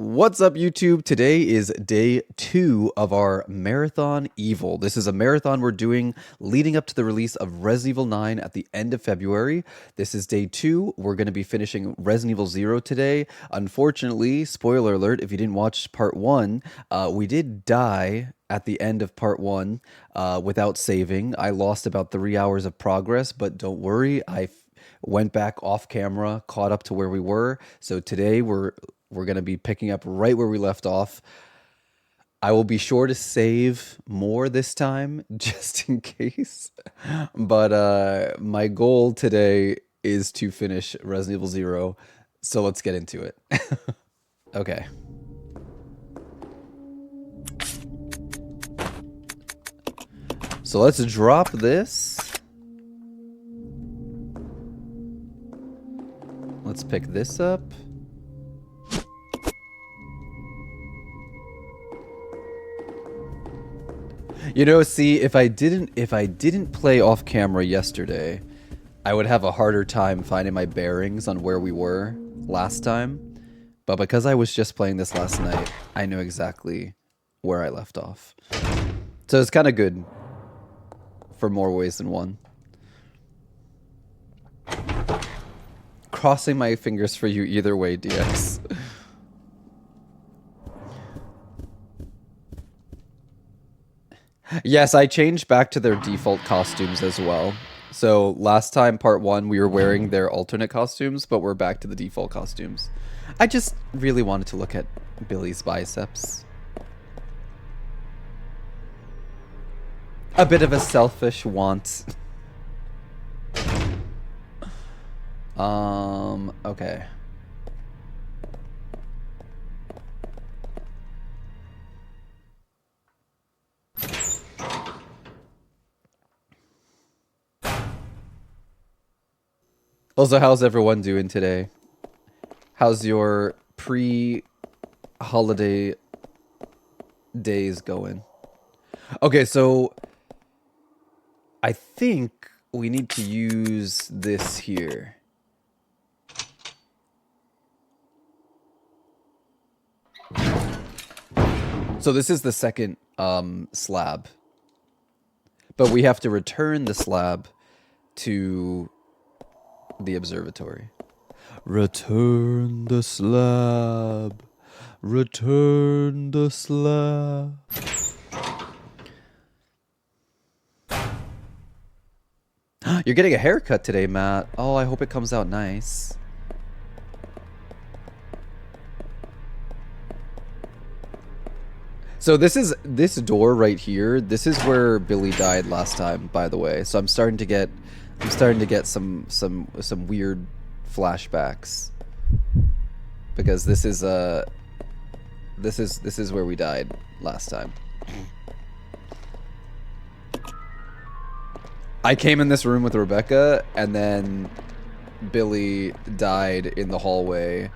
What's up, YouTube? Today is day 2 of our Marathon Evil. This is a marathon we're doing leading up to the release of Resident Evil 9 at the end of February. This is day 2. We're going to be finishing Resident Evil 0 today. Unfortunately, spoiler alert, if you didn't watch part 1, we did die at the end of part 1 without saving. I lost about 3 hours of progress, but don't worry, I went back off camera, caught up to where we were. So today we're going to be picking up right where we left off. I will be sure to save more this time, just in case. But my goal today is to finish Resident Evil 0. So let's get into it. Okay. So let's drop this. Let's pick this up. You know, see, if I didn't play off camera yesterday, I would have a harder time finding my bearings on where we were last time. But because I was just playing this last night, I know exactly where I left off. So it's kind of good for more ways than one. Crossing my fingers for you either way, DX. Yes, I changed back to their default costumes as well. So last time, part 1, we were wearing their alternate costumes, but we're back to the default costumes. I just really wanted to look at Billy's biceps. A bit of a selfish want. Okay. Also, how's everyone doing today? How's your pre-holiday days going? Okay, so I think we need to use this here. So this is the second slab. But we have to return the slab to the observatory. Return the slab. Return the slab. You're getting a haircut today, Matt. Oh, I hope it comes out nice. So this door right here. This is where Billy died last time, by the way. So I'm starting to get some weird flashbacks because this is where we died last time. I came in this room with Rebecca, and then Billy died in the hallway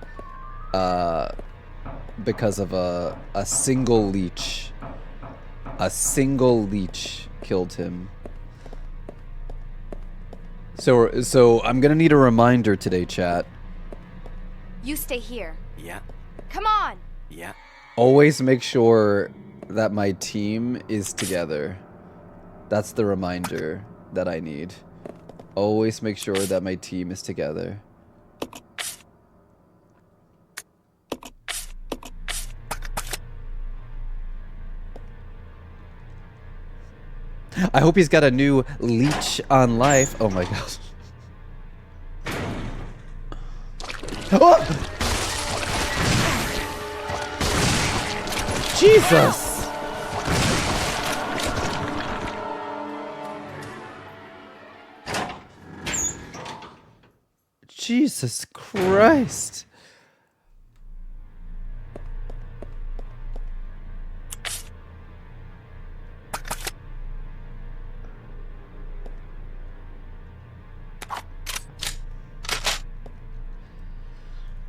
because of a single leech. A single leech killed him. So I'm gonna need a reminder today, chat. You stay here. Yeah. Come on! Yeah. Always make sure that my team is together. That's the reminder that I need. Always make sure that my team is together. I hope he's got a new leech on life. Oh my gosh. Oh! Jesus! Jesus Christ!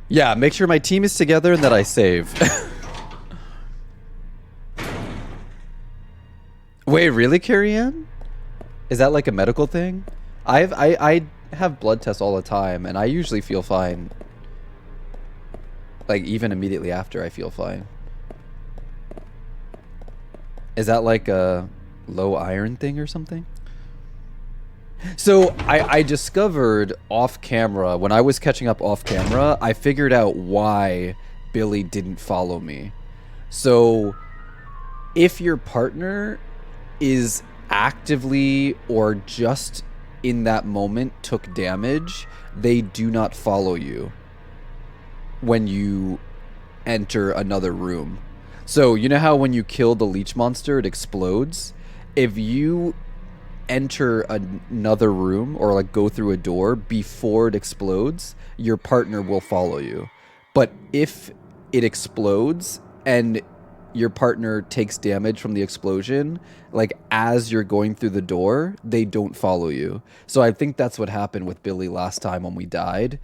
Yeah, make sure my team is together and that I save. Wait, really, Carrie-Ann? Is that like a medical thing? I have blood tests all the time, and I usually feel fine. Like, even immediately after, I feel fine. Is that like a low iron thing or something? So I discovered off camera, when I was catching up off camera, I figured out why Billy didn't follow me. So if your partner is actively or just in that moment took damage, they do not follow you when you enter another room. So you know how when you kill the leech monster, it explodes? If you enter another room or like go through a door before it explodes, your partner will follow you. But if it explodes and your partner takes damage from the explosion, like as you're going through the door, they don't follow you. So I think that's what happened with Billy last time when we died.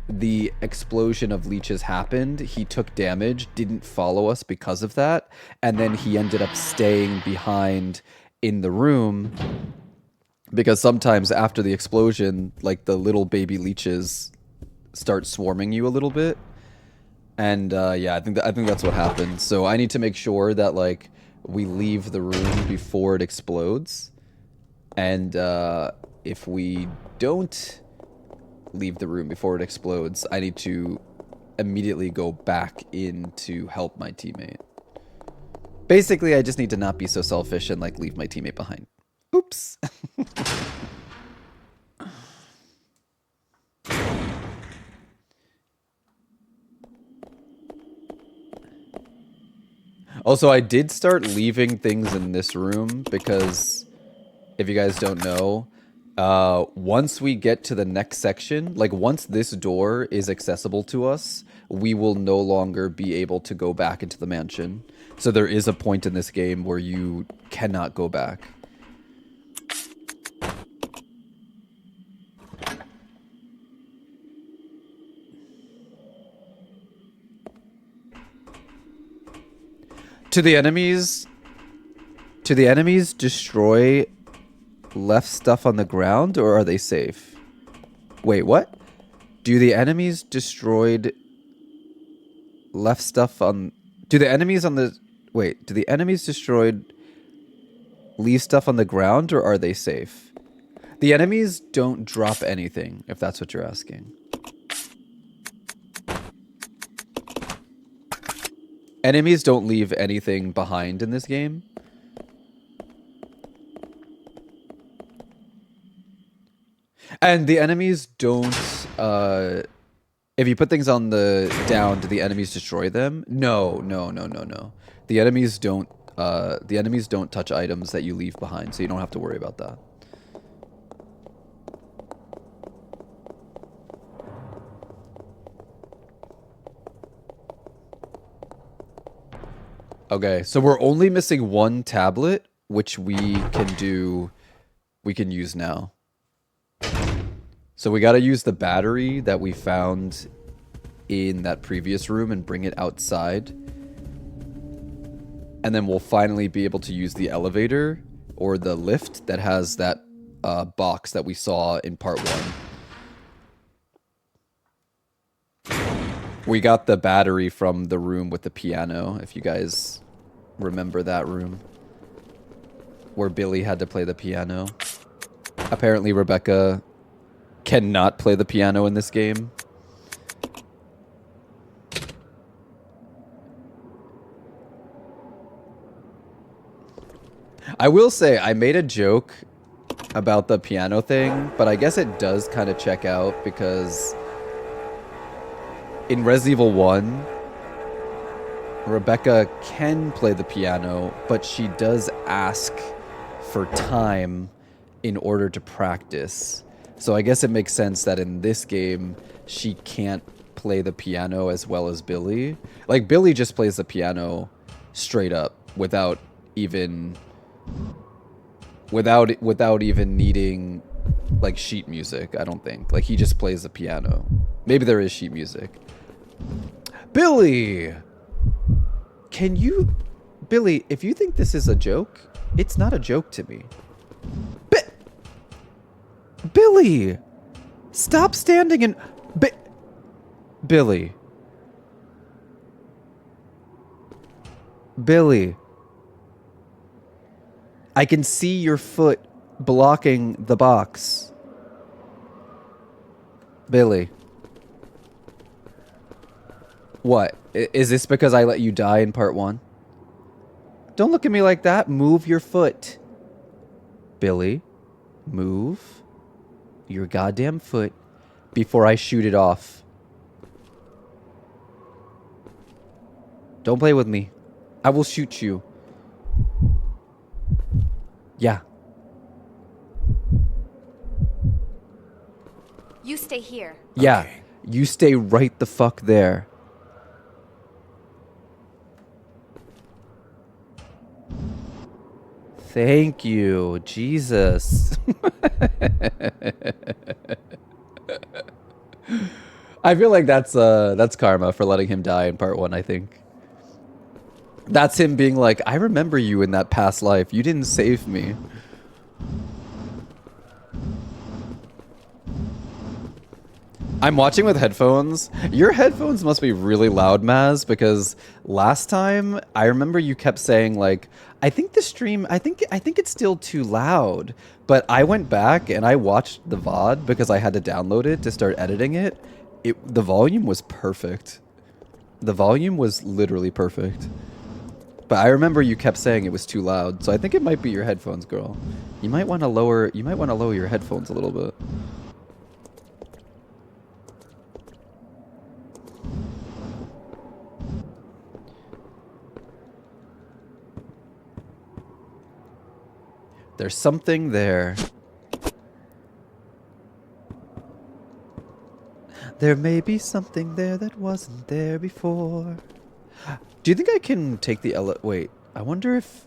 The explosion of leeches happened, he took damage, didn't follow us because of that, and then he ended up staying behind in the room because sometimes after the explosion, like the little baby leeches start swarming you a little bit. And yeah, I think that's what happened. So I need to make sure that like we leave the room before it explodes. And if we don't leave the room before it explodes, I need to immediately go back in to help my teammate. Basically, I just need to not be so selfish and like leave my teammate behind. Oops. Also, I did start leaving things in this room because, if you guys don't know, once we get to the next section, like once this door is accessible to us, we will no longer be able to go back into the mansion. So there is a point in this game where you cannot go back. To the enemies, destroy left stuff on the ground, or are they safe? Wait, what? Do the enemies destroyed left stuff on... Do the enemies on the... Wait, do the enemies destroyed leave stuff on the ground, or are they safe? The enemies don't drop anything, if that's what you're asking. Enemies don't leave anything behind in this game. And the enemies don't, if you put things on the down, do the enemies destroy them? No. The enemies don't touch items that you leave behind, so you don't have to worry about that. Okay, so we're only missing one tablet, which we can use now. So we gotta use the battery that we found in that previous room and bring it outside. And then we'll finally be able to use the elevator or the lift that has that box that we saw in part 1. We got the battery from the room with the piano, if you guys remember that room. Where Billy had to play the piano. Apparently Rebecca cannot play the piano in this game. I will say, I made a joke about the piano thing, but I guess it does kind of check out because in Resident Evil 1, Rebecca can play the piano, but she does ask for time in order to practice. So I guess it makes sense that in this game, she can't play the piano as well as Billy. Like, Billy just plays the piano straight up without even needing like sheet music, I don't think. Like, he just plays the piano. Maybe there is sheet music. Billy! Billy, if you think this is a joke, it's not a joke to me. Billy! Stop standing and... Billy. Billy. I can see your foot blocking the box. Billy. What? Is this because I let you die in part 1? Don't look at me like that. Move your foot. Billy, move your goddamn foot before I shoot it off. Don't play with me. I will shoot you. Yeah. You stay here. Yeah. Okay. You stay right the fuck there. Thank you, Jesus. I feel like that's karma for letting him die in part 1, I think. That's him being like, I remember you in that past life. You didn't save me. I'm watching with headphones. Your headphones must be really loud, Maz, because last time I remember you kept saying like, I think the stream, I think it's still too loud. But I went back and I watched the VOD because I had to download it to start editing it. The volume was perfect. The volume was literally perfect. But I remember you kept saying it was too loud, so I think it might be your headphones, girl. You might want to lower your headphones a little bit. There's something there. There may be something there that wasn't there before. Do you think I can take the wait, I wonder if...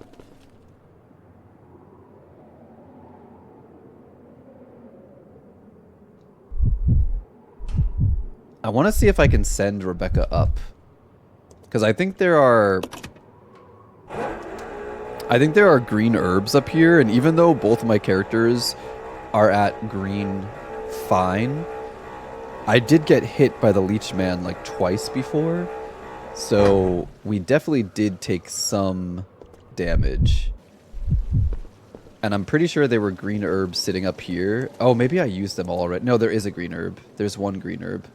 I want to see if I can send Rebecca up. Because I think there are green herbs up here, and even though both of my characters are at green fine, I did get hit by the Leech Man like twice before. So we definitely did take some damage. And I'm pretty sure there were green herbs sitting up here. Oh, maybe I used them all already. No, there is a green herb. There's one green herb.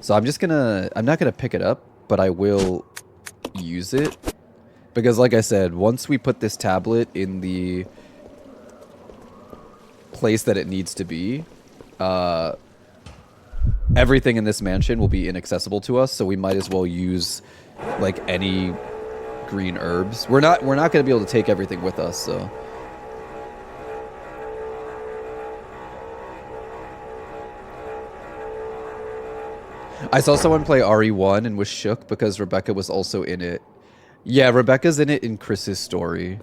So I'm not gonna pick it up, but I will use it. Because like I said, once we put this tablet in the place that it needs to be, everything in this mansion will be inaccessible to us, so we might as well use like any green herbs. We're not going to be able to take everything with us, so I saw someone play RE1 and was shook because Rebecca was also in it. Yeah, Rebecca's in it in Chris's story.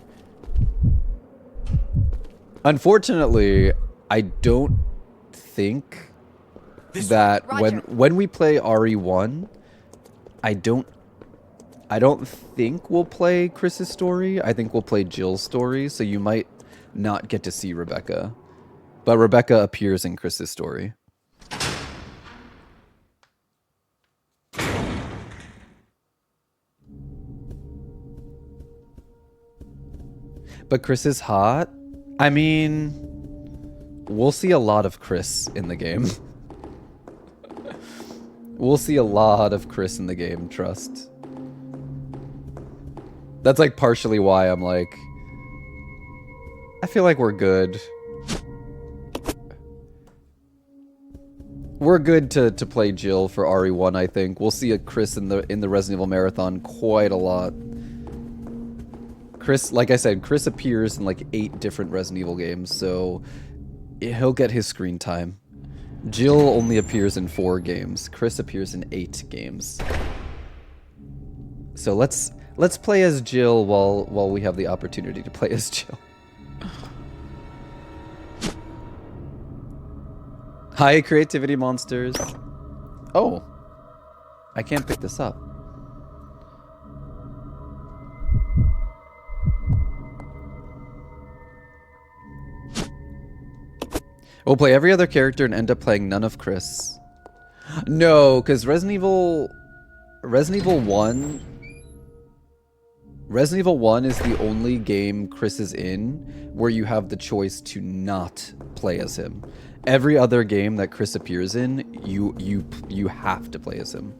Unfortunately, I don't think that when we play RE1, I don't think we'll play Chris's story. I think we'll play Jill's story, so you might not get to see Rebecca. But Rebecca appears in Chris's story. But Chris is hot? I mean, we'll see a lot of Chris in the game. We'll see a lot of Chris in the game, trust. That's like partially why I'm like, I feel like we're good. We're good to play Jill for RE1, I think. We'll see a Chris in the Resident Evil Marathon quite a lot. Chris, like I said, Chris appears in like 8 different Resident Evil games, so he'll get his screen time. Jill only appears in 4 games. Chris appears in 8 games. So let's play as Jill while we have the opportunity to play as Jill. Hi, creativity monsters. Oh, I can't pick this up. We'll play every other character and end up playing none of Chris. No, because Resident Evil 1 Resident Evil 1 is the only game Chris is in where you have the choice to not play as him. Every other game that Chris appears in, you have to play as him.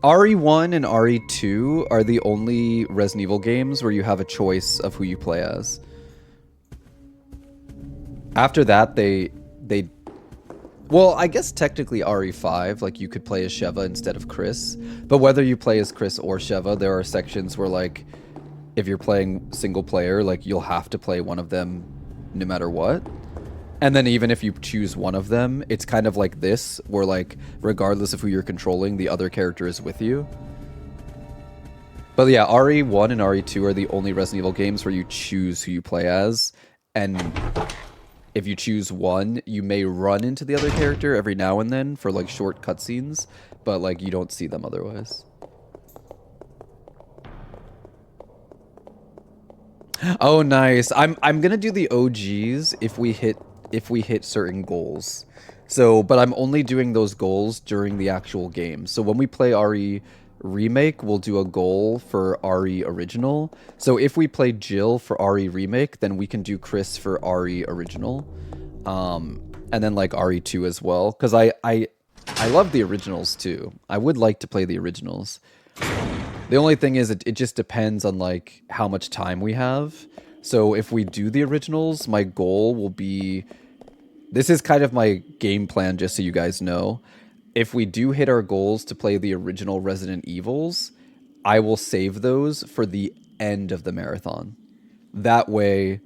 RE1 and RE2 are the only Resident Evil games where you have a choice of who you play as. After that, they well, I guess technically RE5, like you could play as Sheva instead of Chris, but whether you play as Chris or Sheva, there are sections where like if you're playing single player, like you'll have to play one of them no matter what. And then even if you choose one of them, it's kind of like this, where like regardless of who you're controlling, the other character is with you. But yeah, RE1 and RE2 are the only Resident Evil games where you choose who you play as, and if you choose one, you may run into the other character every now and then for like short cutscenes, but like you don't see them otherwise. Oh, nice. I'm gonna do the OGs if we hit certain goals. So, but I'm only doing those goals during the actual game. So when we play RE Remake, we'll do a goal for RE Original. So if we play Jill for RE Remake, then we can do Chris for RE Original. And then like RE2 as well. Because I love the originals too. I would like to play the originals. The only thing is it just depends on like how much time we have. So if we do the originals, my goal will be... This is kind of my game plan, just so you guys know. If we do hit our goals to play the original Resident Evils, I will save those for the end of the marathon. That way,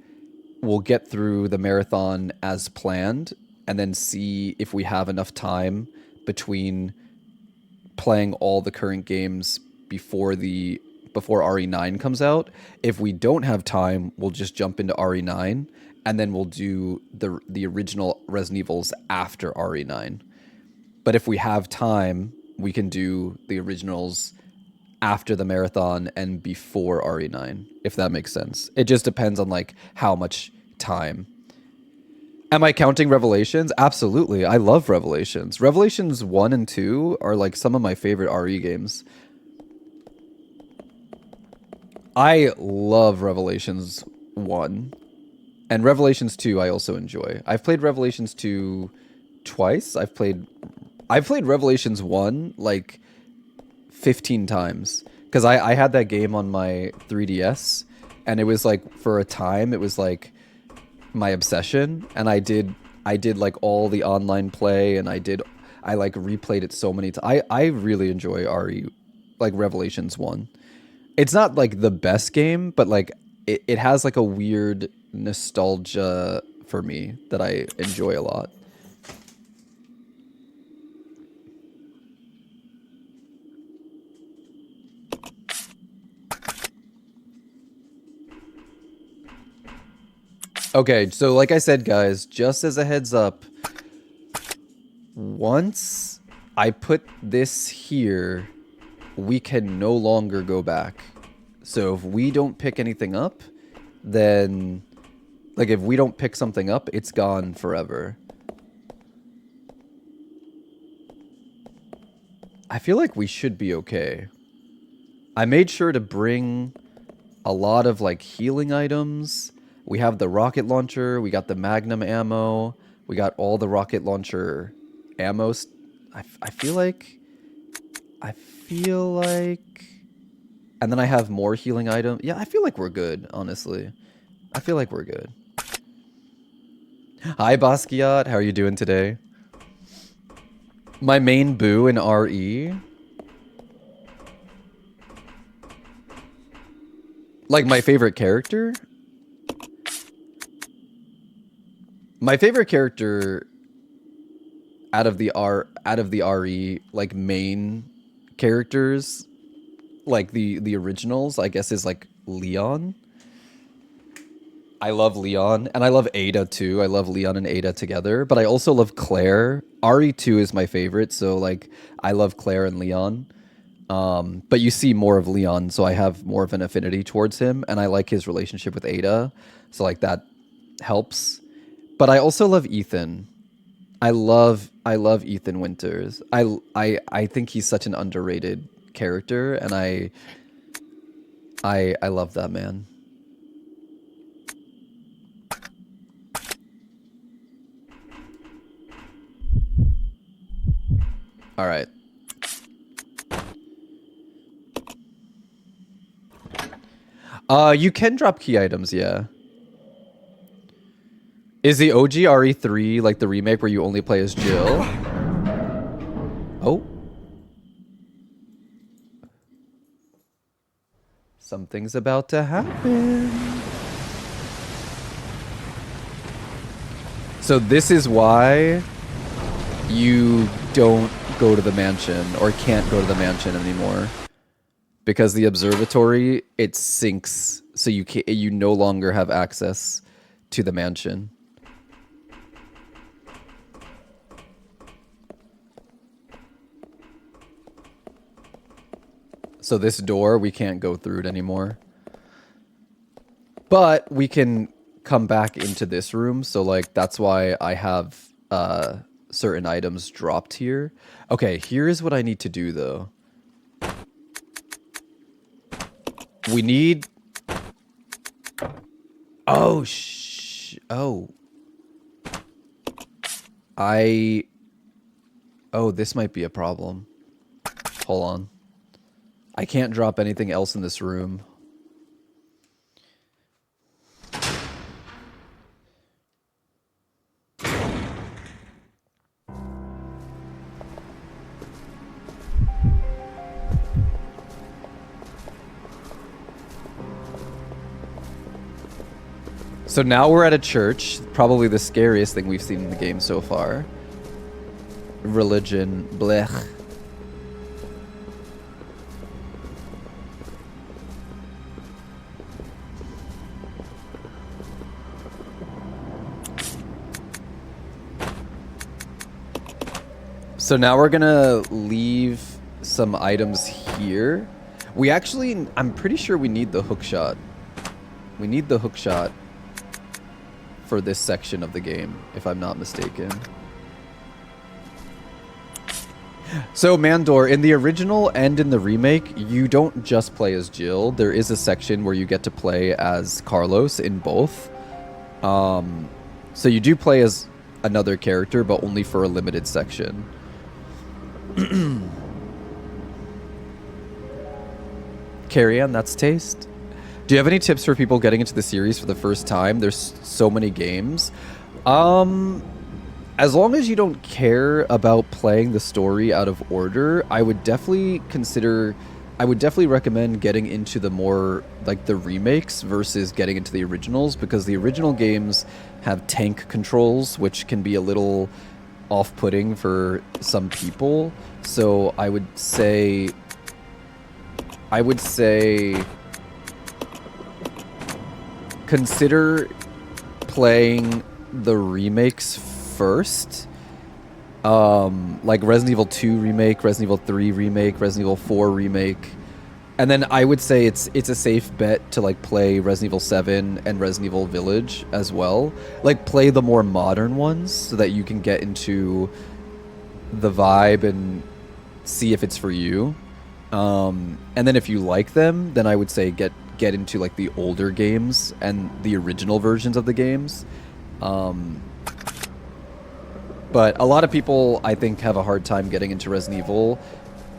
we'll get through the marathon as planned, and then see if we have enough time between playing all the current games before RE9 comes out. If we don't have time, we'll just jump into RE9, and then we'll do the original Resident Evils after RE9. But if we have time, we can do the originals after the marathon and before RE9, if that makes sense. It just depends on like how much time. Am I counting Revelations? Absolutely. I love Revelations. Revelations 1 and 2 are like some of my favorite RE games. I love Revelations 1. And Revelations 2 I also enjoy. I've played Revelations 2 twice. I've played Revelations 1 like 15 times. Because I had that game on my 3DS. And it was like, for a time, it was like my obsession. And I did like all the online play. And I like replayed it so many times. I really enjoy RE, like Revelations 1. It's not like the best game, but like it has like a weird nostalgia for me that I enjoy a lot. Okay, so like I said, guys, just as a heads up, once I put this here, we can no longer go back. So if we don't pick anything up, then... Like, if we don't pick something up, it's gone forever. I feel like we should be okay. I made sure to bring a lot of, like, healing items. We have the rocket launcher. We got the magnum ammo. We got all the rocket launcher ammo. I feel like... And then I have more healing items. Yeah, I feel like we're good, honestly. I feel like we're good. Hi, Basquiat. How are you doing today? My main boo in RE. Like, my favorite character? My favorite character out of the RE, like, main characters, like the originals, I guess, is like Leon. I love Leon, and I love Ada too. I love Leon and Ada together, but I also love Claire. RE2 is my favorite, so like I love Claire and Leon. But you see more of Leon, so I have more of an affinity towards him, and I like his relationship with Ada, so like that helps. But I also love Ethan. I love Ethan Winters. I think he's such an underrated character, and I love that man. All right. You can drop key items, yeah. Is the OG RE3 like the remake where you only play as Jill? Oh. Something's about to happen. So this is why you don't go to the mansion or can't go to the mansion anymore. Because the observatory, it syncs, so you no longer have access to the mansion. So this door, we can't go through it anymore. But we can come back into this room, so like that's why I have certain items dropped here. Okay, here's what I need to do though. We need... Oh, Oh, this might be a problem. Hold on. I can't drop anything else in this room. So now we're at a church, probably the scariest thing we've seen in the game so far. Religion, blech. So now we're gonna leave some items here. We actually, I'm pretty sure we need the hookshot. We need the hookshot for this section of the game, if I'm not mistaken. So Mandor, in the original and in the remake, you don't just play as Jill. There is a section where you get to play as Carlos in both. So you do play as another character, but only for a limited section. Carry on, that's taste. Do you have any tips for people getting into the series for the first time? There's so many games. As long as you don't care about playing the story out of order, I would definitely recommend getting into the more, like, the remakes versus getting into the originals, because the original games have tank controls, which can be a little off-putting for some people. So I would say consider playing the remakes first. Like Resident Evil 2 remake, Resident Evil 3 remake, Resident Evil 4 remake. And then I would say it's a safe bet to like play Resident Evil 7 and Resident Evil Village as well. Like play the more modern ones so that you can get into the vibe and see if it's for you. And then if you like them, then I would say get into like the older games and the original versions of the games. But a lot of people, I think, have a hard time getting into Resident Evil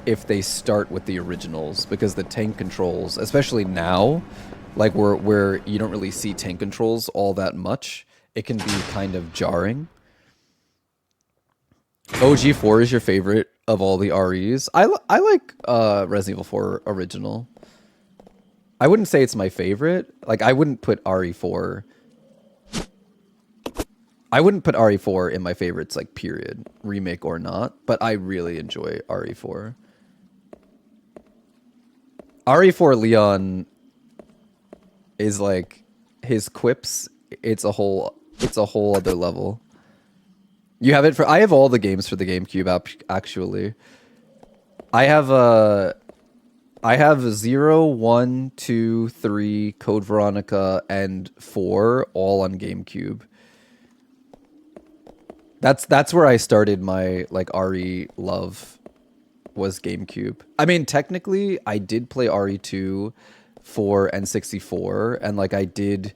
if they start with the originals, because the tank controls, especially now, like where you don't really see tank controls all that much, it can be kind of jarring. OG4 is your favorite of all the REs. I like Resident Evil 4 original. I wouldn't say it's my favorite. Like, I wouldn't put RE4 in my favorites, like, period. Remake or not. But I really enjoy RE4. RE4 Leon is, like, his quips, it's a whole other level. You have it for... I have all the games for the GameCube, actually. I have 0, 1, 2, 3, Code Veronica, and 4 all on GameCube. That's where I started my like RE love. was GameCube. I mean, technically, I did play RE2 for N64, and like I did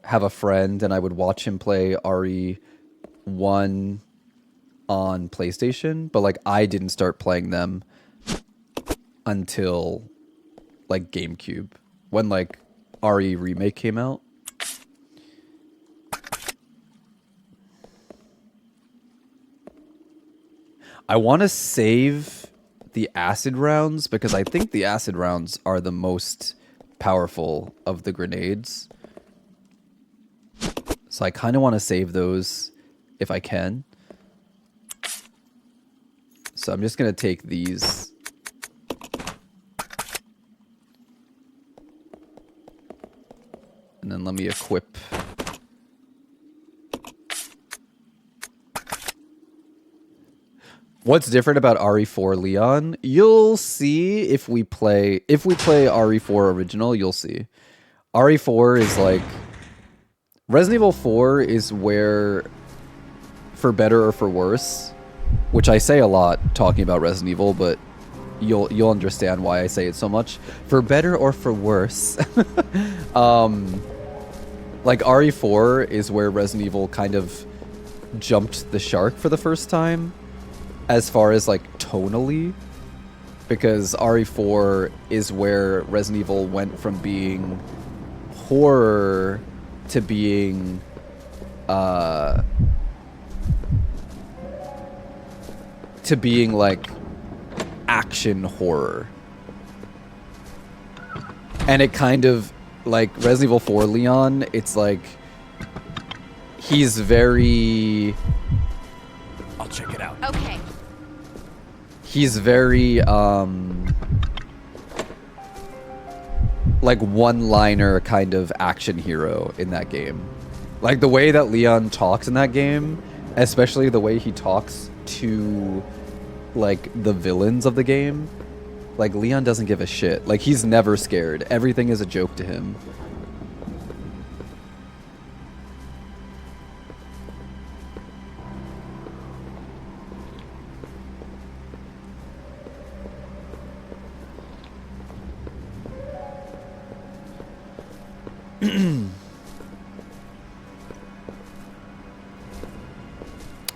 have a friend, and I would watch him play RE1 on PlayStation, but like I didn't start playing them until like GameCube, when like RE Remake came out. I want to save the acid rounds because I think the acid rounds are the most powerful of the grenades. So I kind of want to save those if I can. So I'm just going to take these. And then let me equip. What's different about RE4 Leon? You'll see if we play RE4 original, you'll see. RE4 is like Resident Evil 4 is where, for better or for worse, which I say a lot talking about Resident Evil, but you'll understand why I say it so much. For better or for worse, like RE4 is where Resident Evil kind of jumped the shark for the first time, as far as like tonally, because RE4 is where Resident Evil went from being horror to being like action horror. And it kind of like Resident Evil 4 Leon, it's like he's very, I'll check it out. Okay. he's very like one-liner kind of action hero in that game. Like the way that Leon talks in that game, especially the way he talks to like the villains of the game, like Leon doesn't give a shit. Like he's never scared. Everything is a joke to him.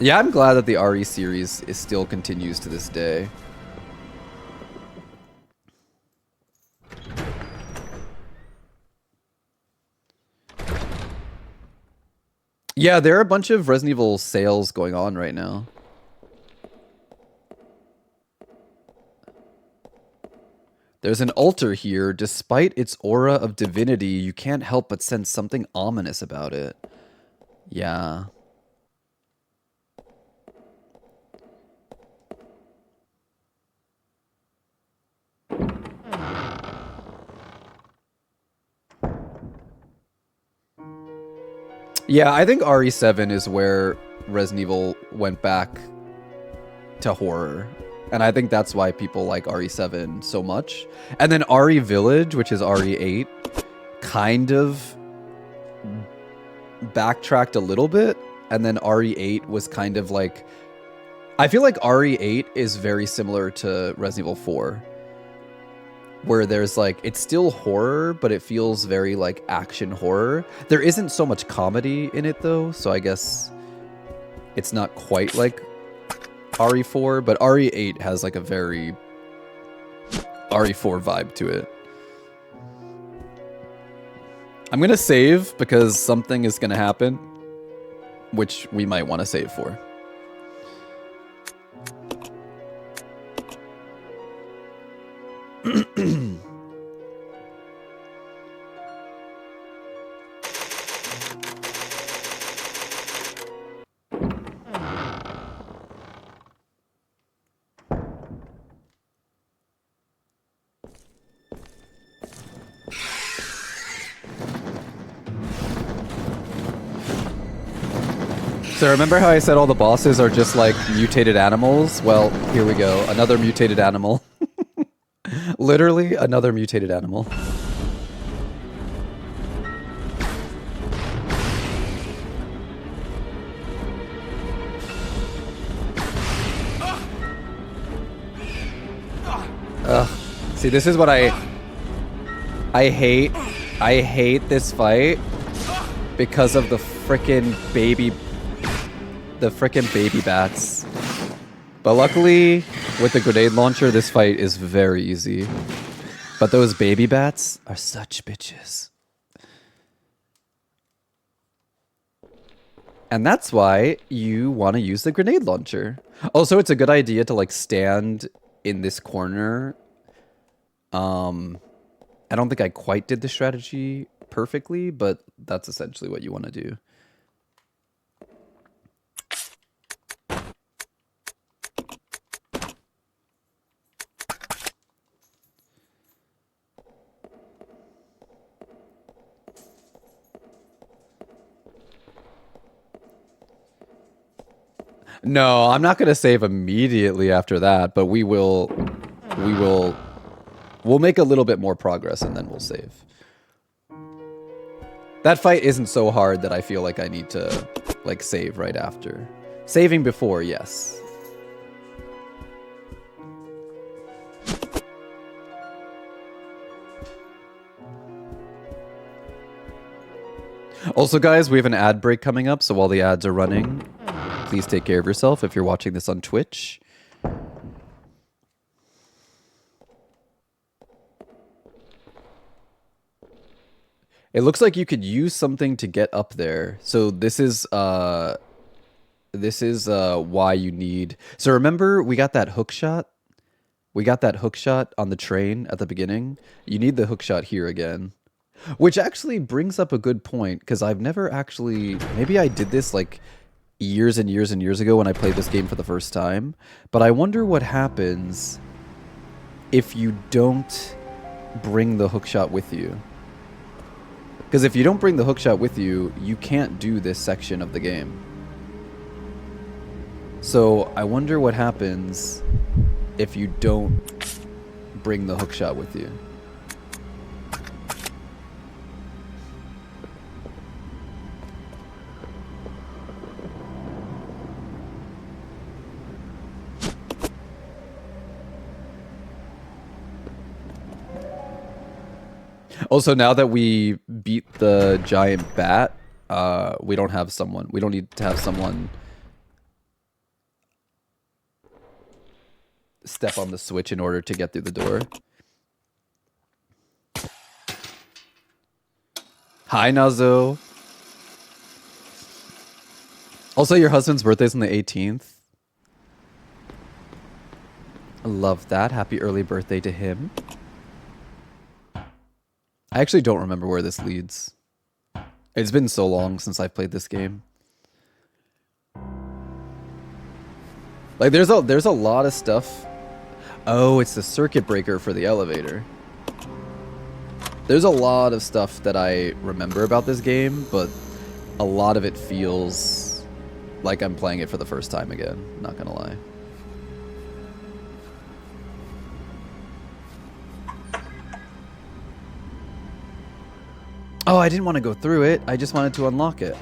Yeah, I'm glad that the RE series is still continues to this day. Yeah, there are a bunch of Resident Evil sales going on right now. There's an altar here. Despite its aura of divinity, you can't help but sense something ominous about it. Yeah. Yeah, I think RE7 is where Resident Evil went back to horror. And I think that's why people like RE7 so much. And then RE Village, which is RE8, kind of backtracked a little bit. And then RE8 was kind of like... I feel like RE8 is very similar to Resident Evil 4. Where there's like, it's still horror, but it feels very like action horror. There isn't so much comedy in it though, so I guess it's not quite like RE4, but RE8 has like a very RE4 vibe to it. I'm gonna save because something is gonna happen, which we might want to save for. So remember how I said all the bosses are just like mutated animals? Well, here we go. Another mutated animal. Literally another mutated animal. See, this is what I hate. I hate this fight because of the frickin' baby bats. But luckily, with the grenade launcher, this fight is very easy. But those baby bats are such bitches. And that's why you want to use the grenade launcher. Also, it's a good idea to like stand in this corner. I don't think I quite did the strategy perfectly, but that's essentially what you want to do. No, I'm not going to save immediately after that, but we'll make a little bit more progress and then we'll save. That fight isn't so hard that I feel like I need to like save right after. Saving before, yes. Also, guys, we have an ad break coming up, so while the ads are running, please take care of yourself if you're watching this on Twitch. It looks like you could use something to get up there. So this is why you need. So remember we got that hook shot? We got that hook shot on the train at the beginning. You need the hook shot here again. Which actually brings up a good point, because I've never actually, maybe I did this like years and years and years ago when I played this game for the first time, but I wonder what happens if you don't bring the hookshot with you. Because if you don't bring the hookshot with you, you can't do this section of the game. So I wonder what happens if you don't bring the hookshot with you. Also, now that we beat the giant bat, we don't have someone. We don't need to have someone step on the switch in order to get through the door. Hi, Nazo. Also, your husband's birthday's on the 18th. I love that. Happy early birthday to him. I actually don't remember where this leads. It's been so long since I've played this game. Like there's a lot of stuff. Oh, it's the circuit breaker for the elevator. There's a lot of stuff that I remember about this game, but a lot of it feels like I'm playing it for the first time again, not gonna lie. Oh, I didn't want to go through it. I just wanted to unlock it.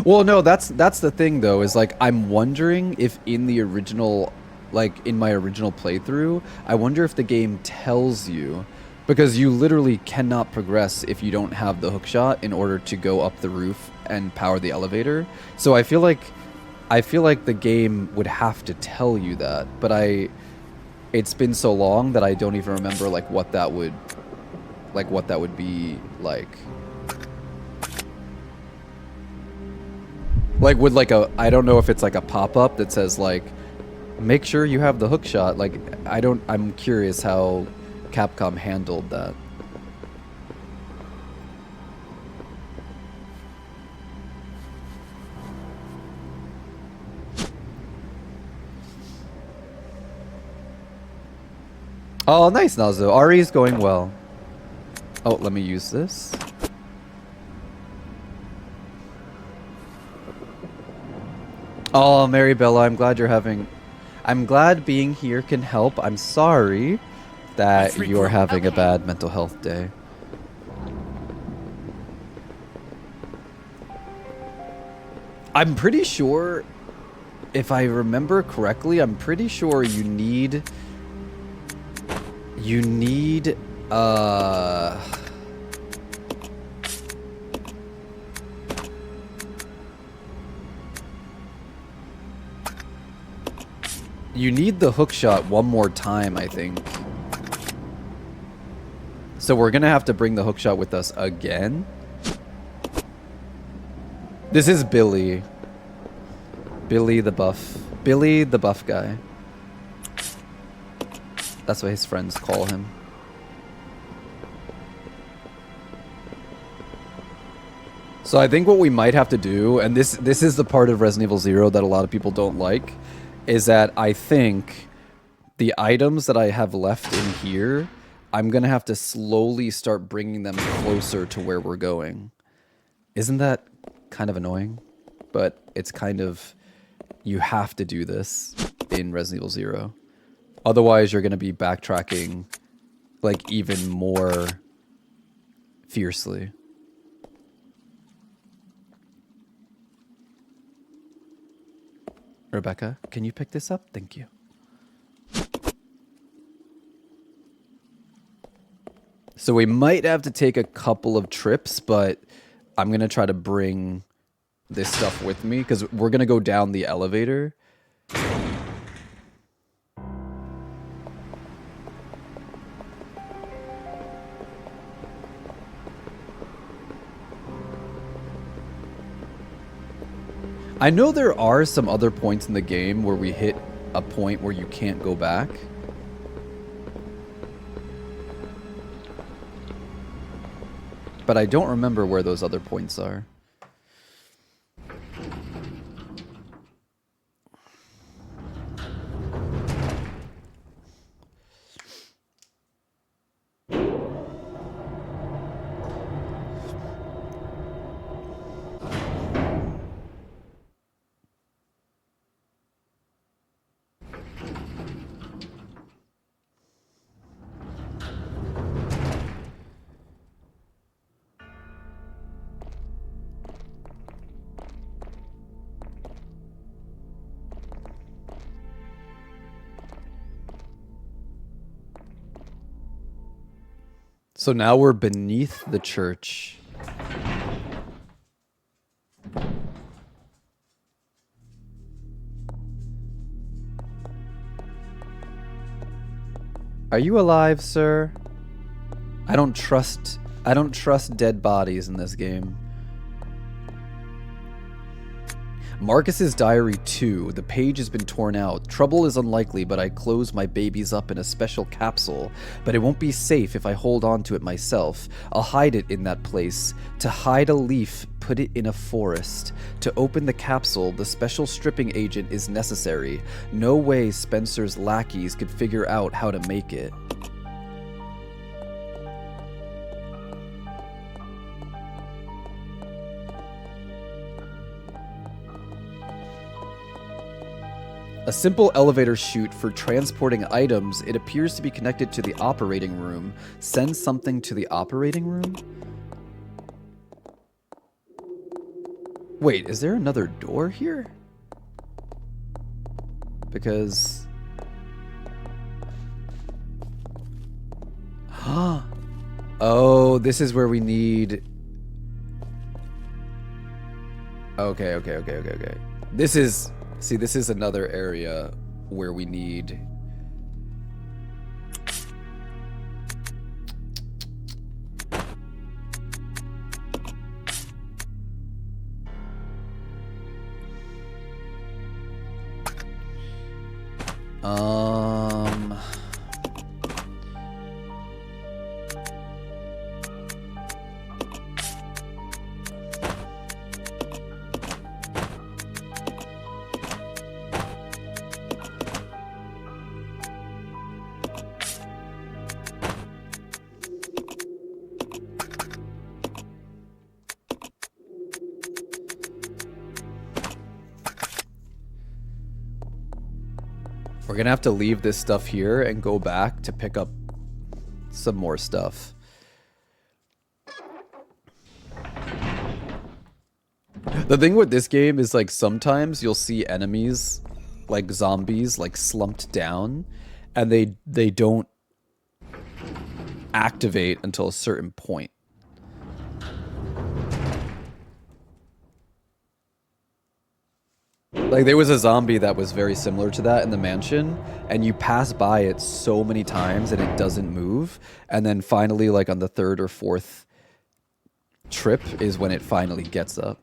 Well, no, that's the thing though, is like I'm wondering if in the original, like in my original playthrough, I wonder if the game tells you, because you literally cannot progress if you don't have the hookshot in order to go up the roof and power the elevator. So I feel like the game would have to tell you that, but it's been so long that I don't even remember like what that would be like. Like with like I don't know if it's like a pop-up that says like, make sure you have the hookshot. Like I'm curious how Capcom handled that. Oh, nice, Nazo. Ari's going well. Oh, let me use this. Oh, Mary Bella, I'm glad being here can help. I'm sorry that you're having a bad mental health day. I'm pretty sure if I remember correctly, I'm pretty sure you need you need the hook shot one more time, I think. So we're gonna have to bring the hook shot with us again. This is Billy. Billy the buff. Billy the buff guy. That's what his friends call him. So I think what we might have to do, and this is the part of Resident Evil 0 that a lot of people don't like, is that I think the items that I have left in here, I'm going to have to slowly start bringing them closer to where we're going. Isn't that kind of annoying? But it's kind of, you have to do this in Resident Evil 0. Otherwise, you're going to be backtracking like even more fiercely. Rebecca, can you pick this up? Thank you. So we might have to take a couple of trips, but I'm going to try to bring this stuff with me because we're going to go down the elevator. I know there are some other points in the game where we hit a point where you can't go back. But I don't remember where those other points are. So now we're beneath the church. Are you alive, sir? I don't trust dead bodies in this game. Marcus's Diary 2. The page has been torn out. Trouble is unlikely, but I close my babies up in a special capsule. But it won't be safe if I hold on to it myself. I'll hide it in that place. To hide a leaf, put it in a forest. To open the capsule, the special stripping agent is necessary. No way Spencer's lackeys could figure out how to make it. A simple elevator chute for transporting items. It appears to be connected to the operating room. Send something to the operating room? Wait, is there another door here? Because... Oh, this is where we need... Okay. This is... See, this is another area where we need... We're gonna have to leave this stuff here and go back to pick up some more stuff. The thing with this game is like sometimes you'll see enemies like zombies like slumped down and they don't activate until a certain point. Like there was a zombie that was very similar to that in the mansion, and you pass by it so many times and it doesn't move, and then finally like on the third or fourth trip is when it finally gets up.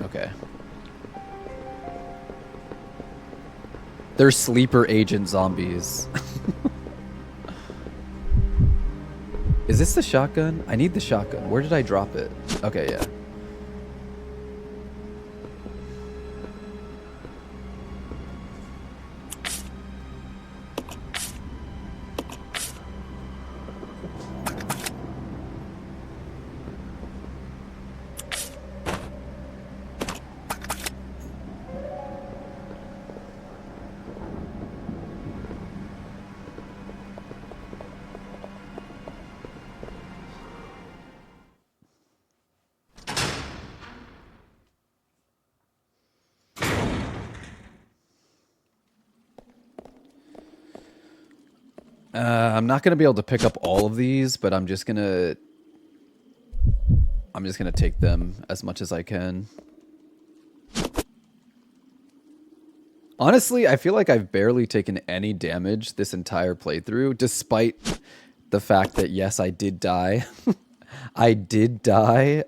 Okay. They're sleeper agent zombies. Is this the shotgun? I need the shotgun. Where did I drop it? Okay, yeah. I'm not gonna be able to pick up all of these, but I'm just gonna take them as much as I can. Honestly, I feel like I've barely taken any damage this entire playthrough, despite the fact that yes, I did die. I did die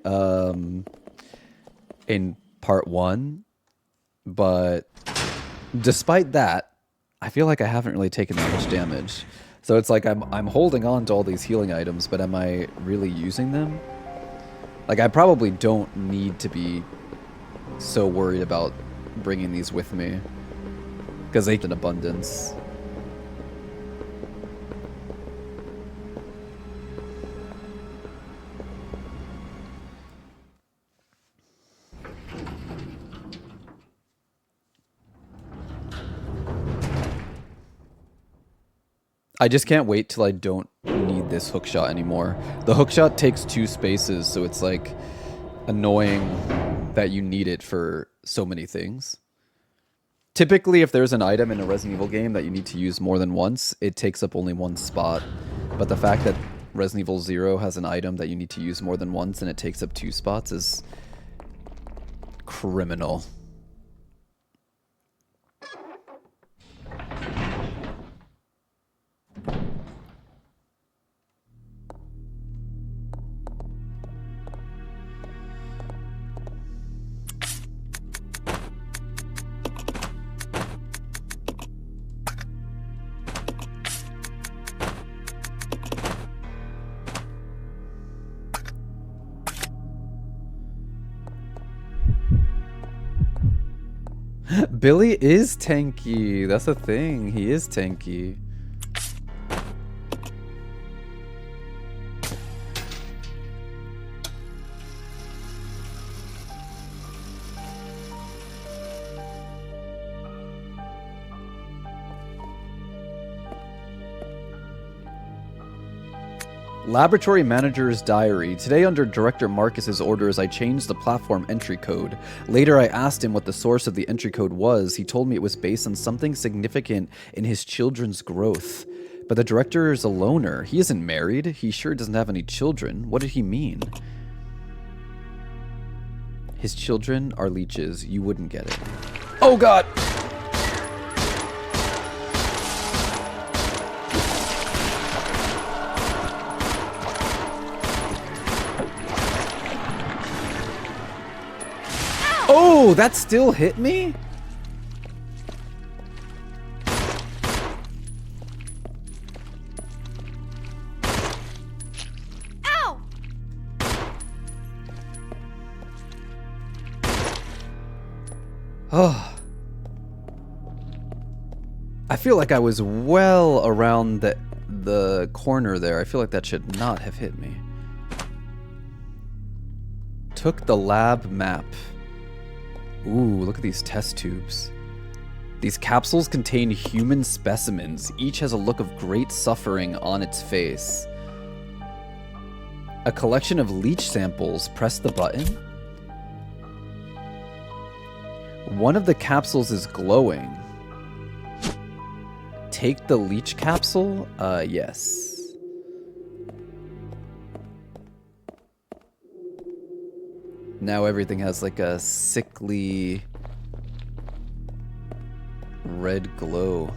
in part 1, but despite that, I feel like I haven't really taken that much damage. So it's like I'm holding on to all these healing items, but am I really using them? Like I probably don't need to be so worried about bringing these with me, because they have an abundance. I just can't wait till I don't need this hookshot anymore. The hookshot takes 2 spaces, so it's like annoying that you need it for so many things. Typically, if there's an item in a Resident Evil game that you need to use more than once, it takes up only 1 spot. But the fact that Resident Evil 0 has an item that you need to use more than once and it takes up 2 spots is criminal. Billy is tanky. That's a thing. He is tanky. Laboratory Manager's Diary. Today, under Director Marcus's orders, I changed the platform entry code. Later, I asked him what the source of the entry code was. He told me it was based on something significant in his children's growth. But the director is a loner. He isn't married. He sure doesn't have any children. What did he mean? His children are leeches. You wouldn't get it. Oh, God! Oh, that still hit me? Ow! Oh. I feel like I was well around the corner there. I feel like that should not have hit me. Took the lab map. Ooh, look at these test tubes. These capsules contain human specimens. Each has a look of great suffering on its face. A collection of leech samples. Press the button. One of the capsules is glowing. Take the leech capsule? Yes. Now everything has like a sickly red glow.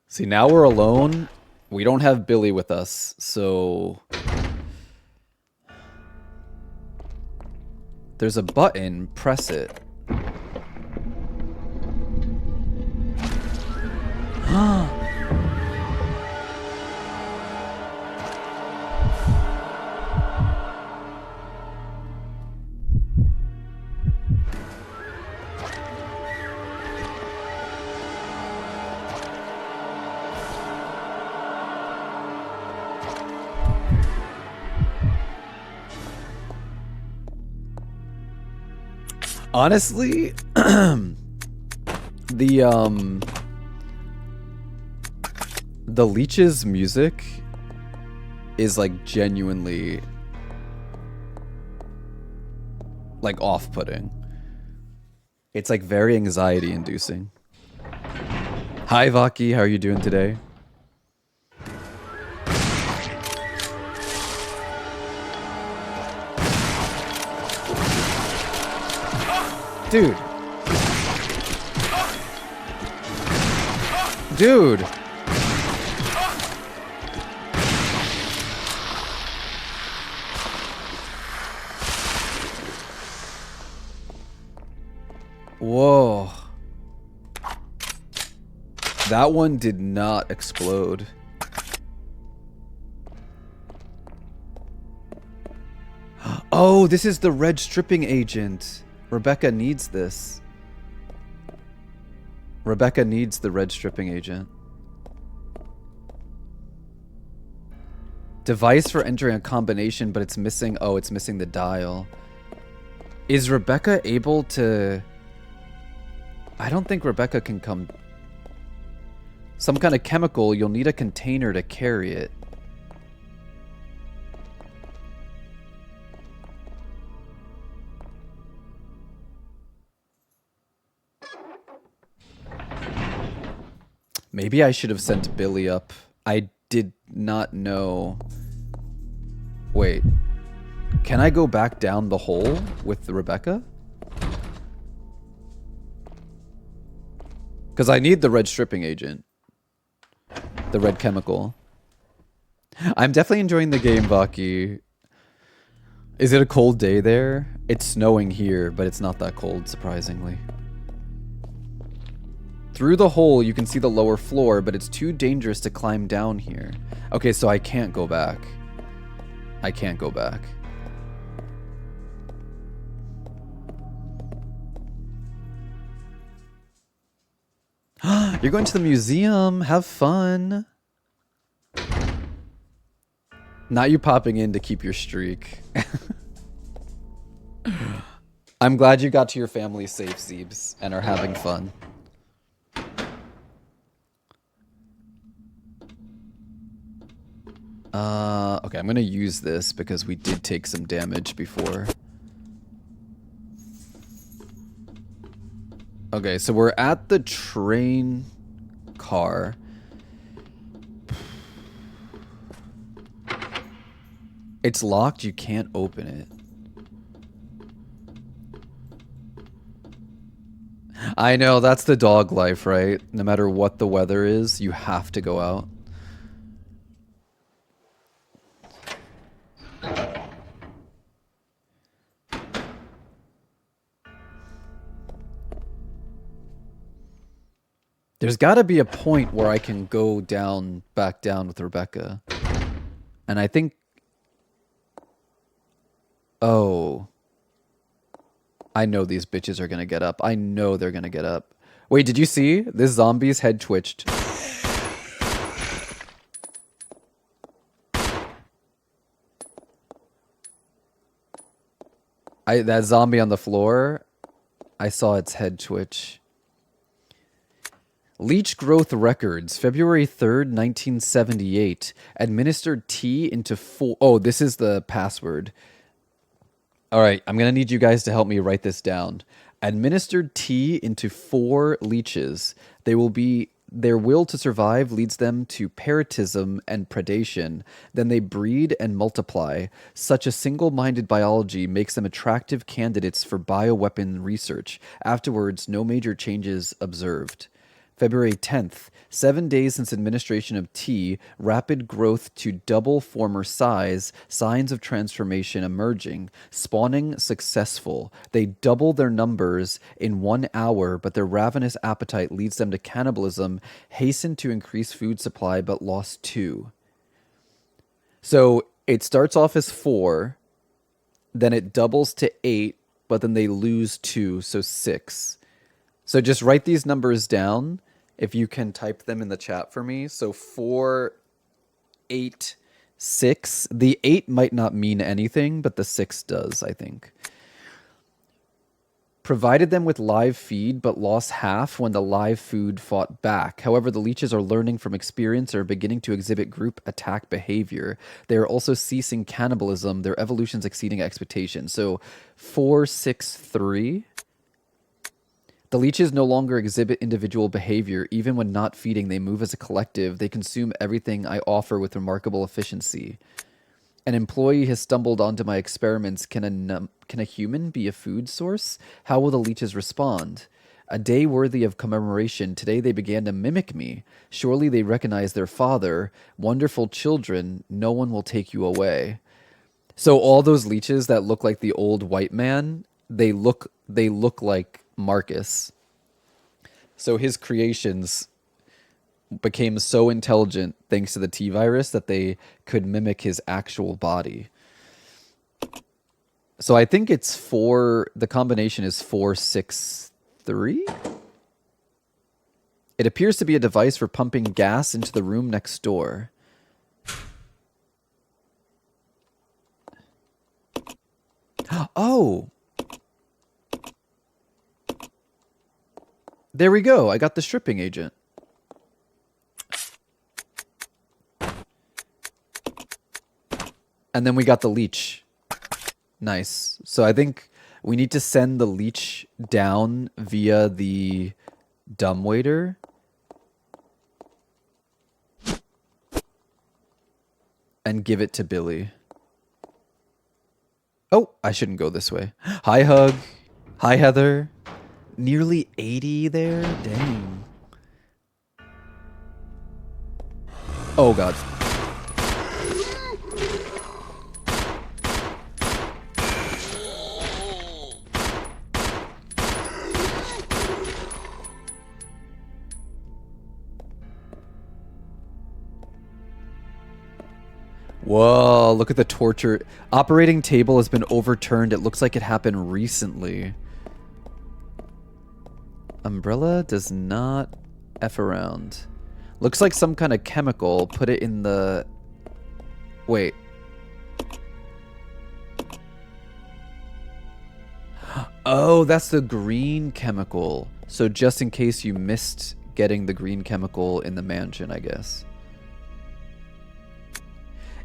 See, now we're alone. We don't have Billy with us, so there's a button. Press it. Honestly, the leech's music is like genuinely like off-putting. It's like very anxiety inducing. Hi Vaki, how are you doing today? Dude. Dude. Whoa. That one did not explode. Oh, this is the red stripping agent. Rebecca needs this. Rebecca needs the red stripping agent. Device for entering a combination, but it's missing... Oh, it's missing the dial. Is Rebecca able to... I don't think Rebecca can come... Some kind of chemical, you'll need a container to carry it. Maybe I should have sent Billy up. I did not know. Wait. Can I go back down the hole with Rebecca? Because I need the red stripping agent. The red chemical. I'm definitely enjoying the game, Vaki. Is it a cold day there? It's snowing here, but it's not that cold, surprisingly. Through the hole, you can see the lower floor, but it's too dangerous to climb down here. Okay, so I can't go back. I can't go back. You're going to the museum. Have fun. Not you popping in to keep your streak. I'm glad you got to your family safe, Zeebs, and are having fun. Okay, I'm gonna use this because we did take some damage before. Okay, so we're at the train car. It's locked, you can't open it. I know, that's the dog life, right? No matter what the weather is, you have to go out. There's got to be a point where I can go down, back down with Rebecca. And I think... Oh. I know these bitches are going to get up. I know they're going to get up. Wait, did you see? This zombie's head twitched. That zombie on the floor, I saw its head twitch. Leech growth records, February 3rd, 1978. Administered T into 4... Oh, this is the password. All right, I'm going to need you guys to help me write this down. Administered T into 4 leeches. Their will to survive leads them to parasitism and predation. Then they breed and multiply. Such a single-minded biology makes them attractive candidates for bioweapon research. Afterwards, no major changes observed. February 10th, 7 days since administration of T, rapid growth to double former size, signs of transformation emerging, spawning successful. They double their numbers in 1 hour, but their ravenous appetite leads them to cannibalism, hasten to increase food supply, but lost 2. So it starts off as 4, then it doubles to 8, but then they lose 2, so 6. So just write these numbers down. If you can type them in the chat for me. So 4, 8, 6. The 8 might not mean anything, but the 6 does, I think. Provided them with live feed, but lost half when the live food fought back. However, the leeches are learning from experience and are beginning to exhibit group attack behavior. They are also ceasing cannibalism, their evolutions exceeding expectations. So 4, 6, 3... The leeches no longer exhibit individual behavior. Even when not feeding, they move as a collective. They consume everything I offer with remarkable efficiency. An employee has stumbled onto my experiments. Can a human be a food source? How will the leeches respond? A day worthy of commemoration. Today they began to mimic me. Surely they recognize their father. Wonderful children, no one will take you away. So all those leeches that look like the old white man, they look like Marcus. So his creations became so intelligent thanks to the T virus that they could mimic his actual body. So I think it's 4, the combination is 4, 6, 3? It appears to be a device for pumping gas into the room next door. Oh! There we go. I got the stripping agent. And then we got the leech. Nice. So I think we need to send the leech down via the dumbwaiter. And give it to Billy. Oh, I shouldn't go this way. Hi, Hug. Hi, Heather. Nearly 80 there? Dang. Oh, God. Whoa, look at the torture. Operating table has been overturned. It looks like it happened recently. Umbrella does not F around. Looks like some kind of chemical. Put it in the... Wait. Oh, that's the green chemical. So just in case you missed getting the green chemical in the mansion, I guess.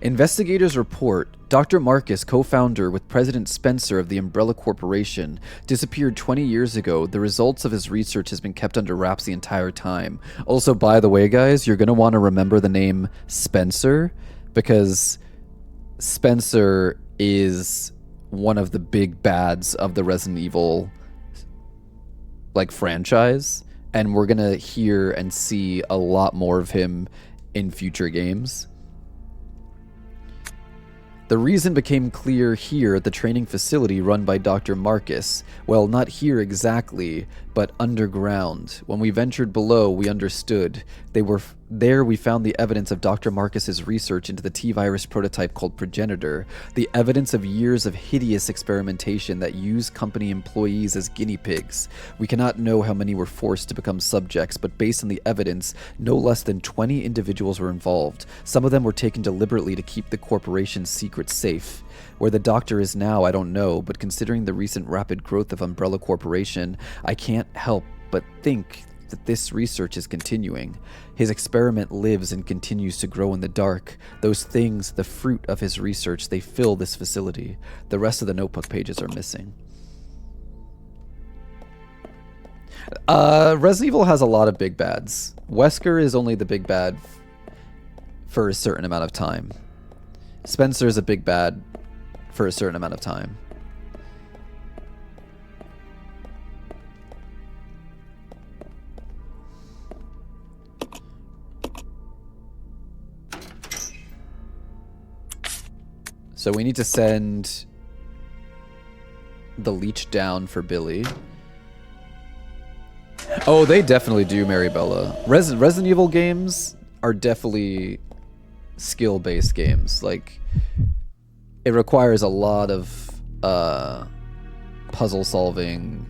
Investigators report Dr. Marcus, co-founder with President Spencer of the Umbrella Corporation, disappeared 20 years ago. The results of his research has been kept under wraps the entire time. Also, by the way, guys, you're going to want to remember the name Spencer because Spencer is one of the big bads of the Resident Evil franchise, and we're going to hear and see a lot more of him in future games. The reason became clear here at the training facility run by Dr. Marcus. Well, not here exactly. but underground. When we ventured below, we understood. There we found the evidence of Dr. Marcus's research into the T-virus prototype called Progenitor, the evidence of years of hideous experimentation that used company employees as guinea pigs. We cannot know how many were forced to become subjects, but based on the evidence, no less than 20 individuals were involved. Some of them were taken deliberately to keep the corporation's secrets safe. Where the doctor is now, I don't know, but considering the recent rapid growth of Umbrella Corporation, I can't help but think that this research is continuing. His experiment lives and continues to grow in the dark. Those things, the fruit of his research, they fill this facility. The rest of the notebook pages are missing. Resident Evil has a lot of big bads. Wesker is only the big bad for a certain amount of time. Spencer is a big bad for a certain amount of time. So we need to send the leech down for Billy. Oh, they definitely do marry Bella. Resident Evil games are definitely skill-based games. Like, it requires a lot of puzzle solving,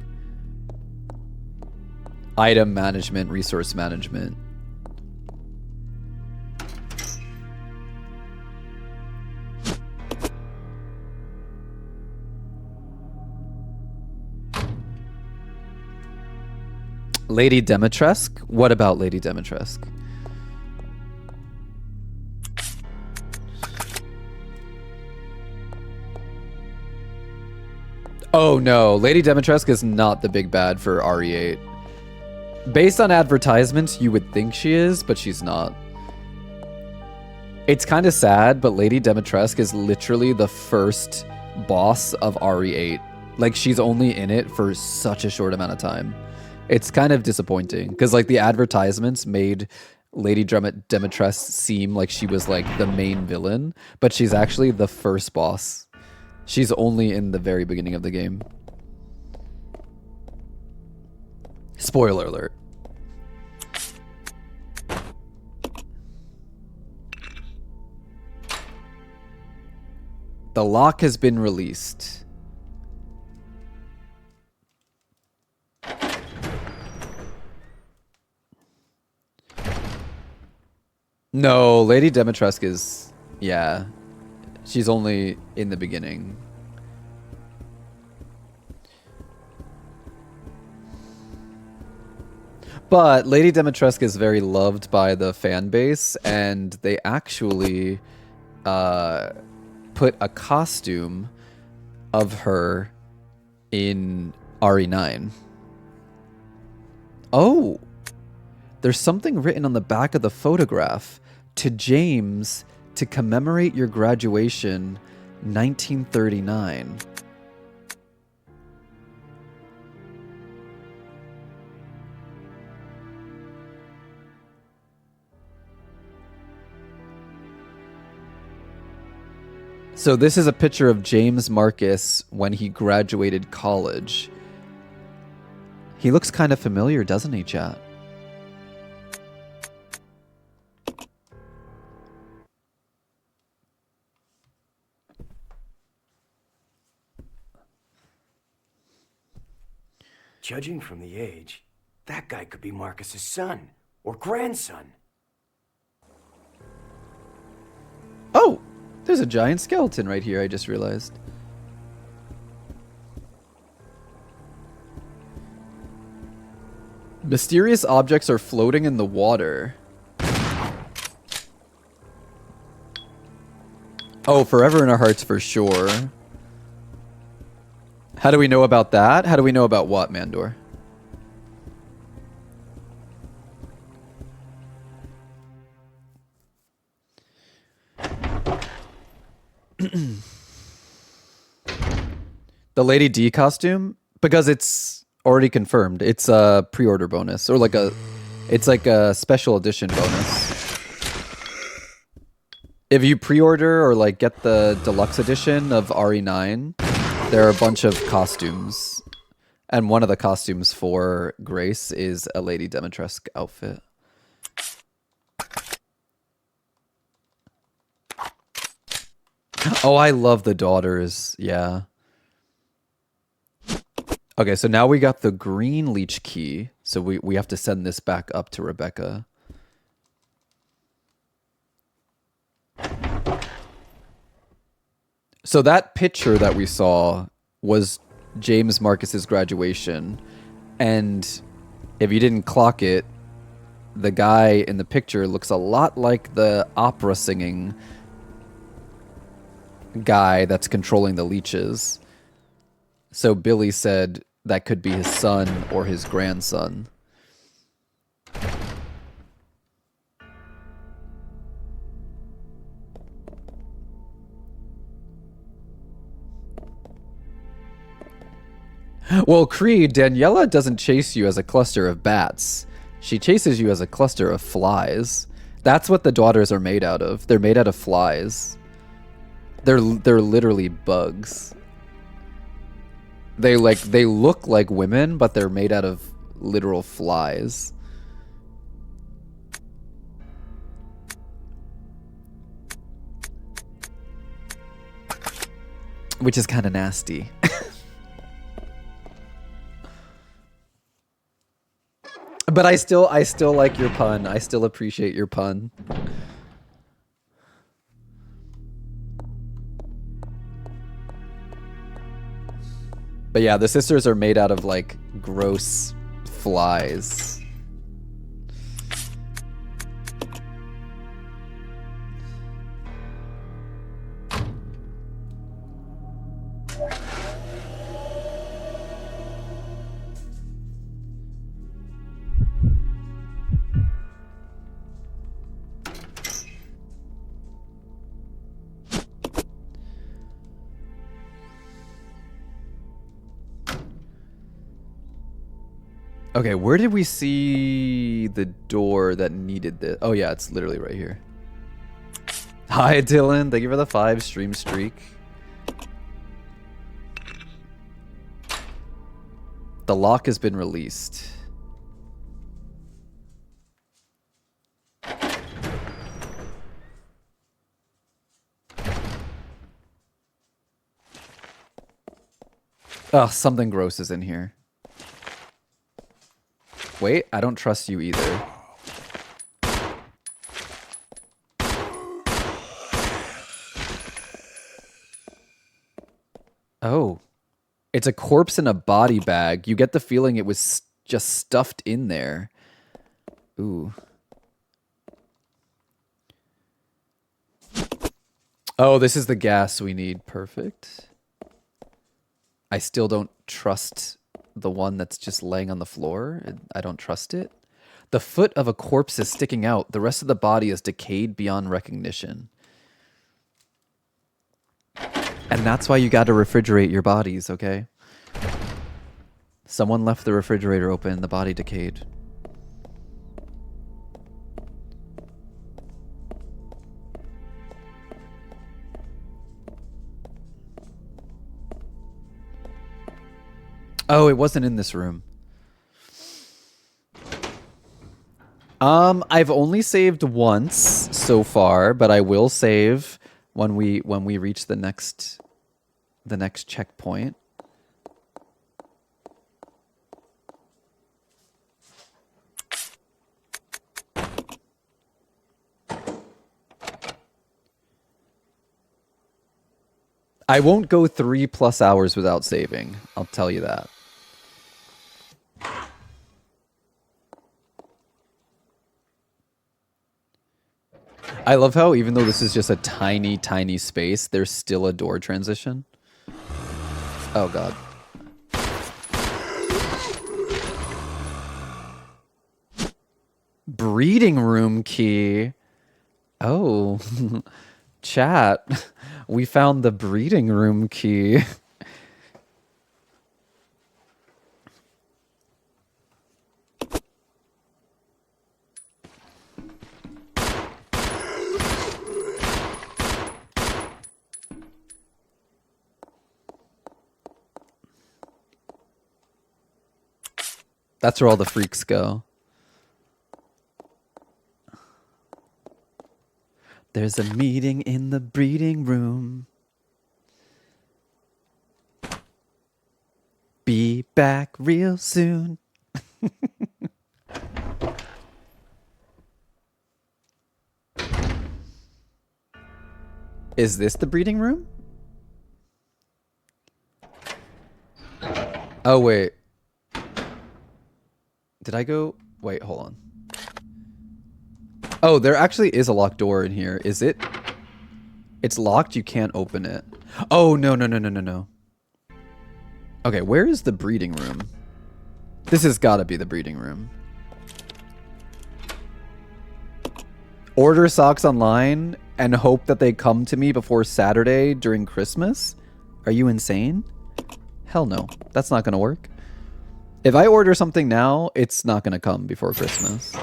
item management, resource management. Lady Dimitrescu? What about Lady Dimitrescu? Oh no, Lady Dimitrescu is not the big bad for RE8. Based on advertisements, you would think she is, but she's not. It's kind of sad, but Lady Dimitrescu is literally the first boss of RE8. Like, she's only in it for such a short amount of time. It's kind of disappointing, because like the advertisements made Lady Dimitrescu seem like she was like the main villain, but she's actually the first boss. She's only in the very beginning of the game. Spoiler alert. The lock has been released. No, Lady Dimitrescu is... yeah. She's only in the beginning. But Lady Dimitrescu is very loved by the fan base, and they actually put a costume of her in RE9. Oh! There's something written on the back of the photograph. To James, to commemorate your graduation, 1939. So this is a picture of James Marcus when he graduated college. He looks kind of familiar, doesn't he, chat? Judging from the age, that guy could be Marcus's son or grandson. Oh, there's a giant skeleton right here, I just realized. Mysterious objects are floating in the water. Oh, Forever in Our Hearts for sure. How do we know about that? How do we know about what, Mandor? The Lady D costume? Because it's already confirmed. It's a pre-order bonus. Or like a... it's like a special edition bonus. If you pre-order or like get the deluxe edition of RE9... there are a bunch of costumes And one of the costumes for Grace is a Lady Demetresque outfit. Oh, I love the daughters. Yeah. Okay, so now we got the green leech key. So we have to send this back up to Rebecca. So that picture that we saw was James Marcus's graduation. And if you didn't clock it, the guy in the picture looks a lot like the opera singing guy that's controlling the leeches. So Billy said that could be his son or his grandson. Well, Creed, Daniela doesn't chase you as a cluster of bats. She chases you as a cluster of flies. That's what the daughters are made out of. They're made out of flies. They're literally bugs. They look like women, but they're made out of literal flies. Which is kind of nasty. But I still like your pun. I still appreciate your pun. But yeah, the sisters are made out of like gross flies. Okay, where did we see the door that needed this? Oh yeah, it's literally right here. Hi Dylan, thank you for the 5 stream streak. The lock has been released. Oh, something gross is in here. Wait, I don't trust you either. Oh. It's a corpse in a body bag. You get the feeling it was just stuffed in there. Ooh. Oh, this is the gas we need. Perfect. I still don't trust the one that's just laying on the floor. I don't trust it. The foot of a corpse is sticking out. The rest of the body is decayed beyond recognition. And that's why you got to refrigerate your bodies, okay? Someone left the refrigerator open, the body decayed. Oh, it wasn't in this room. I've only saved once so far, but I will save when we reach the next checkpoint. I won't go 3+ hours without saving. I'll tell you that. I love how even though this is just a tiny, tiny space, there's still a door transition. Oh, God. Breeding room key. Oh, chat. We found the breeding room key. That's where all the freaks go. There's a meeting in the breeding room. Be back real soon. Is this the breeding room? Oh, wait. Did I go? Wait, hold on. Oh, there actually is a locked door in here. Is it? It's locked. You can't open it. Oh, no, no, no, no, no, no. Okay, where is the breeding room? This has got to be the breeding room. Order socks online and hope that they come to me before Saturday during Christmas? Are you insane? Hell no. That's not going to work. If I order something now, it's not going to come before Christmas.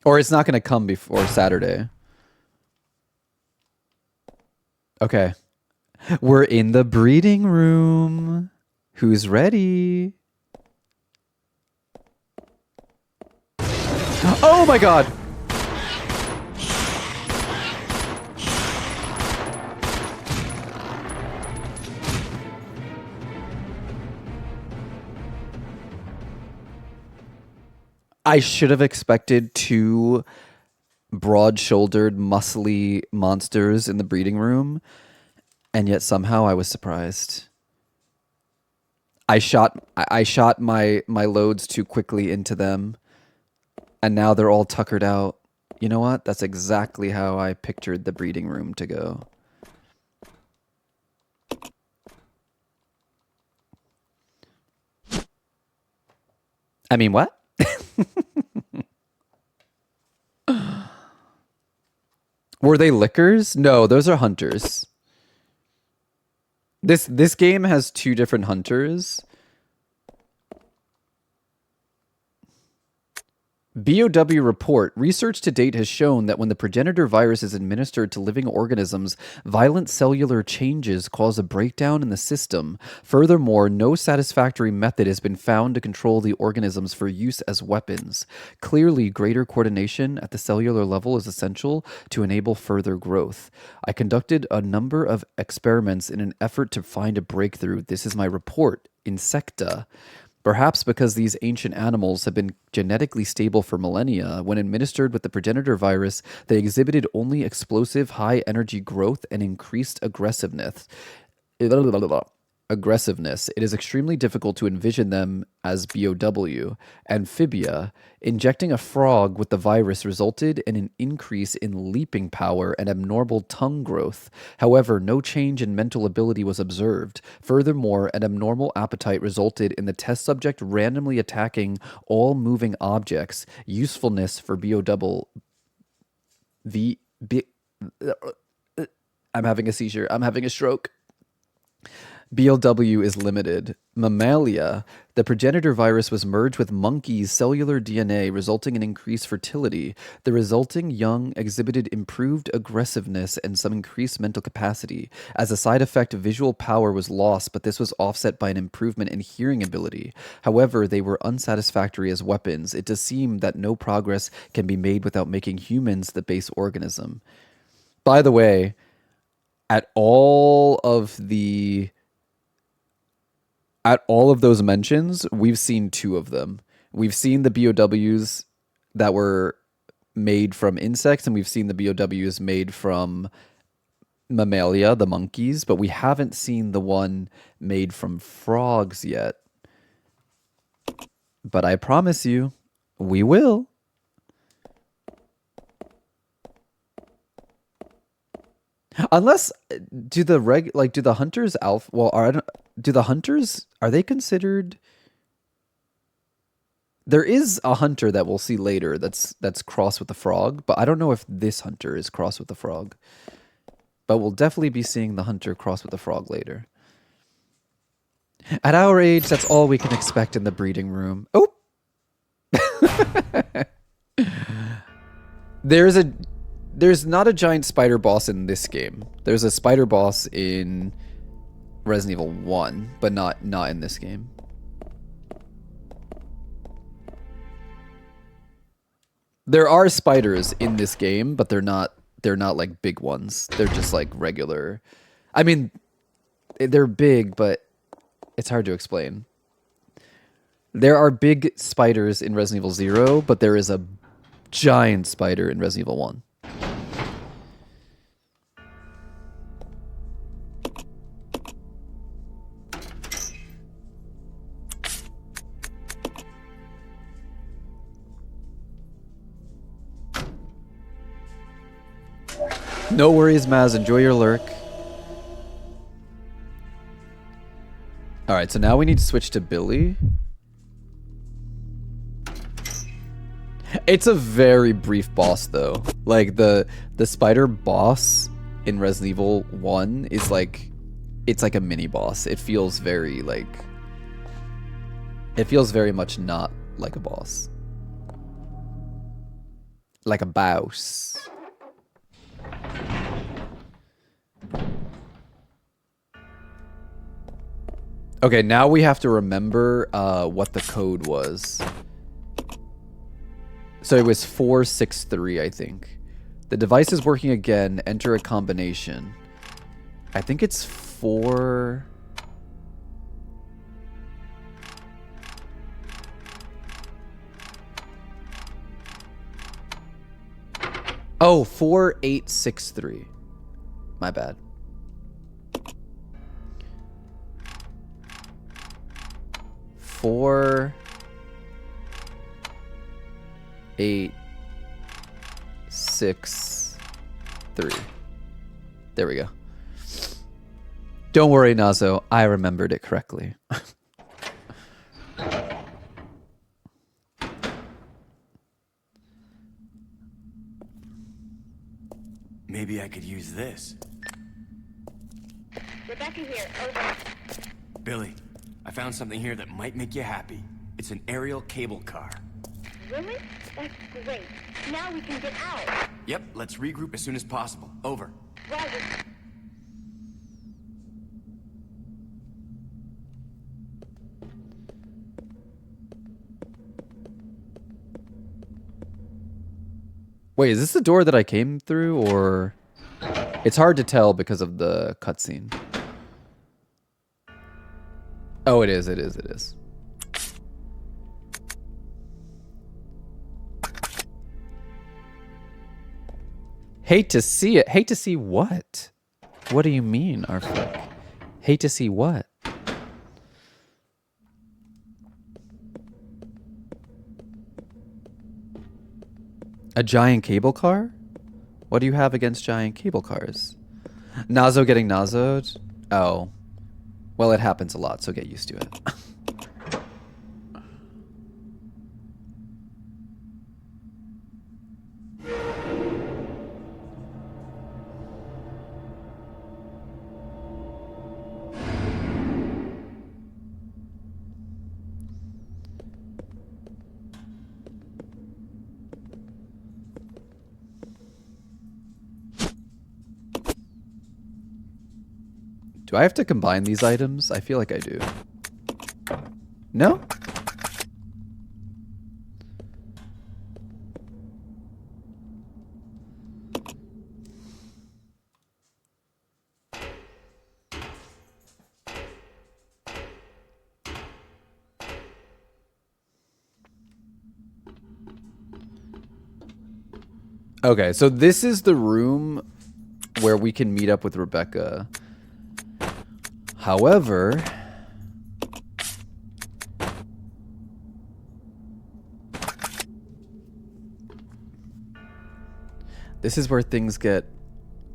Or it's not going to come before Saturday. Okay. We're in the breeding room. Who's ready? Oh my god! I should have expected two broad-shouldered, muscly monsters in the breeding room, and yet somehow I was surprised. I shot my loads too quickly into them, and now they're all tuckered out. You know what? That's exactly how I pictured the breeding room to go. I mean, what? Were they lickers? No, those are hunters. This game has two different hunters. BOW report. Research to date has shown that when the progenitor virus is administered to living organisms, violent cellular changes cause a breakdown in the system. Furthermore, no satisfactory method has been found to control the organisms for use as weapons. Clearly, greater coordination at the cellular level is essential to enable further growth. I conducted a number of experiments in an effort to find a breakthrough. This is my report. Insecta. Perhaps because these ancient animals have been genetically stable for millennia, when administered with the progenitor virus, they exhibited only explosive high-energy growth and increased aggressiveness. It is extremely difficult to envision them as BOW. Amphibia. Injecting a frog with the virus resulted in an increase in leaping power and abnormal tongue growth. However, no change in mental ability was observed. Furthermore, an abnormal appetite resulted in the test subject randomly attacking all moving objects. Usefulness for BOW. I'm having a seizure. I'm having a stroke. BLW is limited. Mammalia. The progenitor virus was merged with monkeys' cellular DNA, resulting in increased fertility. The resulting young exhibited improved aggressiveness and some increased mental capacity. As a side effect, visual power was lost, but this was offset by an improvement in hearing ability. However, they were unsatisfactory as weapons. It does seem that no progress can be made without making humans the base organism. By the way, at all of those mentions, we've seen two of them. We've seen the BOWs that were made from insects, and we've seen the BOWs made from Mammalia, the monkeys, but we haven't seen the one made from frogs yet. But I promise you, we will. Unless, do the hunters alpha? Well, do the hunters, are they considered? There is a hunter that we'll see later that's crossed with the frog, but I don't know if this hunter is crossed with the frog. But we'll definitely be seeing the hunter crossed with the frog later. At our age, that's all we can expect in the breeding room. Oh! There's not a giant spider boss in this game. There's a spider boss in Resident Evil 1, but not in this game. There are spiders in this game, but they're not like big ones. They're just like regular. I mean, they're big, but it's hard to explain. There are big spiders in Resident Evil 0, but there is a giant spider in Resident Evil 1. No worries, Maz. Enjoy your lurk. Alright, so now we need to switch to Billy. It's a very brief boss, though. Like, the spider boss in Resident Evil 1 is like... It's like a mini-boss. It feels very, like... It feels very much not like a boss. Like a boss. Okay, now we have to remember what the code was. So it was 463, I think. The device is working again. Enter a combination. I think it's 4... Oh, 4863. My bad. Four, 8, 6, 3. There we go. Don't worry, Nazo. I remembered it correctly. Maybe I could use this. Rebecca here. Over. Billy, I found something here that might make you happy. It's an aerial cable car. Really? That's great. Now we can get out. Yep, let's regroup as soon as possible. Over. Roger. Wait, is this the door that I came through, or... It's hard to tell because of the cutscene. Oh, it is, it is, it is. Hate to see it. Hate to see what? What do you mean, Arfleck? Hate to see what? A giant cable car? What do you have against giant cable cars? Nazo getting Nazoed? Oh. Well, it happens a lot, so get used to it. Do I have to combine these items? I feel like I do. No? Okay, so this is the room where we can meet up with Rebecca. However, this is where things get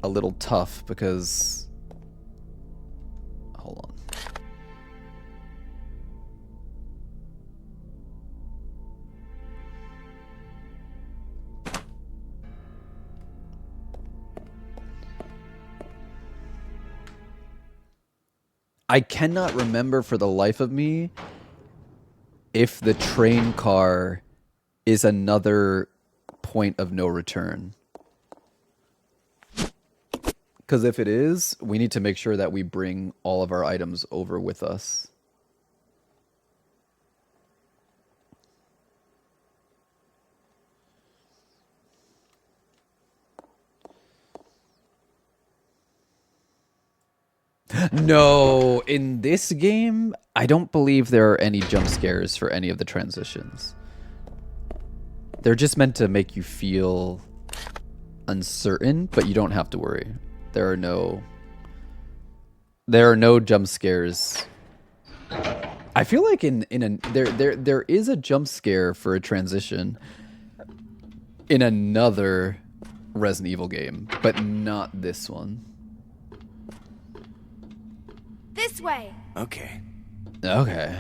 a little tough because, hold on. I cannot remember for the life of me if the train car is another point of no return. Because if it is, we need to make sure that we bring all of our items over with us. No, in this game, I don't believe there are any jump scares for any of the transitions. They're just meant to make you feel uncertain, but you don't have to worry. There are no jump scares. I feel like there is a jump scare for a transition in another Resident Evil game, but not this one. This way. Okay. Okay.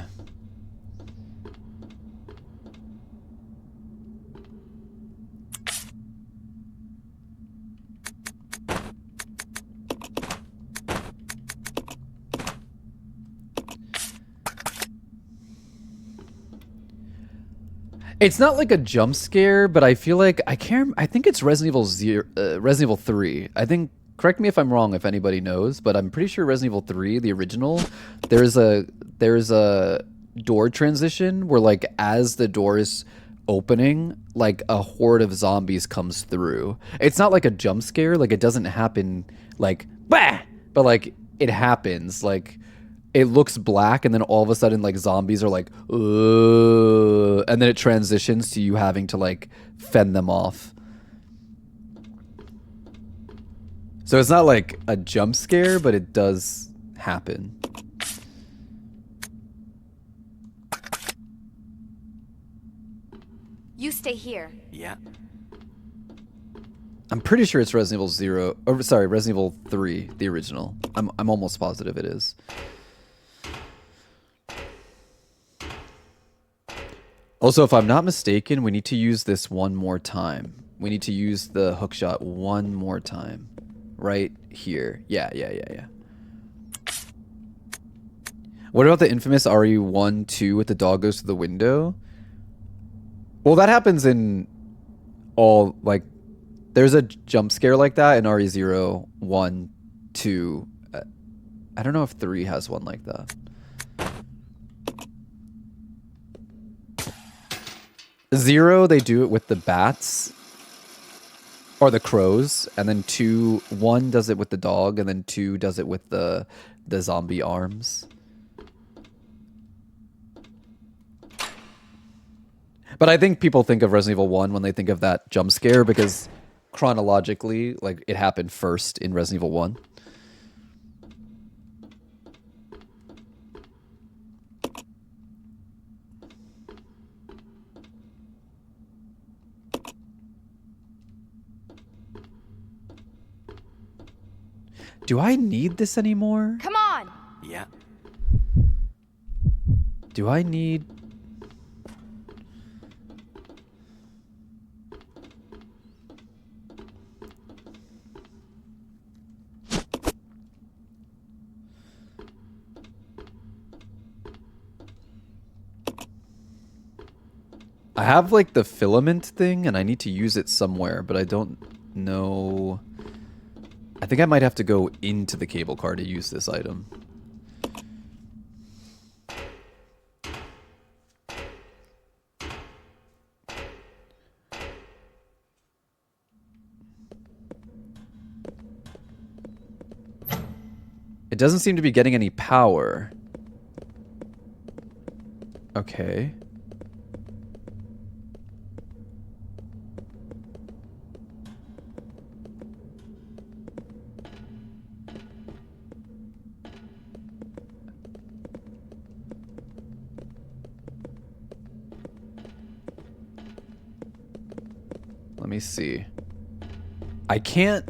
It's not like a jump scare, but I feel like I think it's Resident Evil 3. I think, correct me if I'm wrong if anybody knows, but I'm pretty sure Resident Evil 3, the original, there's a door transition where, like, as the door is opening, like a horde of zombies comes through. It's not like a jump scare, like it doesn't happen like bah, but like it happens, like it looks black and then all of a sudden like zombies are like and then it transitions to you having to like fend them off. So it's not like a jump scare, but it does happen. You stay here. Yeah. I'm pretty sure it's Resident Evil 3, the original. I'm almost positive it is. Also, if I'm not mistaken, we need to use this one more time. We need to use the hookshot one more time. Right here. Yeah. What about the infamous RE1-2 with the dog goes to the window? Well, that happens in all, like, there's a jump scare like that in RE0, 1, 2. I don't know if 3 has one like that. 0, they do it with the bats or the crows, and then 1 does it with the dog, and then 2 does it with the zombie arms. But I think people think of Resident Evil 1 when they think of that jump scare because chronologically, like, it happened first in Resident Evil 1. Do I need this anymore? Come on. Yeah. Do I need... I have, like, the filament thing, and I need to use it somewhere, but I don't know... I think I might have to go into the cable car to use this item. It doesn't seem to be getting any power. Okay. Let me see. I can't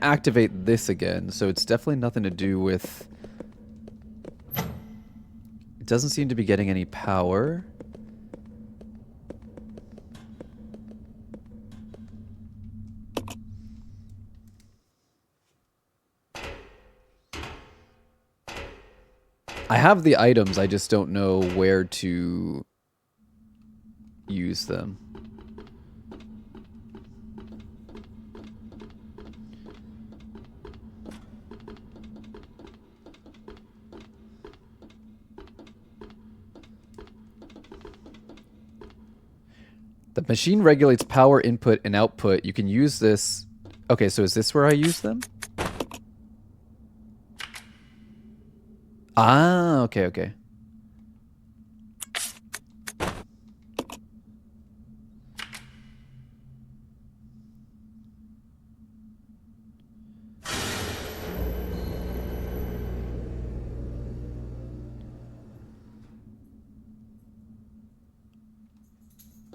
activate this again, so it's definitely nothing to do with... It doesn't seem to be getting any power. I have the items, I just don't know where to use them. The machine regulates power input and output. You can use this. Okay, so is this where I use them? Ah, okay, okay.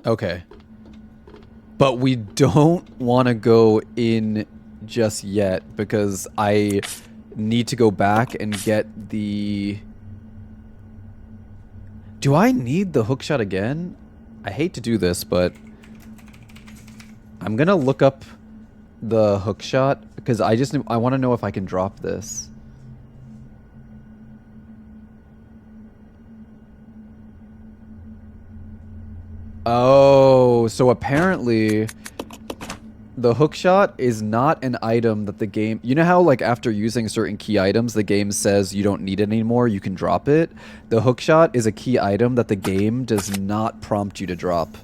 Okay. But we don't want to go in just yet because I need to go back and get the... Do I need the hookshot again? I hate to do this, but I'm gonna look up the hookshot because I want to know if I can drop this. Oh, so apparently the hookshot is not an item that the game... You know how, like, after using certain key items, the game says you don't need it anymore, you can drop it? The hookshot is a key item that the game does not prompt you to drop.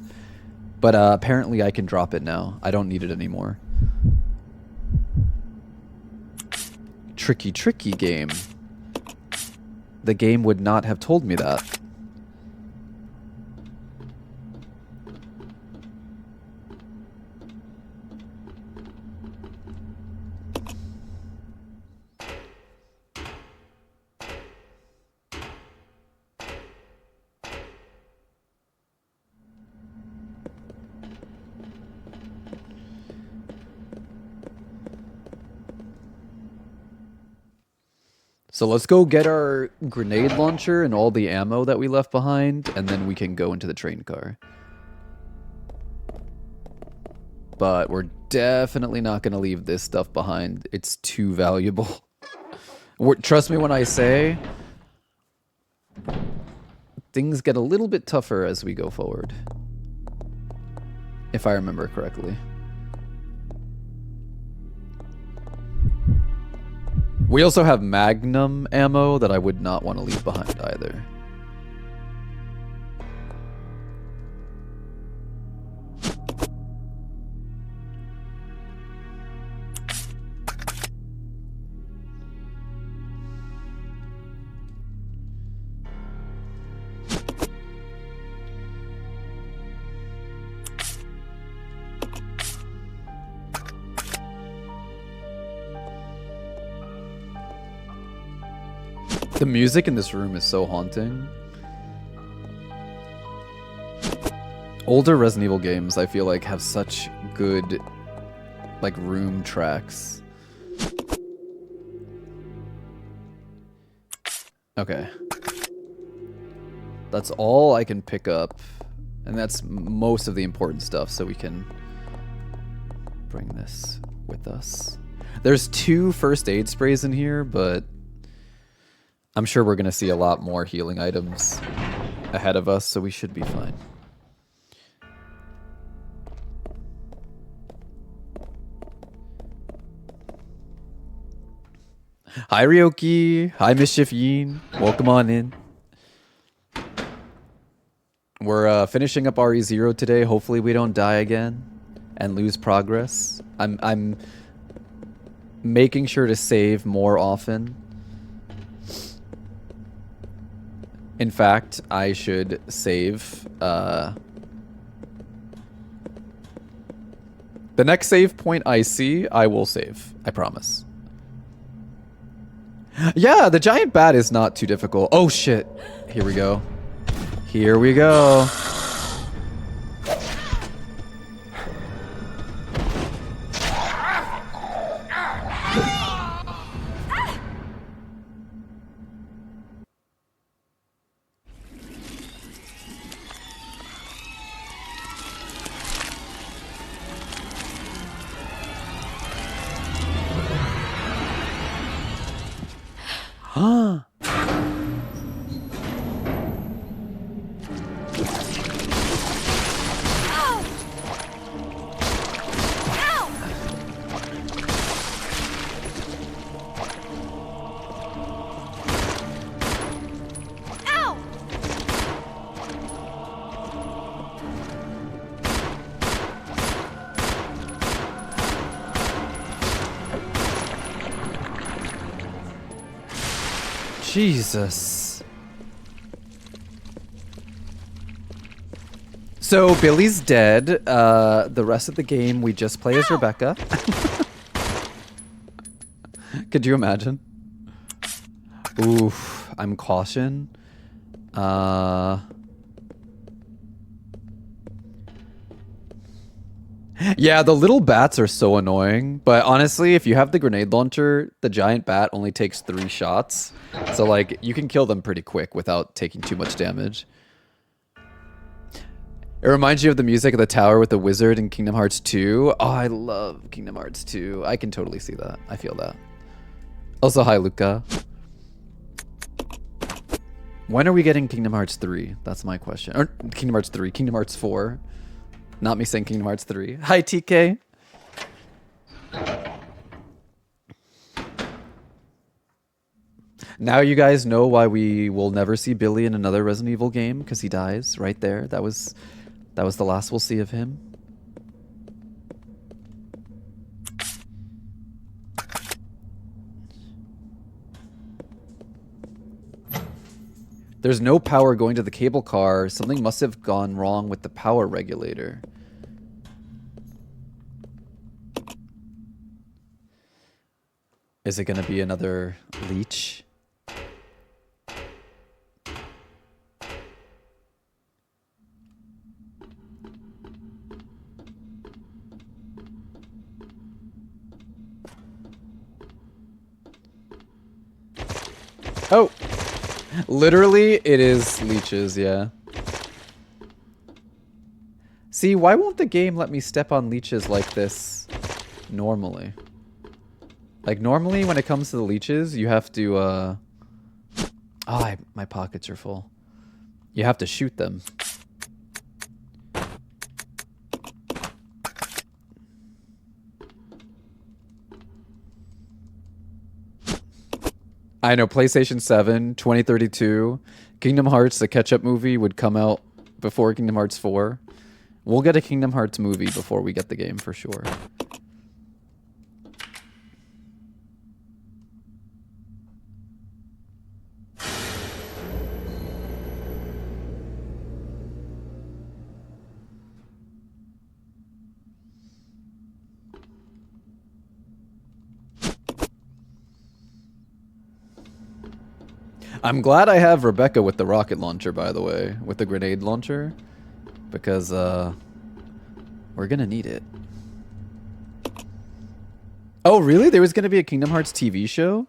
But apparently I can drop it now. I don't need it anymore. Tricky, tricky game. The game would not have told me that. So let's go get our grenade launcher and all the ammo that we left behind, and then we can go into the train car. But we're definitely not going to leave this stuff behind. It's too valuable. Trust me when I say, things get a little bit tougher as we go forward. If I remember correctly. We also have Magnum ammo that I would not want to leave behind either. The music in this room is so haunting. Older Resident Evil games, I feel like, have such good, like, room tracks. Okay. That's all I can pick up. And that's most of the important stuff, so we can bring this with us. There's 2 first aid sprays in here, but I'm sure we're going to see a lot more healing items ahead of us, so we should be fine. Hi, Ryoki. Hi, Mischief Yin. Welcome on in. We're finishing up RE0 today. Hopefully we don't die again and lose progress. I'm making sure to save more often. In fact, I should save, the next save point I see, I will save. I promise. Yeah, the giant bat is not too difficult. Oh shit. Here we go. Here we go. Huh? Jesus. So Billy's dead. The rest of the game we just play as Rebecca. Could you imagine? Oof, I'm caution. Yeah, the little bats are so annoying, but honestly, if you have the grenade launcher, the giant bat only takes 3 shots. So like, you can kill them pretty quick without taking too much damage. It reminds you of the music of the tower with the wizard in Kingdom Hearts 2. Oh, I love Kingdom Hearts 2. I can totally see that. I feel that. Also, hi, Luca. When are we getting Kingdom Hearts 3? That's my question. Or Kingdom Hearts 3, Kingdom Hearts 4. Not me saying Kingdom Hearts 3. Hi, TK. Now you guys know why we will never see Billy in another Resident Evil game, because he dies right there. That was the last we'll see of him. There's no power going to the cable car. Something must have gone wrong with the power regulator. Is it going to be another leech? Oh! Literally, it is leeches, yeah. See, why won't the game let me step on leeches like this normally? Like, normally when it comes to the leeches, you have to, Oh, my pockets are full. You have to shoot them. I know, PlayStation 7, 2032, Kingdom Hearts, the catch-up movie, would come out before Kingdom Hearts 4. We'll get a Kingdom Hearts movie before we get the game, for sure. I'm glad I have Rebecca with the rocket launcher, by the way, with the grenade launcher, because we're gonna need it. Oh, really? There was gonna be a Kingdom Hearts TV show?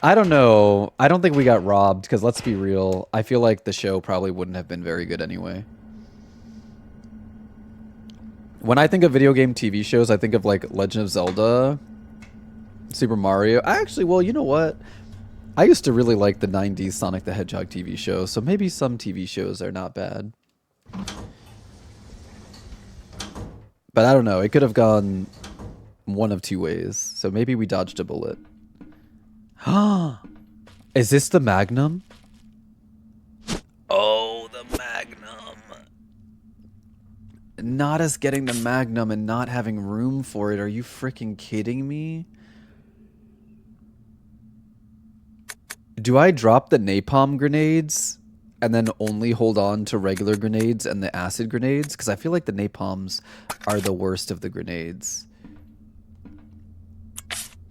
I don't know. I don't think we got robbed, because let's be real, I feel like the show probably wouldn't have been very good anyway. When I think of video game TV shows, I think of like Legend of Zelda, Super Mario. Actually, well, you know what? I used to really like the 90s Sonic the Hedgehog TV show, so maybe some TV shows are not bad. But I don't know, it could have gone one of 2 ways, so maybe we dodged a bullet. Is this the Magnum? Oh, the Magnum. Not us getting the Magnum and not having room for it. Are you freaking kidding me? Do I drop the napalm grenades and then only hold on to regular grenades and the acid grenades? Because I feel like the napalms are the worst of the grenades.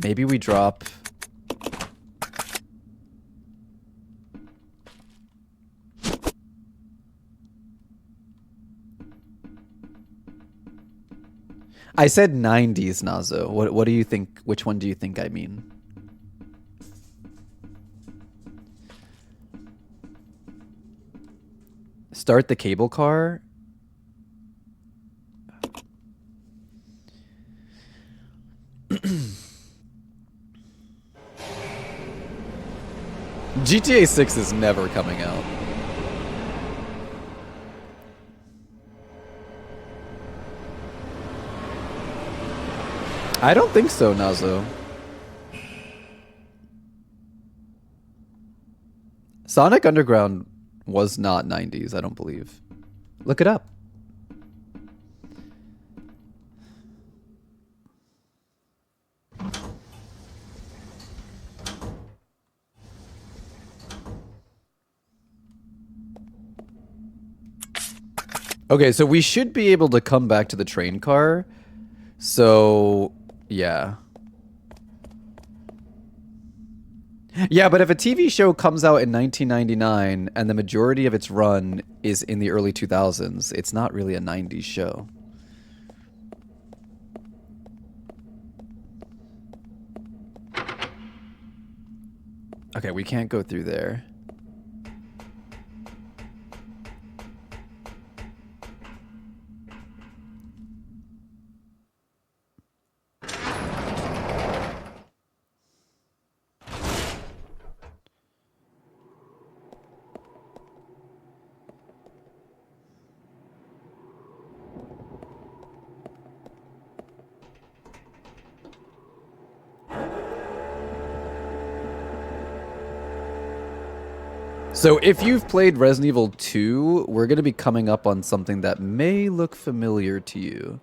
Maybe we drop... I said 90s, Nazo. What do you think? Which one do you think I mean? Start the cable car? GTA 6 is never coming out. I don't think so, Nazo. Sonic Underground was not 90s, I don't believe. Look it up. Okay, so we should be able to come back to the train car. So, yeah. Yeah, but if a TV show comes out in 1999 and the majority of its run is in the early 2000s, it's not really a 90s show. Okay, we can't go through there. So if you've played Resident Evil 2, we're going to be coming up on something that may look familiar to you.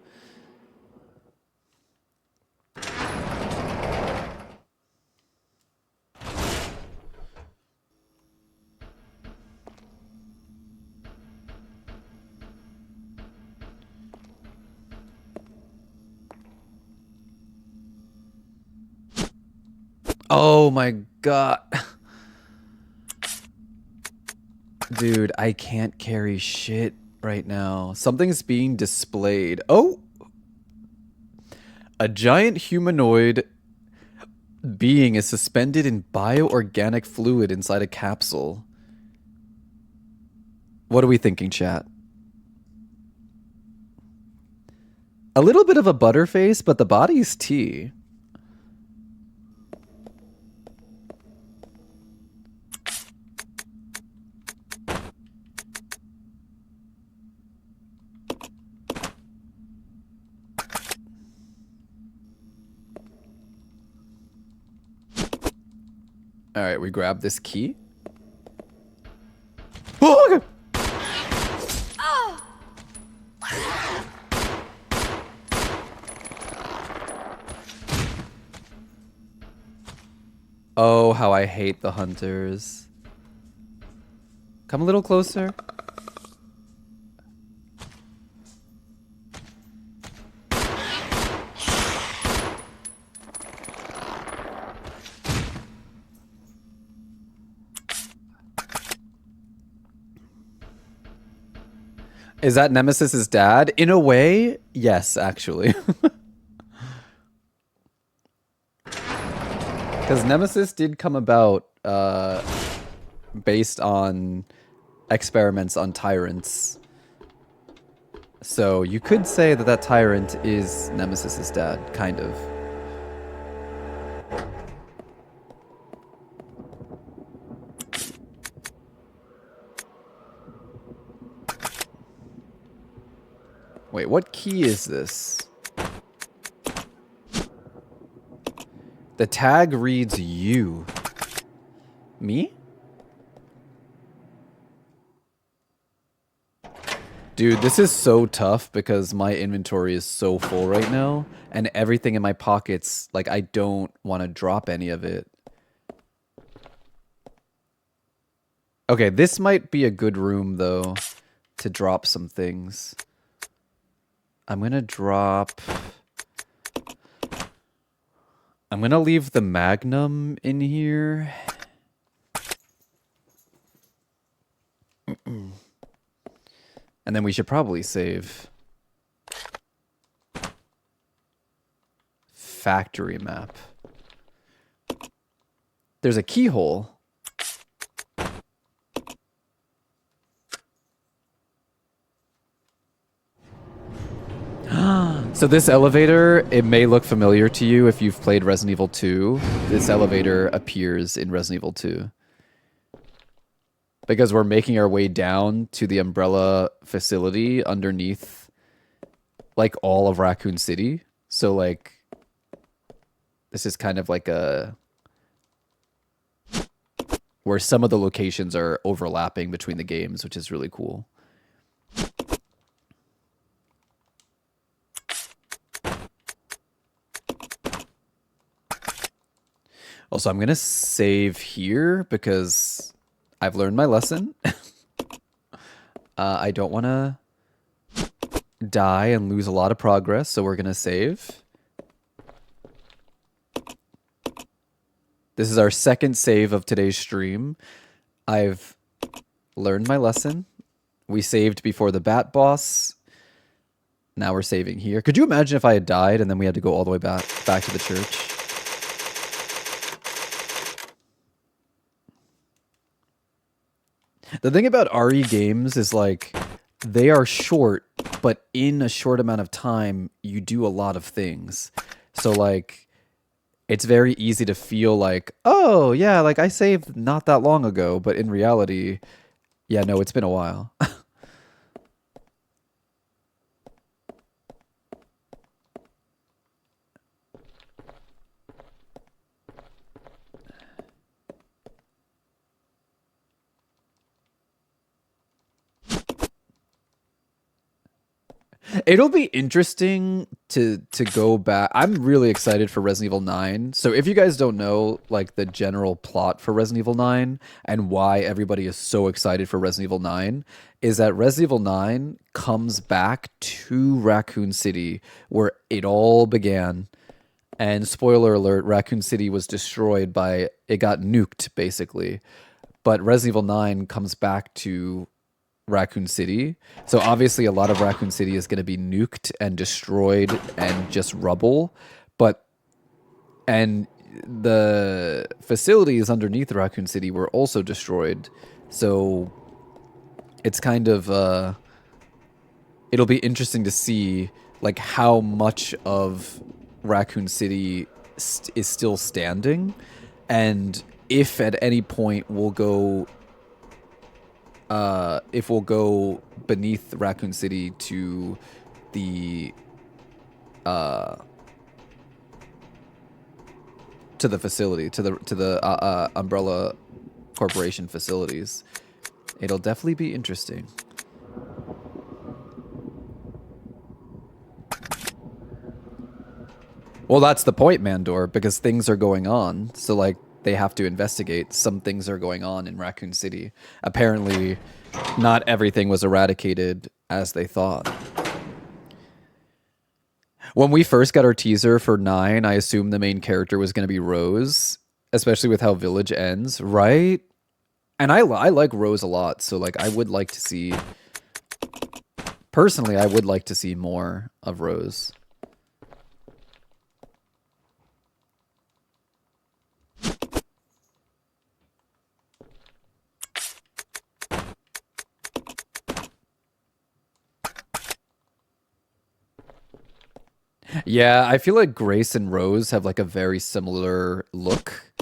Oh my god. Dude, I can't carry shit right now. Something's being displayed. Oh! A giant humanoid being is suspended in bioorganic fluid inside a capsule. What are we thinking, chat? A little bit of a butterface, but the body's T. All right, we grab this key. Oh, okay. Oh, how I hate the hunters. Come a little closer. Is that Nemesis's dad? In a way, yes, actually. Because Nemesis did come about based on experiments on tyrants. So you could say that that tyrant is Nemesis's dad, kind of. Wait, what key is this? The tag reads you. Me? Dude, this is so tough because my inventory is so full right now, and everything in my pockets, like, I don't want to drop any of it. Okay, this might be a good room, though, to drop some things. I'm gonna drop... I'm gonna leave the Magnum in here. And then we should probably save. Factory map. There's a keyhole. So this elevator, it may look familiar to you if you've played Resident Evil 2. This elevator appears in Resident Evil 2. Because we're making our way down to the Umbrella facility underneath, like, all of Raccoon City. So, like, this is kind of like a... where some of the locations are overlapping between the games, which is really cool. Also, I'm going to save here because I've learned my lesson. I don't want to die and lose a lot of progress, so we're gonna save. This is our second save of today's stream. I've learned my lesson. We saved before the bat boss. Now we're saving here. Could you imagine if I had died and then we had to go all the way back to the church? The thing about RE games is like they are short, but in a short amount of time you do a lot of things. So like it's very easy to feel like, oh yeah, like I saved not that long ago, but in reality, yeah, no, it's been a while. It'll be interesting to go back. I'm really excited for Resident Evil 9. So if you guys don't know like the general plot for Resident Evil 9 and why everybody is so excited for Resident Evil 9 is that Resident Evil 9 comes back to Raccoon City where it all began. And spoiler alert, Raccoon City was destroyed by, it got nuked basically. But Resident Evil 9 comes back to Raccoon City. So obviously a lot of Raccoon City is going to be nuked and destroyed and just rubble. And the facilities underneath Raccoon City were also destroyed. So it's kind of, it'll be interesting to see like how much of Raccoon City is still standing. And if at any point we'll go beneath Raccoon City to the facility, to the Umbrella Corporation facilities. It'll definitely be interesting. Well, that's the point, Mandor, because things are going on. So like they have to investigate. Some things are going on in Raccoon City. Apparently, not everything was eradicated as they thought. When we first got our teaser for 9, I assumed the main character was going to be Rose, especially with how Village ends, right? And I like Rose a lot, so like I would like to see... Personally, I would like to see more of Rose. Yeah, I feel like Grace and Rose have like a very similar look,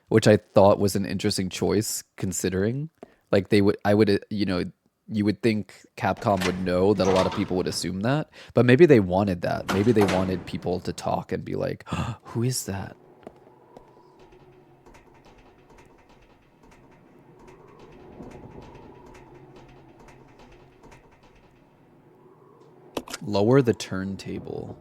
which I thought was an interesting choice considering. Like you would think Capcom would know that a lot of people would assume that, but maybe they wanted that. Maybe they wanted people to talk and be like, oh, who is that? Lower the turntable.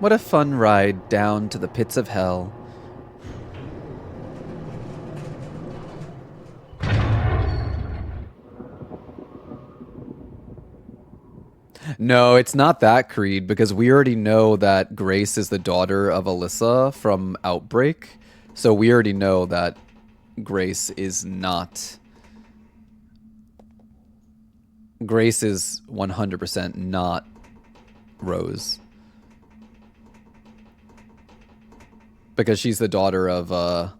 What a fun ride down to the pits of hell. No, it's not that, Creed, because we already know that Grace is the daughter of Alyssa from Outbreak. So we already know that Grace is not... Grace is 100% not Rose. Because she's the daughter of a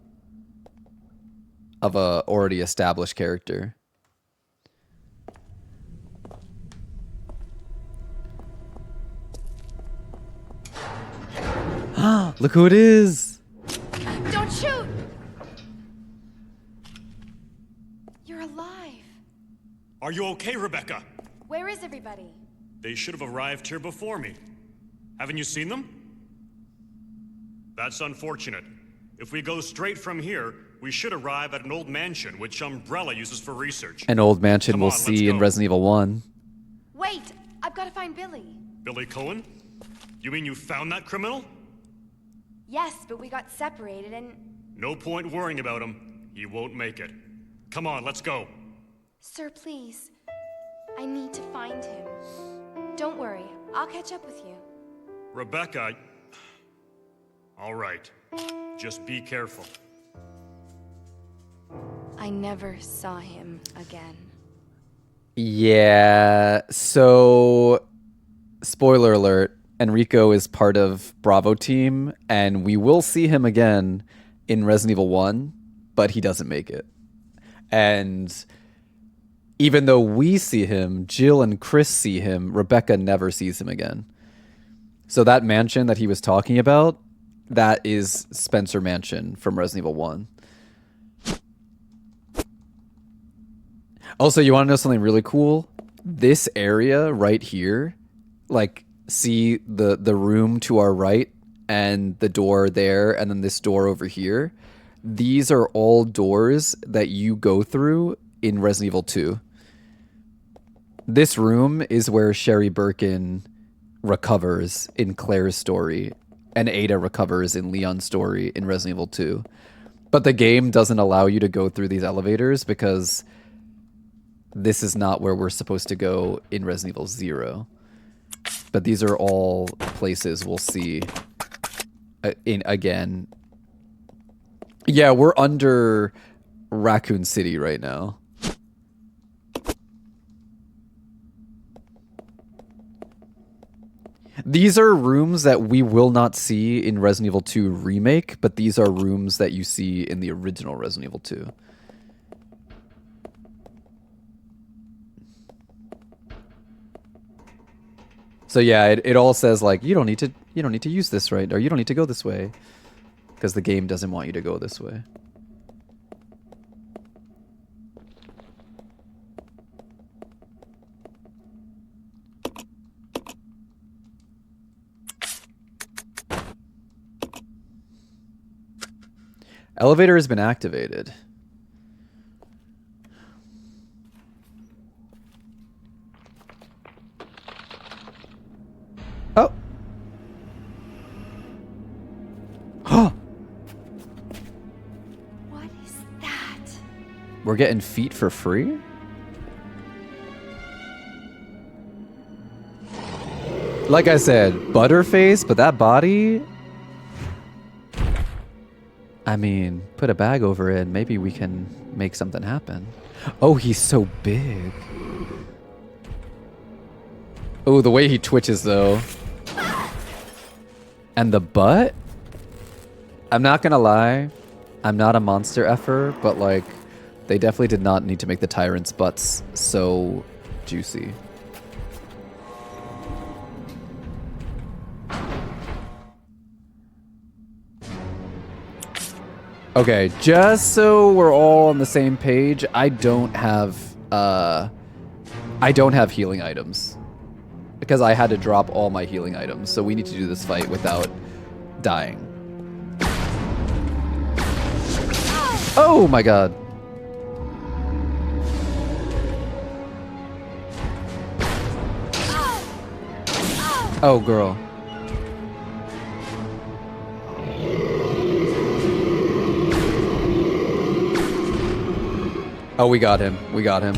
already established character. Look who it is! Don't shoot! You're alive. Are you okay, Rebecca? Where is everybody? They should have arrived here before me. Haven't you seen them? That's unfortunate. If we go straight from here, we should arrive at an old mansion which Umbrella uses for research. An old mansion Come we'll on, see let's in go. Resident Evil 1. gotta find Billy. Billy Cohen? You mean you found that criminal? Yes, but we got separated and... No point worrying about him. He won't make it. Come on, let's go. Sir, please. I need to find him. Don't worry, I'll catch up with you. Rebecca... All right. Just be careful. I never saw him again. Yeah, so spoiler alert, Enrico is part of Bravo team, and we will see him again in Resident Evil 1, but he doesn't make it. And even though we see him, Jill and Chris see him, Rebecca never sees him again. So that mansion that he was talking about, that is Spencer Mansion from Resident Evil 1. Also, you want to know something really cool? This area right here, like, see the room to our right and the door there and then this door over here? These are all doors that you go through in Resident Evil 2. This room is where Sherry Birkin recovers in Claire's story, and Ada recovers in Leon's story in Resident Evil 2. But the game doesn't allow you to go through these elevators because this is not where we're supposed to go in Resident Evil 0. But these are all places we'll see in again. Yeah, we're under Raccoon City right now. These are rooms that we will not see in Resident Evil 2 Remake, but these are rooms that you see in the original Resident Evil 2. So yeah, it all says like you don't need to use this, right? Or you don't need to go this way because the game doesn't want you to go this way. Elevator has been activated. Oh. What is that? We're getting feet for free? Like I said, Butterface, but that body... I mean, put a bag over it and maybe we can make something happen. Oh, he's so big. Oh, the way he twitches, though. And the butt? I'm not gonna lie. I'm not a monster effer, but, like, they definitely did not need to make the tyrants' butts so juicy. Okay, just so we're all on the same page, I don't have healing items. Because I had to drop all my healing items, so we need to do this fight without dying. Oh my god. Oh, girl. Oh, we got him. We got him.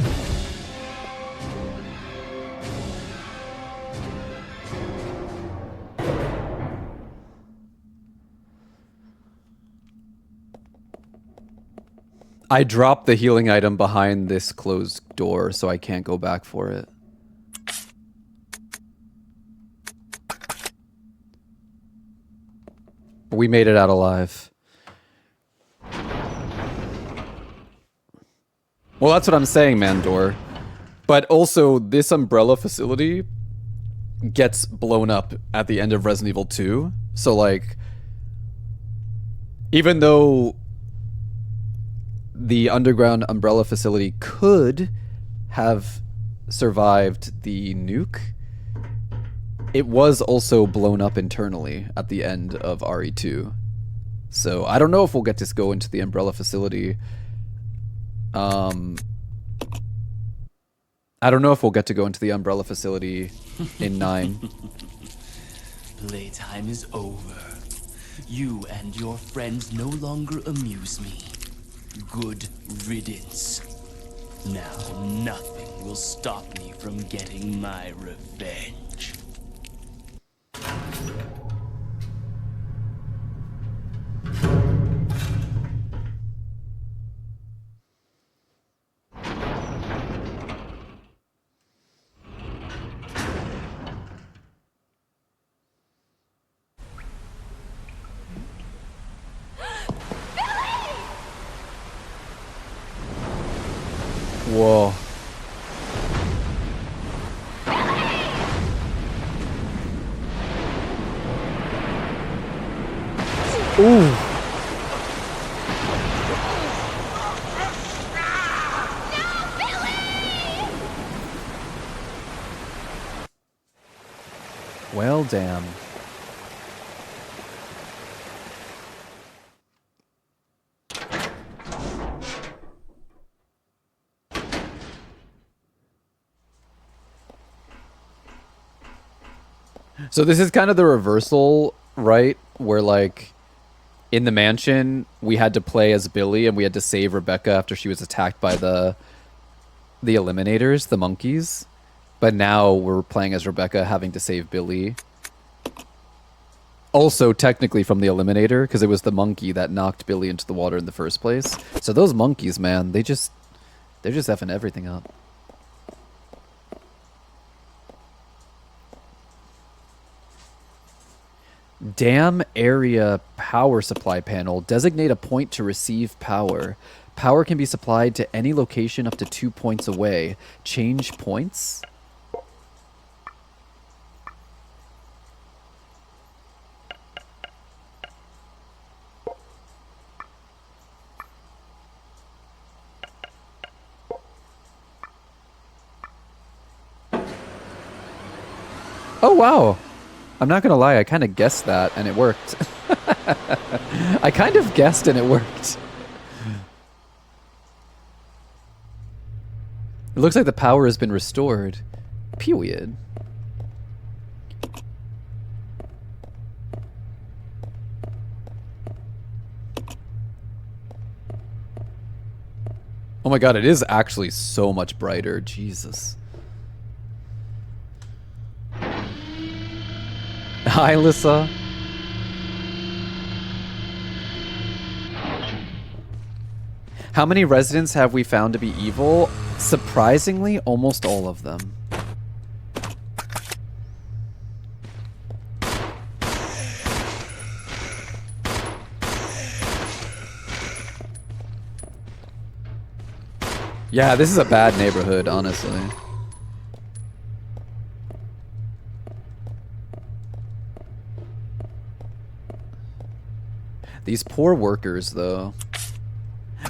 I dropped the healing item behind this closed door, so I can't go back for it. We made it out alive. Well, that's what I'm saying, Mandor. But also, this umbrella facility gets blown up at the end of Resident Evil 2. So, like, even though the underground umbrella facility could have survived the nuke, it was also blown up internally at the end of RE2. So I don't know if we'll get to go into the umbrella facility. I don't know if we'll get to go into the Umbrella facility in 9. Playtime is over. You and your friends no longer amuse me. Good riddance. Now nothing will stop me from getting my revenge. Whoa. Ooh. Well, damn. So this is kind of the reversal, right? Where like in the mansion, we had to play as Billy and we had to save Rebecca after she was attacked by the Eliminators, the monkeys. But now we're playing as Rebecca having to save Billy. Also technically from the Eliminator, because it was the monkey that knocked Billy into the water in the first place. So those monkeys, man, they're just effing everything up. Dam area power supply panel. Designate a point to receive power. Power can be supplied to any location up to 2 points away. Change points? Oh, wow. I'm not gonna lie, I kind of guessed that, and it worked. I kind of guessed, and it worked. It looks like the power has been restored. Period. Oh my god, it is actually so much brighter. Jesus. Hi, Lissa. How many residents have we found to be evil? Surprisingly, almost all of them. Yeah, this is a bad neighborhood, honestly. These poor workers, though.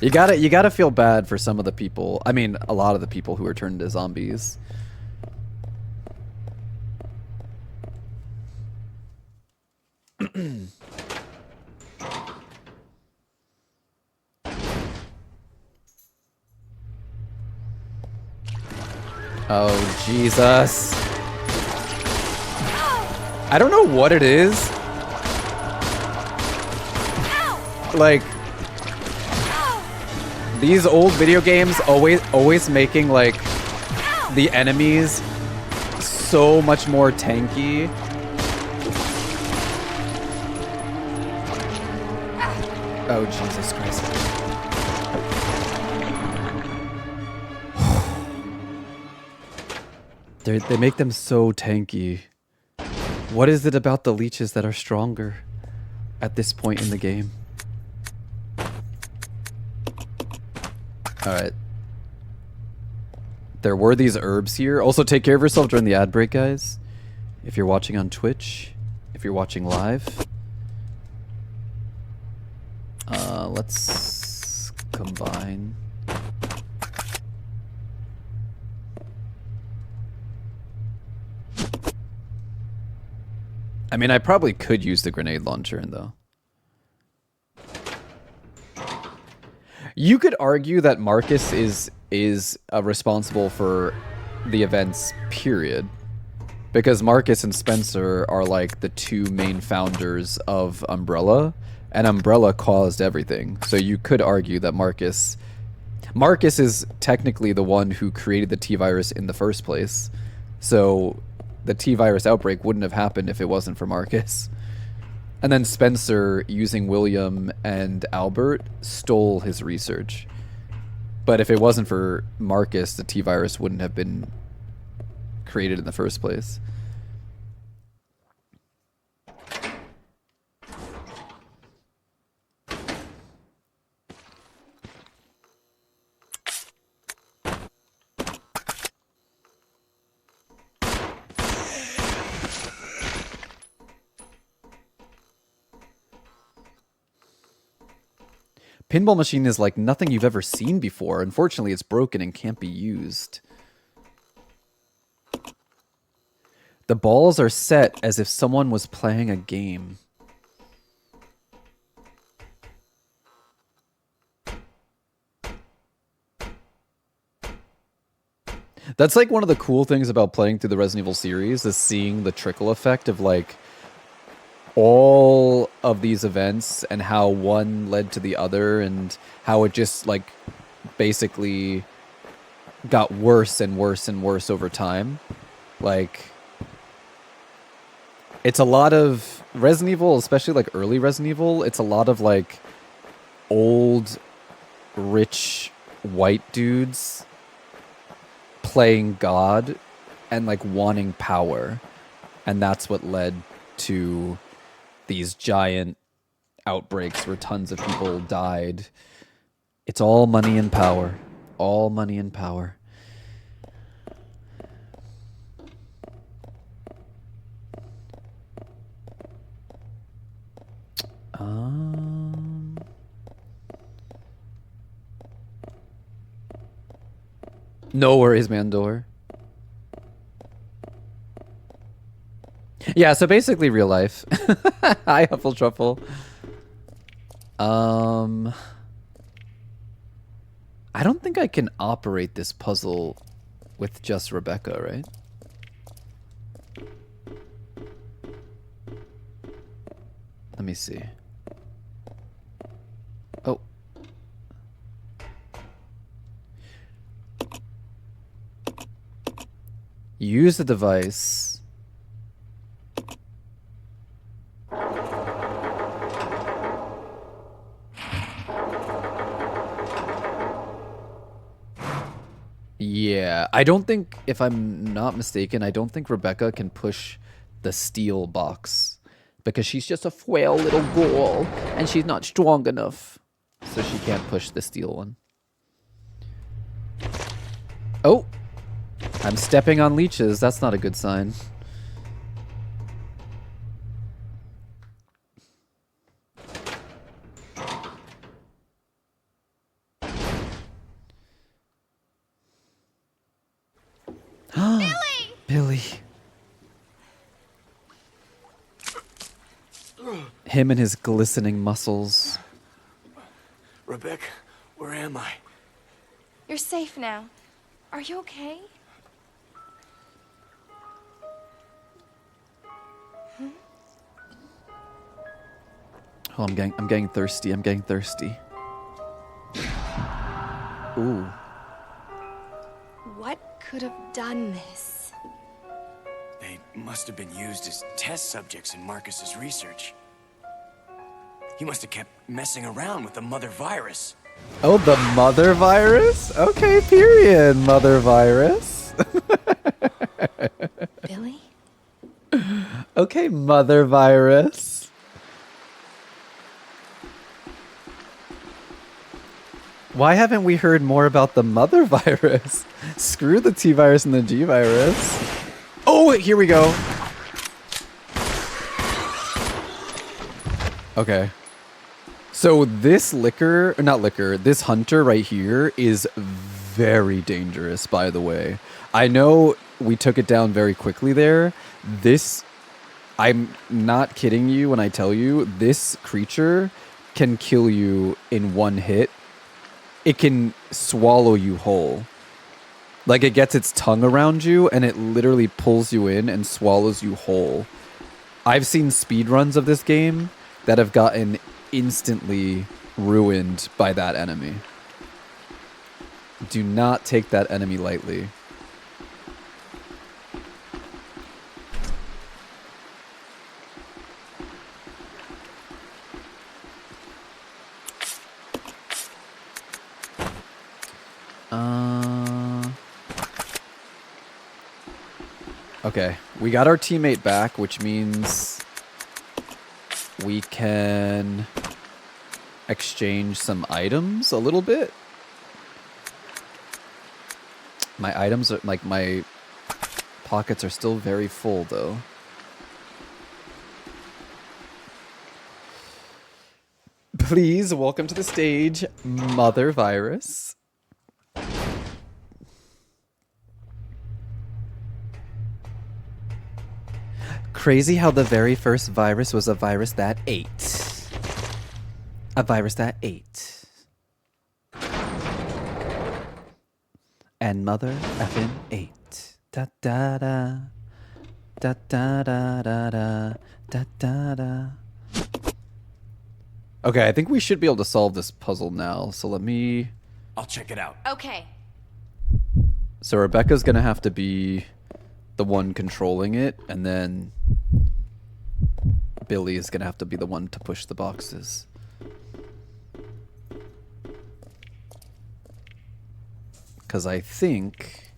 You gotta feel bad for some of the people. I mean, a lot of the people who are turned into zombies. Oh, Jesus. I don't know what it is. Like, these old video games always making like the enemies so much more tanky. Oh, Jesus Christ. They make them so tanky. What is it about the leeches that are stronger at this point in the game? Alright. There were these herbs here. Also, take care of yourself during the ad break, guys. If you're watching on Twitch. If you're watching live. Let's combine. I mean, I probably could use the grenade launcher, though. You could argue that Marcus is responsible for the events, period. Because Marcus and Spencer are like the two main founders of Umbrella, and Umbrella caused everything. So you could argue that Marcus is technically the one who created the T-Virus in the first place. So the T-Virus outbreak wouldn't have happened if it wasn't for Marcus. And then Spencer, using William and Albert, stole his research. But if it wasn't for Marcus, the T-Virus wouldn't have been created in the first place. Pinball machine is like nothing you've ever seen before. Unfortunately, it's broken and can't be used. The balls are set as if someone was playing a game. That's like one of the cool things about playing through the Resident Evil series, is seeing the trickle effect of like all of these events and how one led to the other and how it just like basically got worse and worse and worse over time. Like, it's a lot of Resident Evil, especially like early Resident Evil, it's a lot of like old, rich, white dudes playing God and like wanting power. And that's what led to these giant outbreaks where tons of people died. It's all money and power. All money and power. No worries, Mandor. Yeah, so basically real life. Hi, Huffle Truffle. I don't think I can operate this puzzle with just Rebecca, right? Let me see. Oh. Use the device. Yeah, I don't think, if I'm not mistaken, I don't think Rebecca can push the steel box because she's just a frail little girl and she's not strong enough. So she can't push the steel one. Oh, I'm stepping on leeches. That's not a good sign. Billy. Him and his glistening muscles. Rebecca, where am I? You're safe now. Are you okay? Oh, I'm getting thirsty. I'm getting thirsty. Ooh. What could have done this? They must have been used as test subjects in Marcus's research. He must have kept messing around with the mother virus. Oh, the mother virus? Okay, period, mother virus. Billy? Okay, mother virus. Why haven't we heard more about the mother virus? Screw the T virus and the G virus. Oh, here we go. Okay. So this this hunter right here is very dangerous, by the way. I know we took it down very quickly there. I'm not kidding you when I tell you, this creature can kill you in one hit. It can swallow you whole. Like, it gets its tongue around you, and it literally pulls you in and swallows you whole. I've seen speedruns of this game that have gotten instantly ruined by that enemy. Do not take that enemy lightly. Okay, we got our teammate back, which means we can exchange some items a little bit. My items are, like, my pockets are still very full, though. Please, welcome to the stage, Mother Virus. Crazy how the very first virus was a virus that ate. A virus that ate. And mother effing ate. Da da da. Da da da da da. Da da da. Okay, I think we should be able to solve this puzzle now. So let me... I'll check it out. Okay. So Rebecca's gonna have to be the one controlling it, and then Billy is gonna have to be the one to push the boxes. Because I think...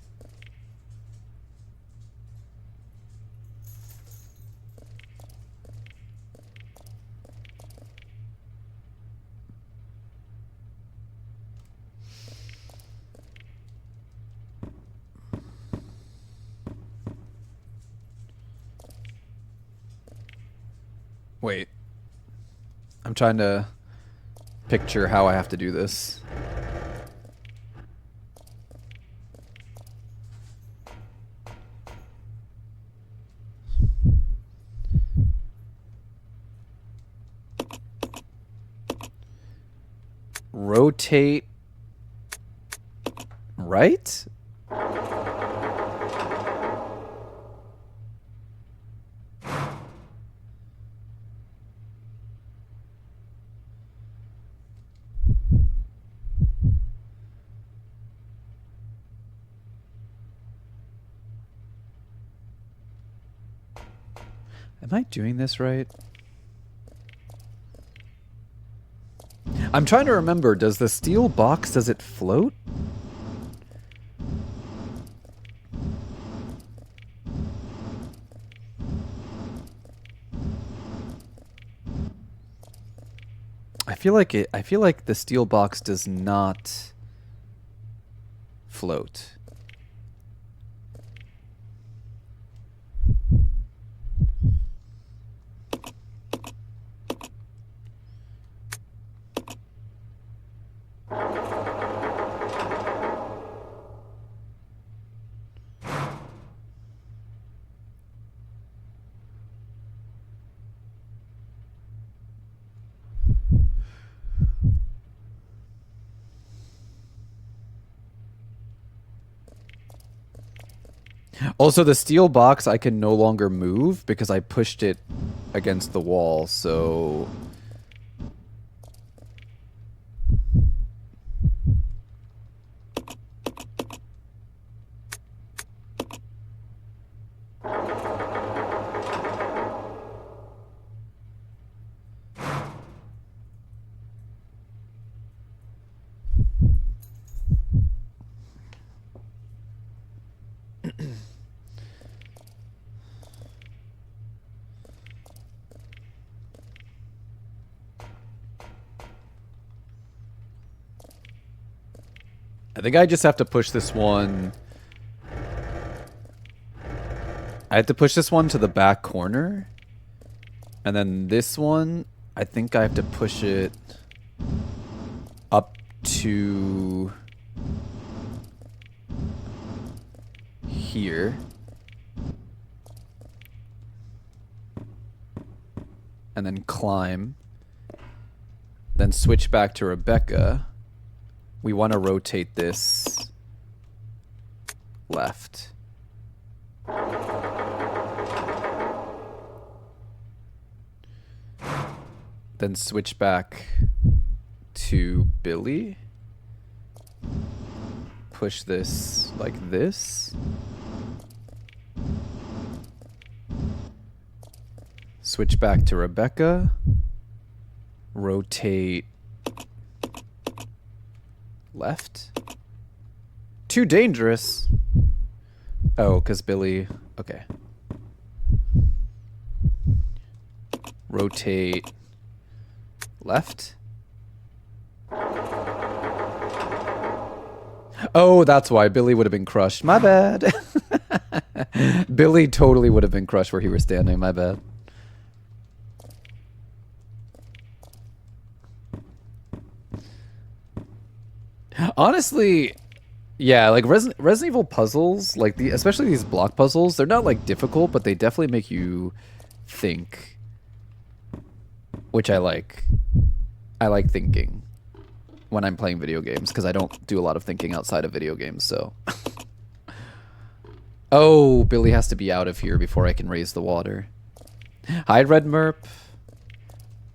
Wait. I'm trying to picture how I have to do this. Rotate right? Am I doing this right? I'm trying to remember, does the steel box, does it float? I feel like the steel box does not float. Also, the steel box I can no longer move because I pushed it against the wall, so... I think I just have to push this one... I have to push this one to the back corner. And then this one, I think I have to push it up to here. And then climb. Then switch back to Rebecca. We want to rotate this left. Then switch back to Billy. Push this like this. Switch back to Rebecca. Rotate left. Too dangerous. Oh, because Billy... Okay. Rotate left. Oh, that's why. Billy would have been crushed. My bad. Billy totally would have been crushed where he was standing. My bad. Honestly, yeah, like Resident Evil puzzles, like especially these block puzzles, they're not like difficult, but they definitely make you think, which I like. I like thinking when I'm playing video games because I don't do a lot of thinking outside of video games, so. Oh, Billy has to be out of here before I can raise the water. Hi, Red Merp.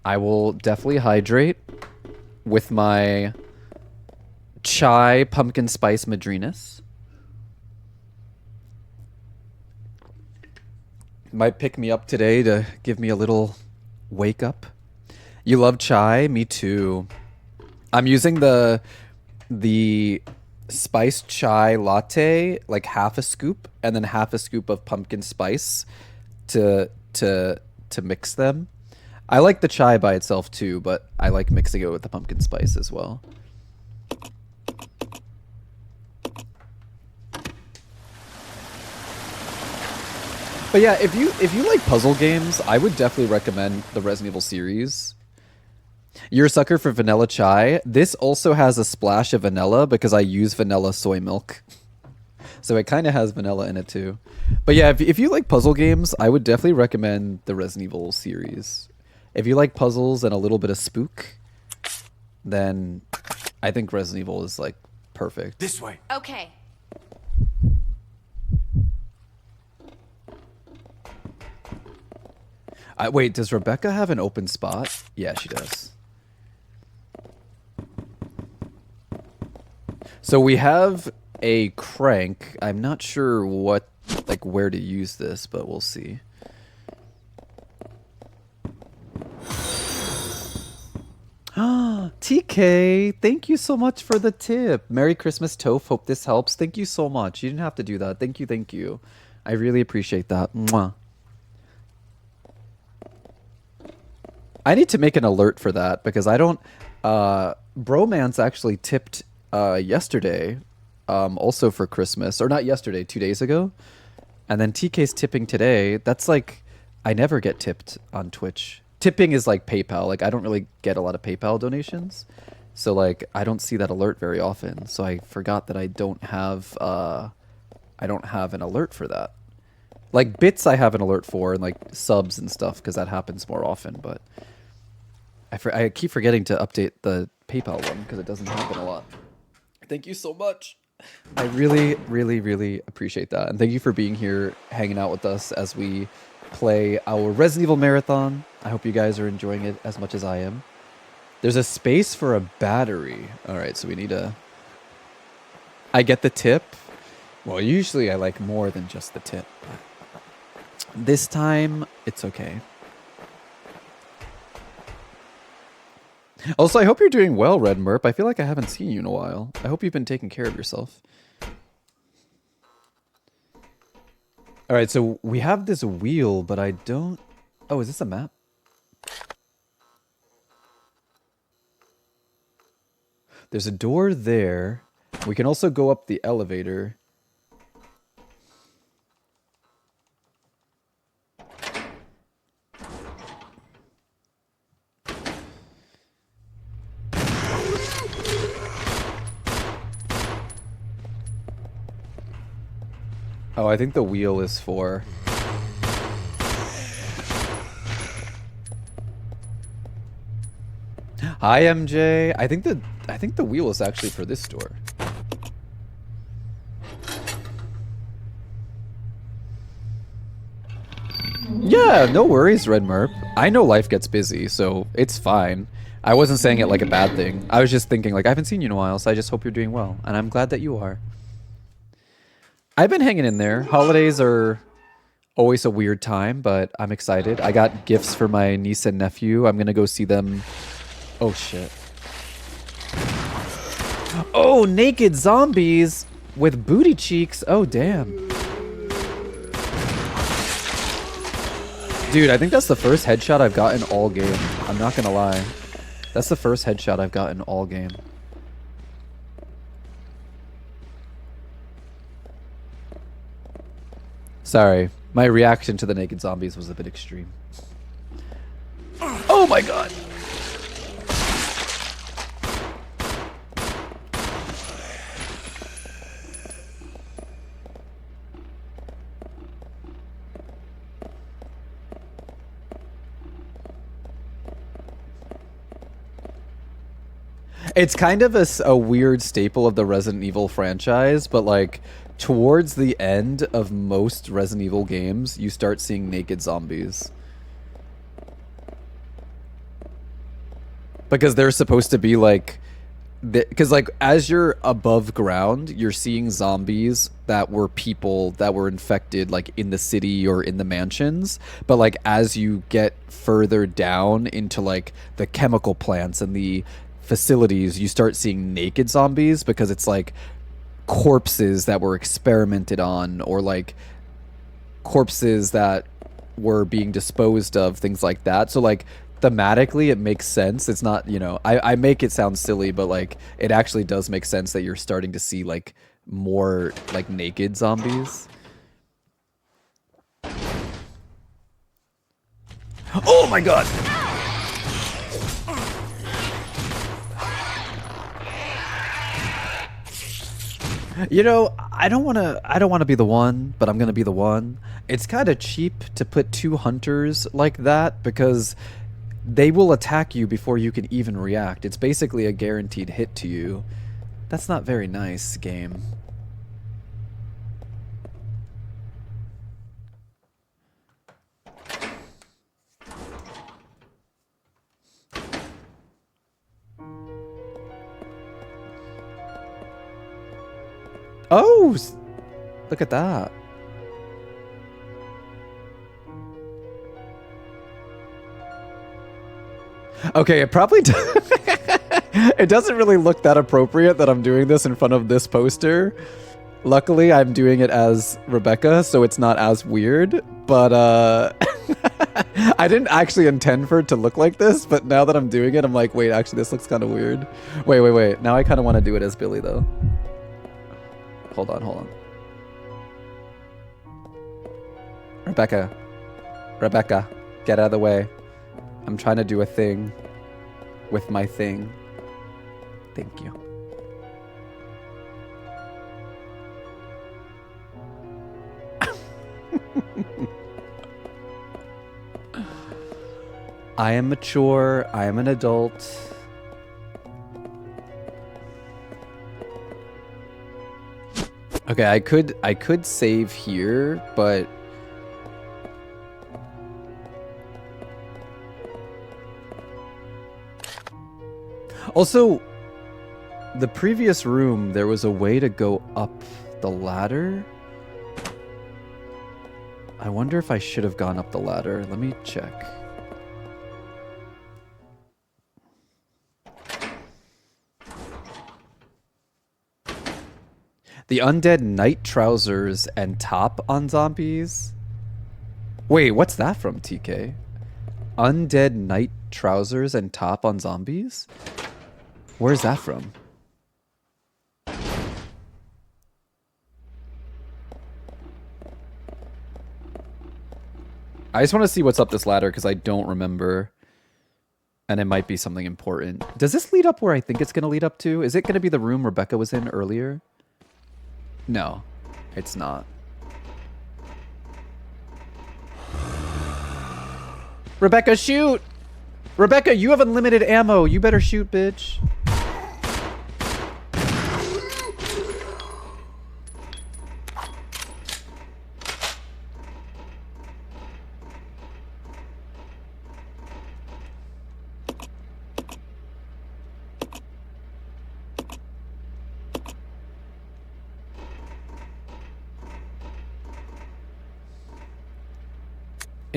I will definitely hydrate with my chai pumpkin spice madrinas. Might pick me up today to give me a little wake up. You love chai? Me too. I'm using the spiced chai latte, like half a scoop, and then half a scoop of pumpkin spice to mix them. I like the chai by itself too, but I like mixing it with the pumpkin spice as well. But yeah, if you like puzzle games, I would definitely recommend the Resident Evil series. You're a sucker for vanilla chai. This also has a splash of vanilla because I use vanilla soy milk. So it kind of has vanilla in it too. But yeah, if you like puzzle games, I would definitely recommend the Resident Evil series. If you like puzzles and a little bit of spook, then I think Resident Evil is like perfect. This way. Okay. Wait, does Rebecca have an open spot? Yeah, she does. So we have a crank. I'm not sure where to use this, but we'll see. TK, thank you so much for the tip. Merry Christmas, Toph. Hope this helps. Thank you so much. You didn't have to do that. Thank you, thank you. I really appreciate that. Mwah. I need to make an alert for that because I don't... Bromance actually tipped yesterday, also for Christmas. Or not yesterday, 2 days ago. And then TK's tipping today. That's like... I never get tipped on Twitch. Tipping is like PayPal. Like, I don't really get a lot of PayPal donations. So, like, I don't see that alert very often. So I forgot that I don't have an alert for that. Like, bits I have an alert for, and, like, subs and stuff, because that happens more often, but... I keep forgetting to update the PayPal one, because it doesn't happen a lot. Thank you so much. I really, really, really appreciate that. And thank you for being here, hanging out with us as we play our Resident Evil Marathon. I hope you guys are enjoying it as much as I am. There's a space for a battery. Alright, so we need a... I get the tip. Well, usually I like more than just the tip. This time, it's okay. Also, I hope you're doing well, Red Merp. I feel like I haven't seen you in a while. I hope you've been taking care of yourself. Alright, so we have this wheel, but I don't... Oh, is this a map? There's a door there. We can also go up the elevator. Oh, I think the wheel is for... Hi, MJ. I think the wheel is actually for this door. Yeah, no worries, Red Merp. I know life gets busy, so it's fine. I wasn't saying it like a bad thing. I was just thinking, like, I haven't seen you in a while, so I just hope you're doing well. And I'm glad that you are. I've been hanging in there. Holidays are always a weird time, but I'm excited. I got gifts for my niece and nephew. I'm gonna go see them. Oh, shit. Oh, naked zombies with booty cheeks. Oh, damn. Dude, I think that's the first headshot I've gotten all game. I'm not gonna lie. That's the first headshot I've gotten all game. Sorry, my reaction to the naked zombies was a bit extreme. Oh my god! It's kind of a weird staple of the Resident Evil franchise, but like towards the end of most Resident Evil games, you start seeing naked zombies. Because they're supposed to be like, because like as you're above ground, you're seeing zombies that were people that were infected like in the city or in the mansions. But like as you get further down into like the chemical plants and the facilities, you start seeing naked zombies because it's like corpses that were experimented on, or like corpses that were being disposed of, things like that. So like thematically it makes sense. It's not, you know, I make it sound silly, but like it actually does make sense that you're starting to see like more like naked zombies. Oh my god! You know, I don't want to be the one, but I'm going to be the one. It's kind of cheap to put two hunters like that because they will attack you before you can even react. It's basically a guaranteed hit to you. That's not very nice, game. Oh, look at that. Okay, it probably it doesn't really look that appropriate that I'm doing this in front of this poster. Luckily, I'm doing it as Rebecca, so it's not as weird, but I didn't actually intend for it to look like this, but now that I'm doing it, I'm like, wait, actually this looks kind of weird. Wait. Now I kind of want to do it as Billy though. Hold on. Rebecca, get out of the way. I'm trying to do a thing with my thing. Thank you. I am mature. I am an adult. Okay, I could save here, but also the previous room there was a way to go up the ladder. I wonder if I should have gone up the ladder. Let me check. The undead night trousers and top on zombies? Wait, what's that from, TK? Undead night trousers and top on zombies? Where's that from? I just want to see what's up this ladder because I don't remember. And it might be something important. Does this lead up where I think it's going to lead up to? Is it going to be the room Rebecca was in earlier? No, it's not. Rebecca, shoot! Rebecca, you have unlimited ammo. You better shoot, bitch.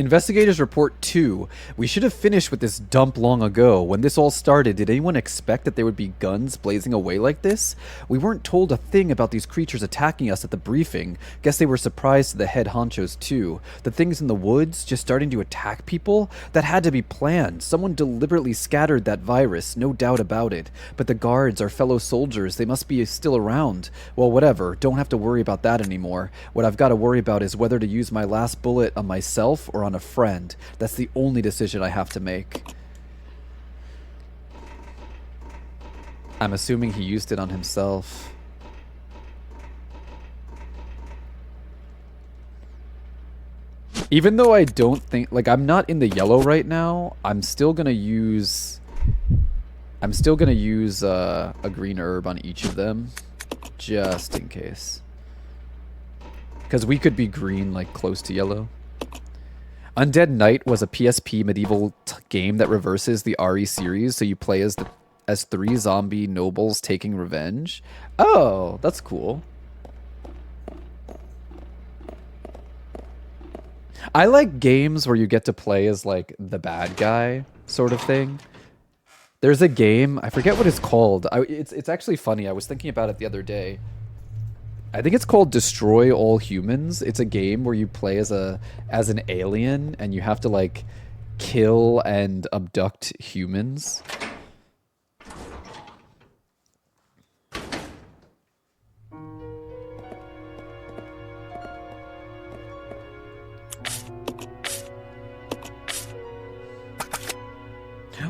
Investigators Report 2. We should have finished with this dump long ago. When this all started, did anyone expect that there would be guns blazing away like this? We weren't told a thing about these creatures attacking us at the briefing. Guess they were surprised to the head honchos too. The things in the woods just starting to attack people? That had to be planned. Someone deliberately scattered that virus, no doubt about it. But the guards, our fellow soldiers, they must be still around. Well, whatever. Don't have to worry about that anymore. What I've got to worry about is whether to use my last bullet on myself or on a friend. That's the only decision I have to make. I'm assuming he used it on himself. Even though I don't think, like, I'm not in the yellow right now, I'm still gonna use a green herb on each of them, just in case. Because we could be green, like, close to yellow. Undead Knight was a PSP medieval game that reverses the RE series, so you play as 3 zombie nobles taking revenge. Oh, that's cool. I like games where you get to play as, like, the bad guy sort of thing. There's a game, I forget what it's called. It's actually funny. I was thinking about it the other day. I think it's called Destroy All Humans. It's a game where you play as an alien and you have to, like, kill and abduct humans.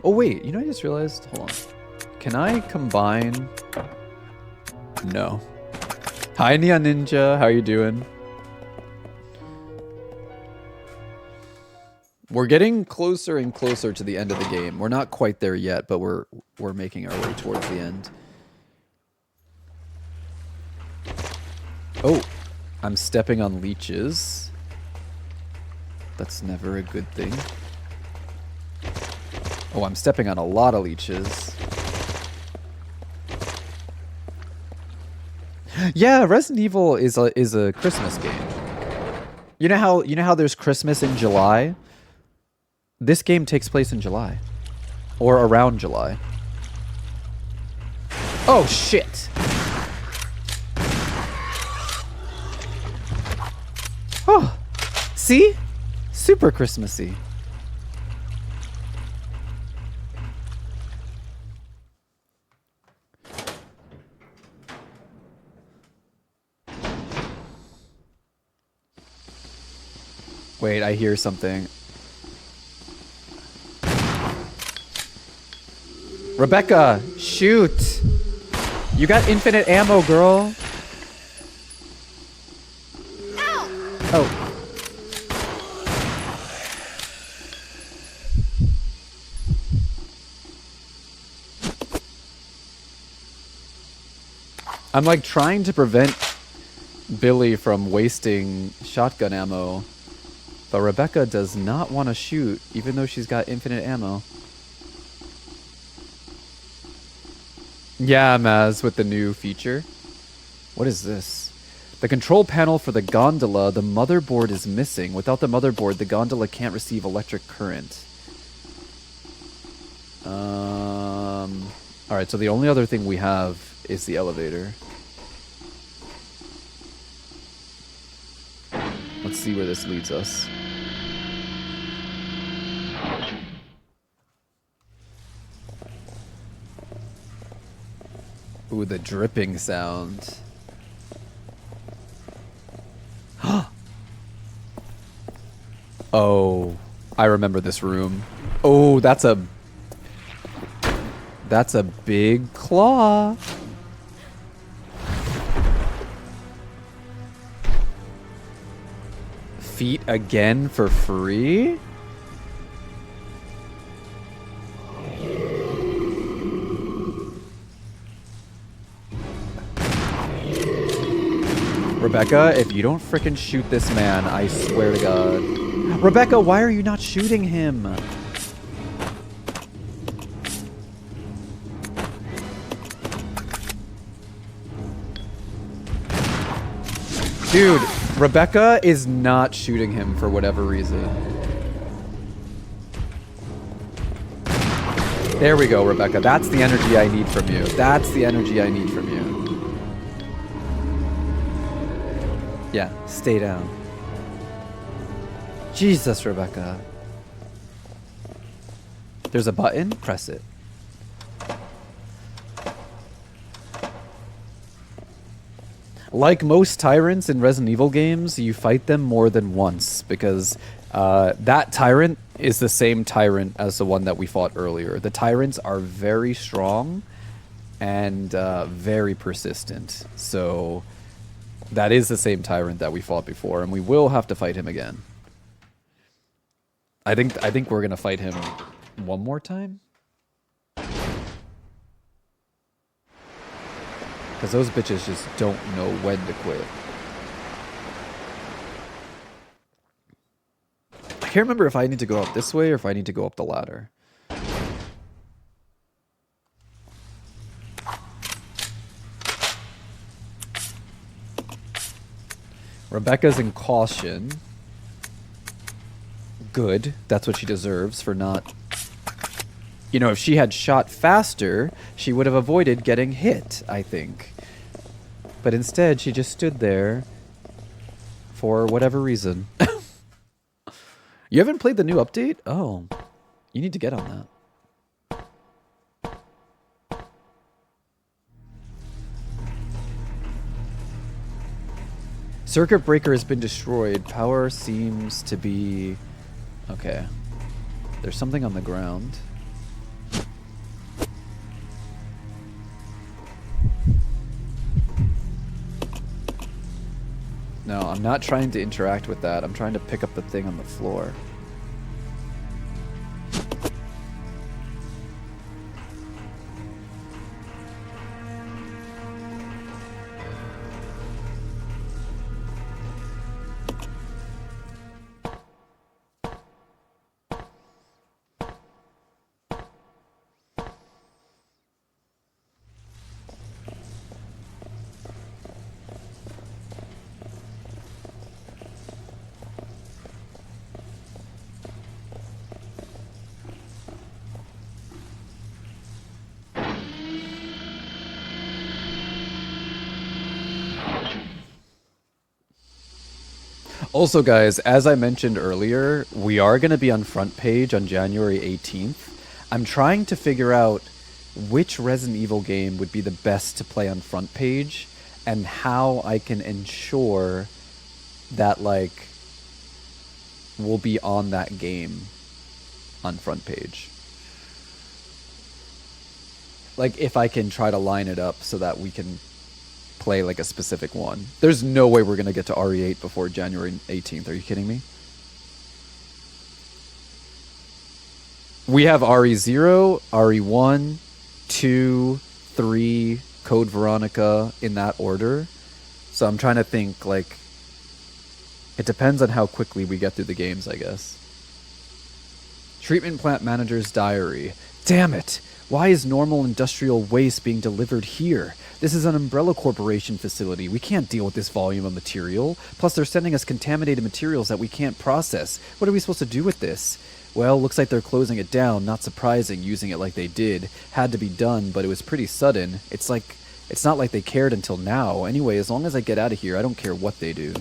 Oh wait, you know, I just realized, hold on. Can I combine? No. Hi Neon Ninja, how you doing? We're getting closer and closer to the end of the game. We're not quite there yet, but we're making our way towards the end. Oh, I'm stepping on leeches. That's never a good thing. Oh, I'm stepping on a lot of leeches. Yeah, Resident Evil is a Christmas game. You know how there's Christmas in July? This game takes place in July. Or around July. Oh shit. Oh. See? Super Christmassy. Wait, I hear something. Rebecca, shoot! You got infinite ammo, girl. Ow! Oh. I'm like trying to prevent Billy from wasting shotgun ammo. But Rebecca does not want to shoot, even though she's got infinite ammo. Yeah, Maz, with the new feature. What is this? The control panel for the gondola, the motherboard is missing. Without the motherboard, the gondola can't receive electric current. Alright, so the only other thing we have is the elevator. Let's see where this leads us. Ooh, the dripping sound. Oh, I remember this room. Oh, that's a big claw. Feet again for free? Rebecca, if you don't frickin' shoot this man, I swear to God. Rebecca, why are you not shooting him? Dude, Rebecca is not shooting him for whatever reason. There we go, Rebecca. That's the energy I need from you. That's the energy I need from you. Yeah, stay down. Jesus, Rebecca. There's a button. Press it. Like most tyrants in Resident Evil games, you fight them more than once because that tyrant is the same tyrant as the one that we fought earlier. The tyrants are very strong and very persistent. So that is the same tyrant that we fought before, and we will have to fight him again. I think we're gonna fight him one more time. Because those bitches just don't know when to quit. I can't remember if I need to go up this way or if I need to go up the ladder. Rebecca's in caution. Good. That's what she deserves for not... You know, if she had shot faster, she would have avoided getting hit, I think. But instead, she just stood there for whatever reason. You haven't played the new update? Oh, you need to get on that. Circuit breaker has been destroyed. Power seems to be... Okay. There's something on the ground. No, I'm not trying to interact with that. I'm trying to pick up the thing on the floor. Also, guys, as I mentioned earlier, we are going to be on front page on January 18th. I'm trying to figure out which Resident Evil game would be the best to play on front page and how I can ensure that, like, we'll be on that game on front page. Like, if I can try to line it up so that we can play like a specific one. There's no way we're gonna get to RE8 before January 18th. Are you kidding me? We have RE0, RE1, 2, 3, Code Veronica in that order. So I'm trying to think, like, it depends on how quickly we get through the games, I guess. Treatment plant manager's diary. Damn it! Why is normal industrial waste being delivered here? This is an Umbrella Corporation facility. We can't deal with this volume of material. Plus, they're sending us contaminated materials that we can't process. What are we supposed to do with this? Well, looks like they're closing it down. Not surprising, using it like they did. Had to be done, but it was pretty sudden. It's not like they cared until now. Anyway, as long as I get out of here, I don't care what they do.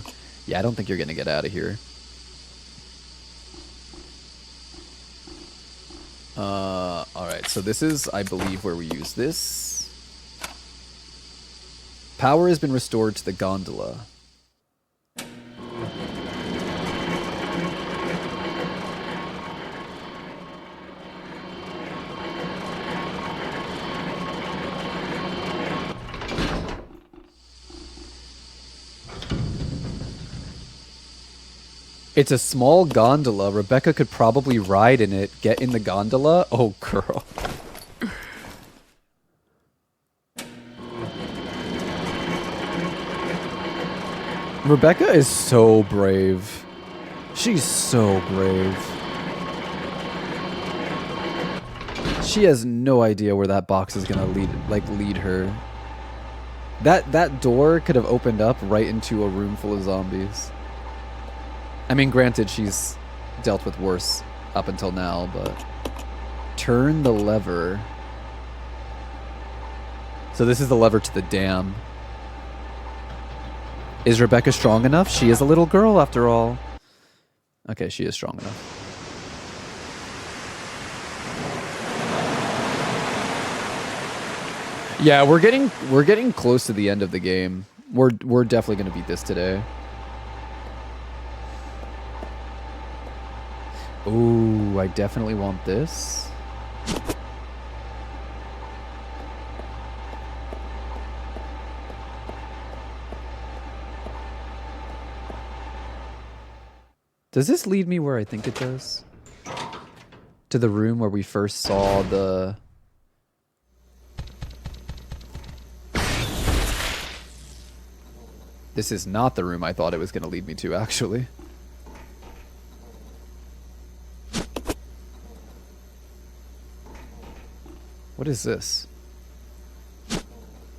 Yeah, I don't think you're gonna get out of here. Alright, so this is, I believe, where we use this. Power has been restored to the gondola. It's a small gondola. Rebecca could probably ride in it, get in the gondola. Oh, girl. Rebecca is so brave. She's so brave. She has no idea where that box is gonna lead her. That door could have opened up right into a room full of zombies. I mean, granted, she's dealt with worse up until now, but Turn the lever. So this is the lever to the dam. Is Rebecca strong enough? She is a little girl after all. Okay, she is strong enough. Yeah, we're getting close to the end of the game. We're definitely gonna beat this today. Ooh, I definitely want this. Does this lead me where I think it does? To the room where we first saw the... This is not the room I thought it was going to lead me to, actually. What is this?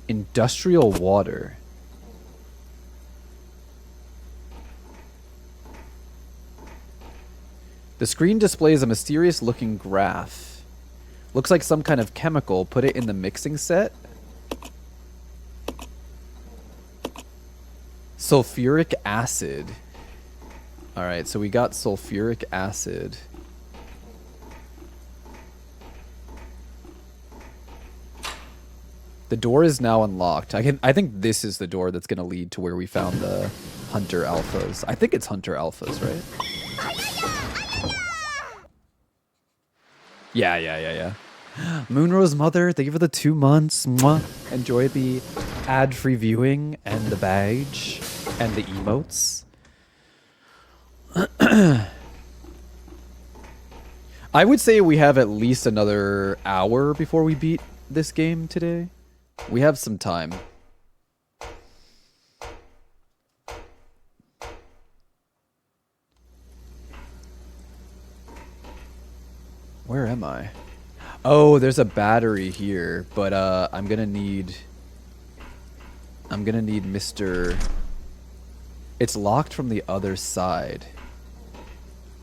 Industrial water. The screen displays a mysterious-looking graph. Looks like some kind of chemical. Put it in the mixing set. Sulfuric acid. Alright, so we got sulfuric acid. The door is now unlocked. I think this is the door that's going to lead to where we found the Hunter Alphas. I think it's Hunter Alphas, right? Yeah. Moonrose Mother, thank you for the 2 months. Mwah. Enjoy the ad-free viewing and the badge and the emotes. I would say we have at least another hour before we beat this game today. We have some time. Where am I? Oh, there's a battery here, but I'm gonna need Mr. It's locked from the other side.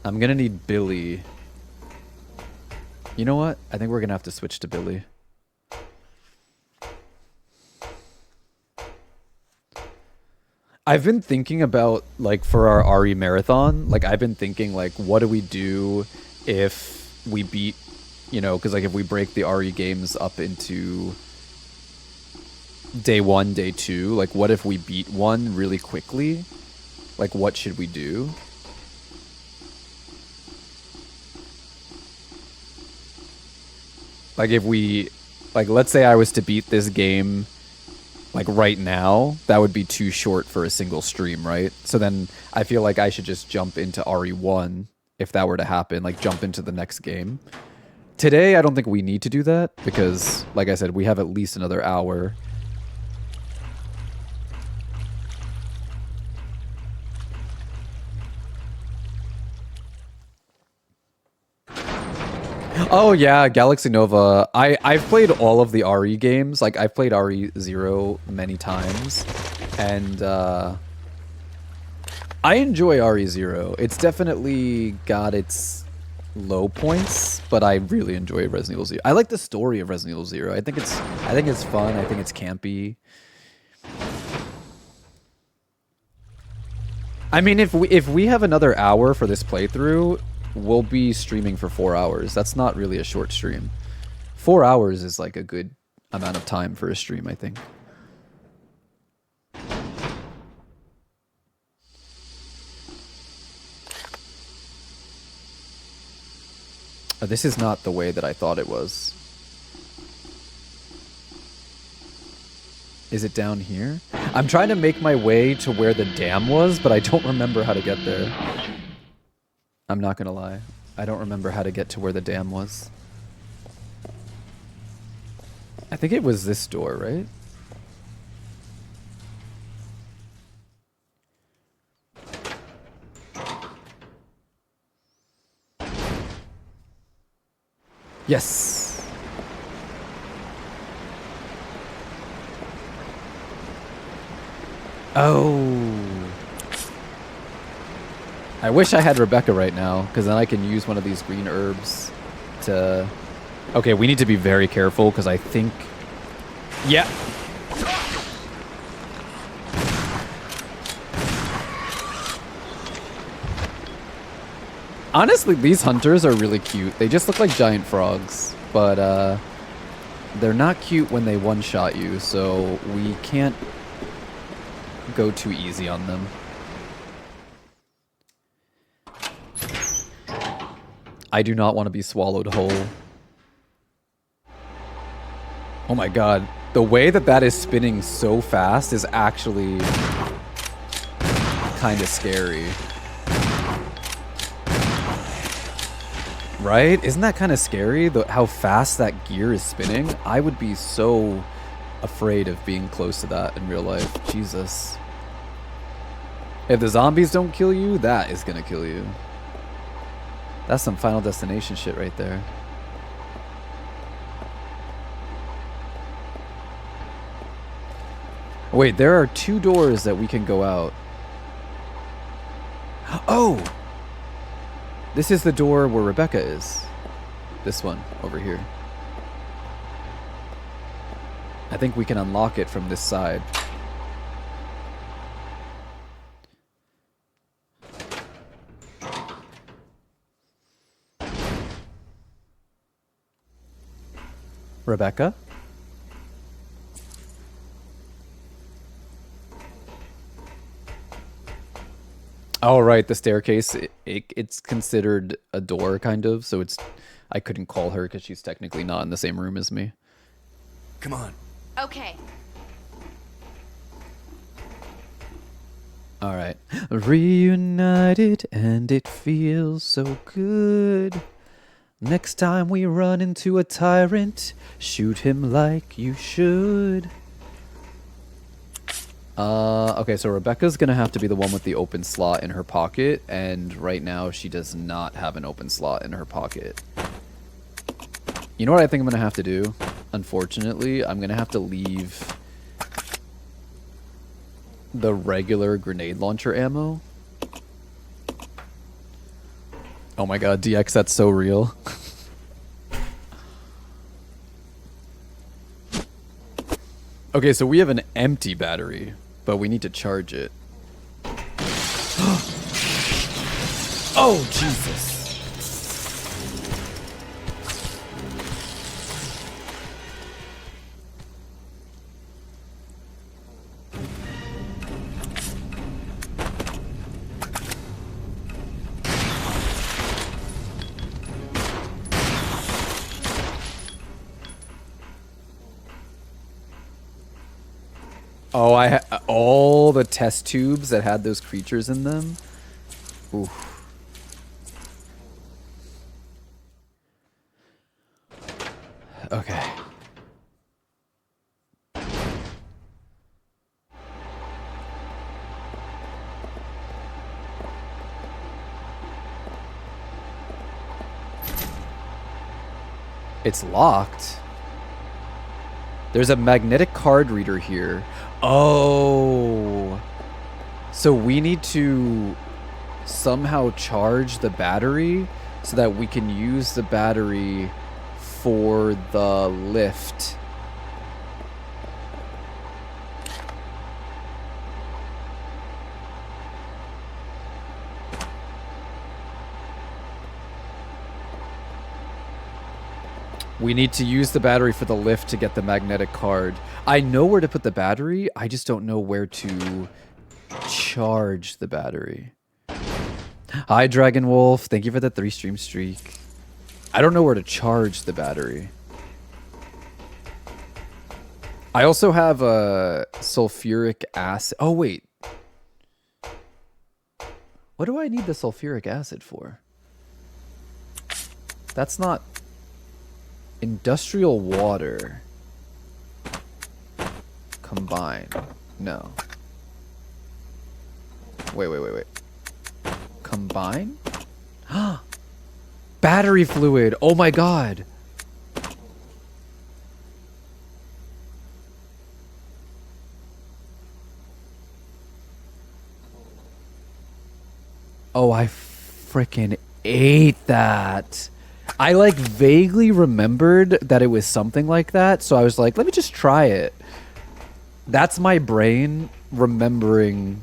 I'm gonna need Billy. You know what? I think we're gonna have to switch to Billy. I've been thinking about, like, for our RE marathon, like, I've been thinking, like, what do we do if we beat, you know, because, like, if we break the RE games up into day 1, day 2, like, what if we beat one really quickly? Like, what should we do? Like, if we, like, let's say I was to beat this game, like, right now, that would be too short for a single stream, right? So then I feel like I should just jump into RE1 if that were to happen, like, jump into the next game. Today, I don't think we need to do that because, like I said, we have at least another hour. Oh yeah, Galaxy Nova. I've played all of the RE games. Like, I've played RE0 many times, and I enjoy RE0. It's definitely got its low points, but I really enjoy Resident Evil 0. I like the story of Resident Evil 0. I think it's fun. I think it's campy. I mean, if we have another hour for this playthrough, we'll be streaming for 4 hours. That's not really a short stream. 4 hours is like a good amount of time for a stream, I think. Oh, this is not the way that I thought it was. Is it down here? I'm trying to make my way to where the dam was, but I don't remember how to get there. I'm not gonna lie. I don't remember how to get to where the dam was. I think it was this door, right? Yes! Oh! I wish I had Rebecca right now, because then I can use one of these green herbs to Okay, we need to be very careful because I think... Yeah. Honestly, these hunters are really cute. They just look like giant frogs, but they're not cute when they one-shot you, so we can't go too easy on them. I do not want to be swallowed whole. Oh my god. The way that that is spinning so fast is actually kind of scary. Right? Isn't that kind of scary? How fast that gear is spinning? I would be so afraid of being close to that in real life. Jesus. If the zombies don't kill you, that is gonna kill you. That's some Final Destination shit right there. Wait, there are 2 doors that we can go out. Oh! This is the door where Rebecca is. This one, over here. I think we can unlock it from this side. Rebecca? Oh, right, the staircase, it's considered a door, kind of, so it's... I couldn't call her because she's technically not in the same room as me. Come on. Okay. Alright. Reunited, and it feels so good. Next time we run into a tyrant, shoot him like you should. Okay, so Rebecca's gonna have to be the one with the open slot in her pocket, and right now she does not have an open slot in her pocket. You know what I think I'm gonna have to do? Unfortunately, I'm gonna have to leave the regular grenade launcher ammo. Oh my god, DX, that's so real. Okay, so we have an empty battery, but we need to charge it. Oh, Jesus. Oh, all the test tubes that had those creatures in them. Ooh. Okay. It's locked. There's a magnetic card reader here. Oh. So we need to somehow charge the battery so that we can use the battery for the lift. We need to use the battery for the lift to get the magnetic card. I know where to put the battery, I just don't know where to charge the battery. Hi, Dragon Wolf. Thank you for the 3-stream streak. I don't know where to charge the battery. I also have a sulfuric acid. Oh, wait. What do I need the sulfuric acid for? That's not... Industrial water. Combine. No. Wait. Combine? Battery fluid. Oh my god. Oh, I freaking ate that. I like vaguely remembered that it was something like that, so I was like, let me just try it. That's my brain remembering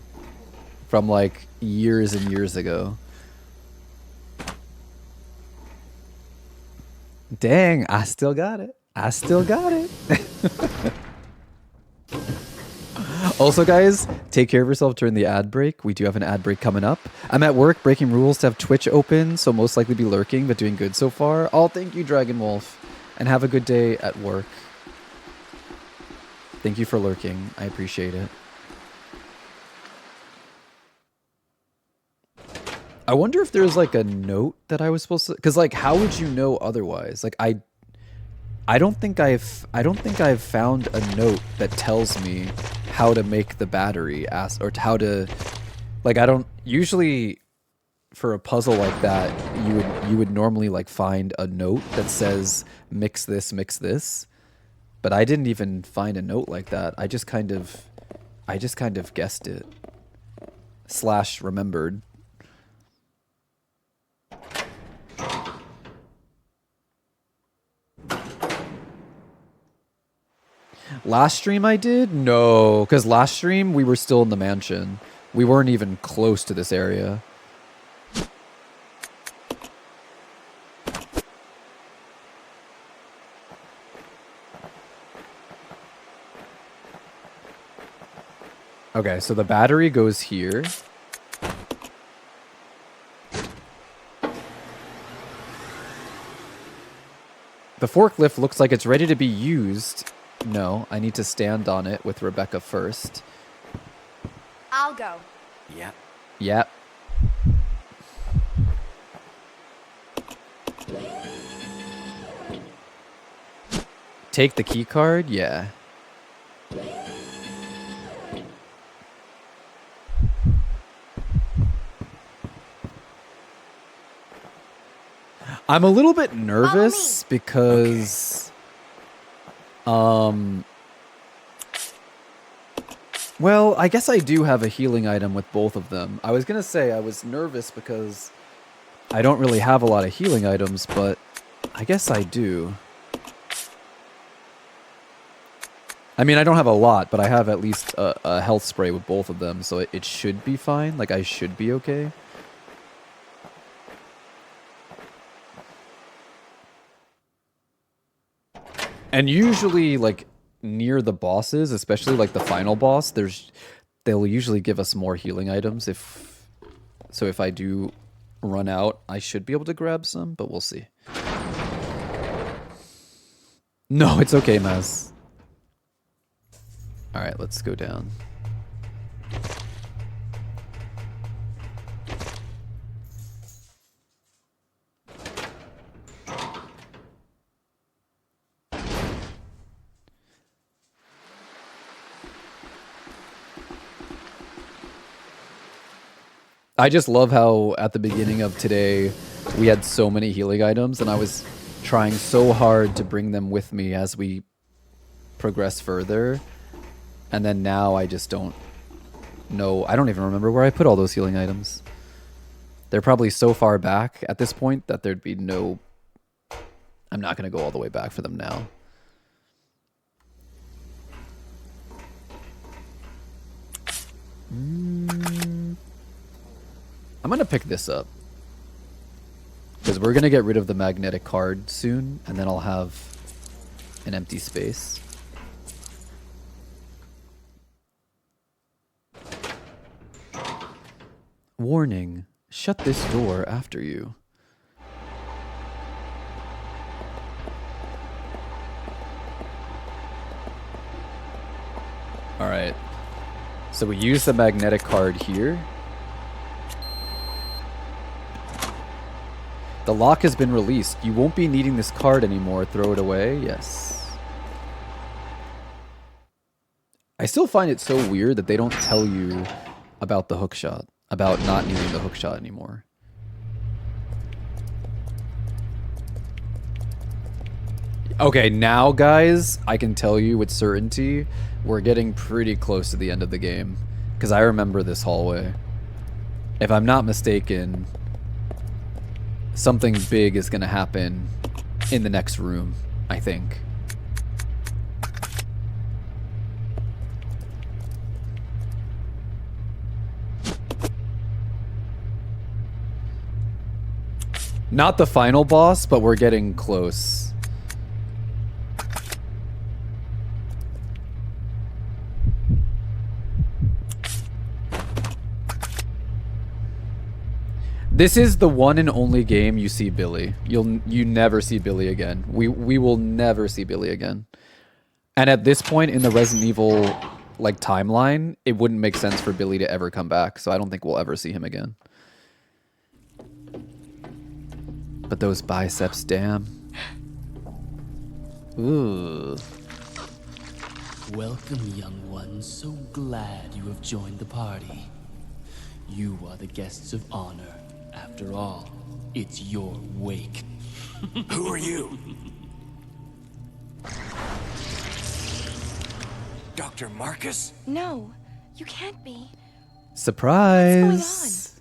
from like years and years ago. Dang, I still got it. I still got it. Also, guys, take care of yourself during the ad break. We do have an ad break coming up. I'm at work breaking rules to have Twitch open, so most likely be lurking, but doing good so far. Oh, thank you, Dragon Wolf. And have a good day at work. Thank you for lurking. I appreciate it. I wonder if there's like a note that I was supposed to, because like how would you know otherwise? Like I don't think I've found a note that tells me how to make the battery or how to, like, I don't usually for a puzzle like that you would normally like find a note that says mix this, but I didn't even find a note like that. I just kind of guessed it / remembered. Last stream I did? No, because last stream we were still in the mansion. We weren't even close to this area. Okay, so the battery goes here. The forklift looks like it's ready to be used. No, I need to stand on it with Rebecca first. I'll go. Yeah. Yep. Take the key card? Yeah. I'm a little bit nervous because well, I guess I do have a healing item with both of them. I was gonna say I was nervous because I don't really have a lot of healing items, but I guess I do. I mean, I don't have a lot, but I have at least a health spray with both of them, so it should be fine. Like, I should be okay. And usually, like, near the bosses, especially like the final boss, they'll usually give us more healing items. So if I do run out, I should be able to grab some, but we'll see. No, it's okay, Maz. All right, let's go down. I just love how at the beginning of today we had so many healing items, and I was trying so hard to bring them with me as we progress further. And then now I just don't know. I don't even remember where I put all those healing items. They're probably so far back at this point that there'd be no... I'm not going to go all the way back for them now. I'm going to pick this up. Because we're going to get rid of the magnetic card soon, and then I'll have an empty space. Warning, shut this door after you. Alright. So we use the magnetic card here. The lock has been released. You won't be needing this card anymore. Throw it away. Yes. I still find it so weird that they don't tell you about the hookshot. About not needing the hookshot anymore. Okay, now guys, I can tell you with certainty, we're getting pretty close to the end of the game. Because I remember this hallway. If I'm not mistaken, something big is gonna happen in the next room, I think. Not the final boss, but we're getting close. This is the one and only game you see Billy. You never see Billy again. We will never see Billy again. And at this point in the Resident Evil like timeline, it wouldn't make sense for Billy to ever come back. So I don't think we'll ever see him again. But those biceps, damn. Ooh. Welcome, young one. So glad you have joined the party. You are the guests of honor. After all, it's your wake. Who are you? Dr. Marcus? No, you can't be. Surprise.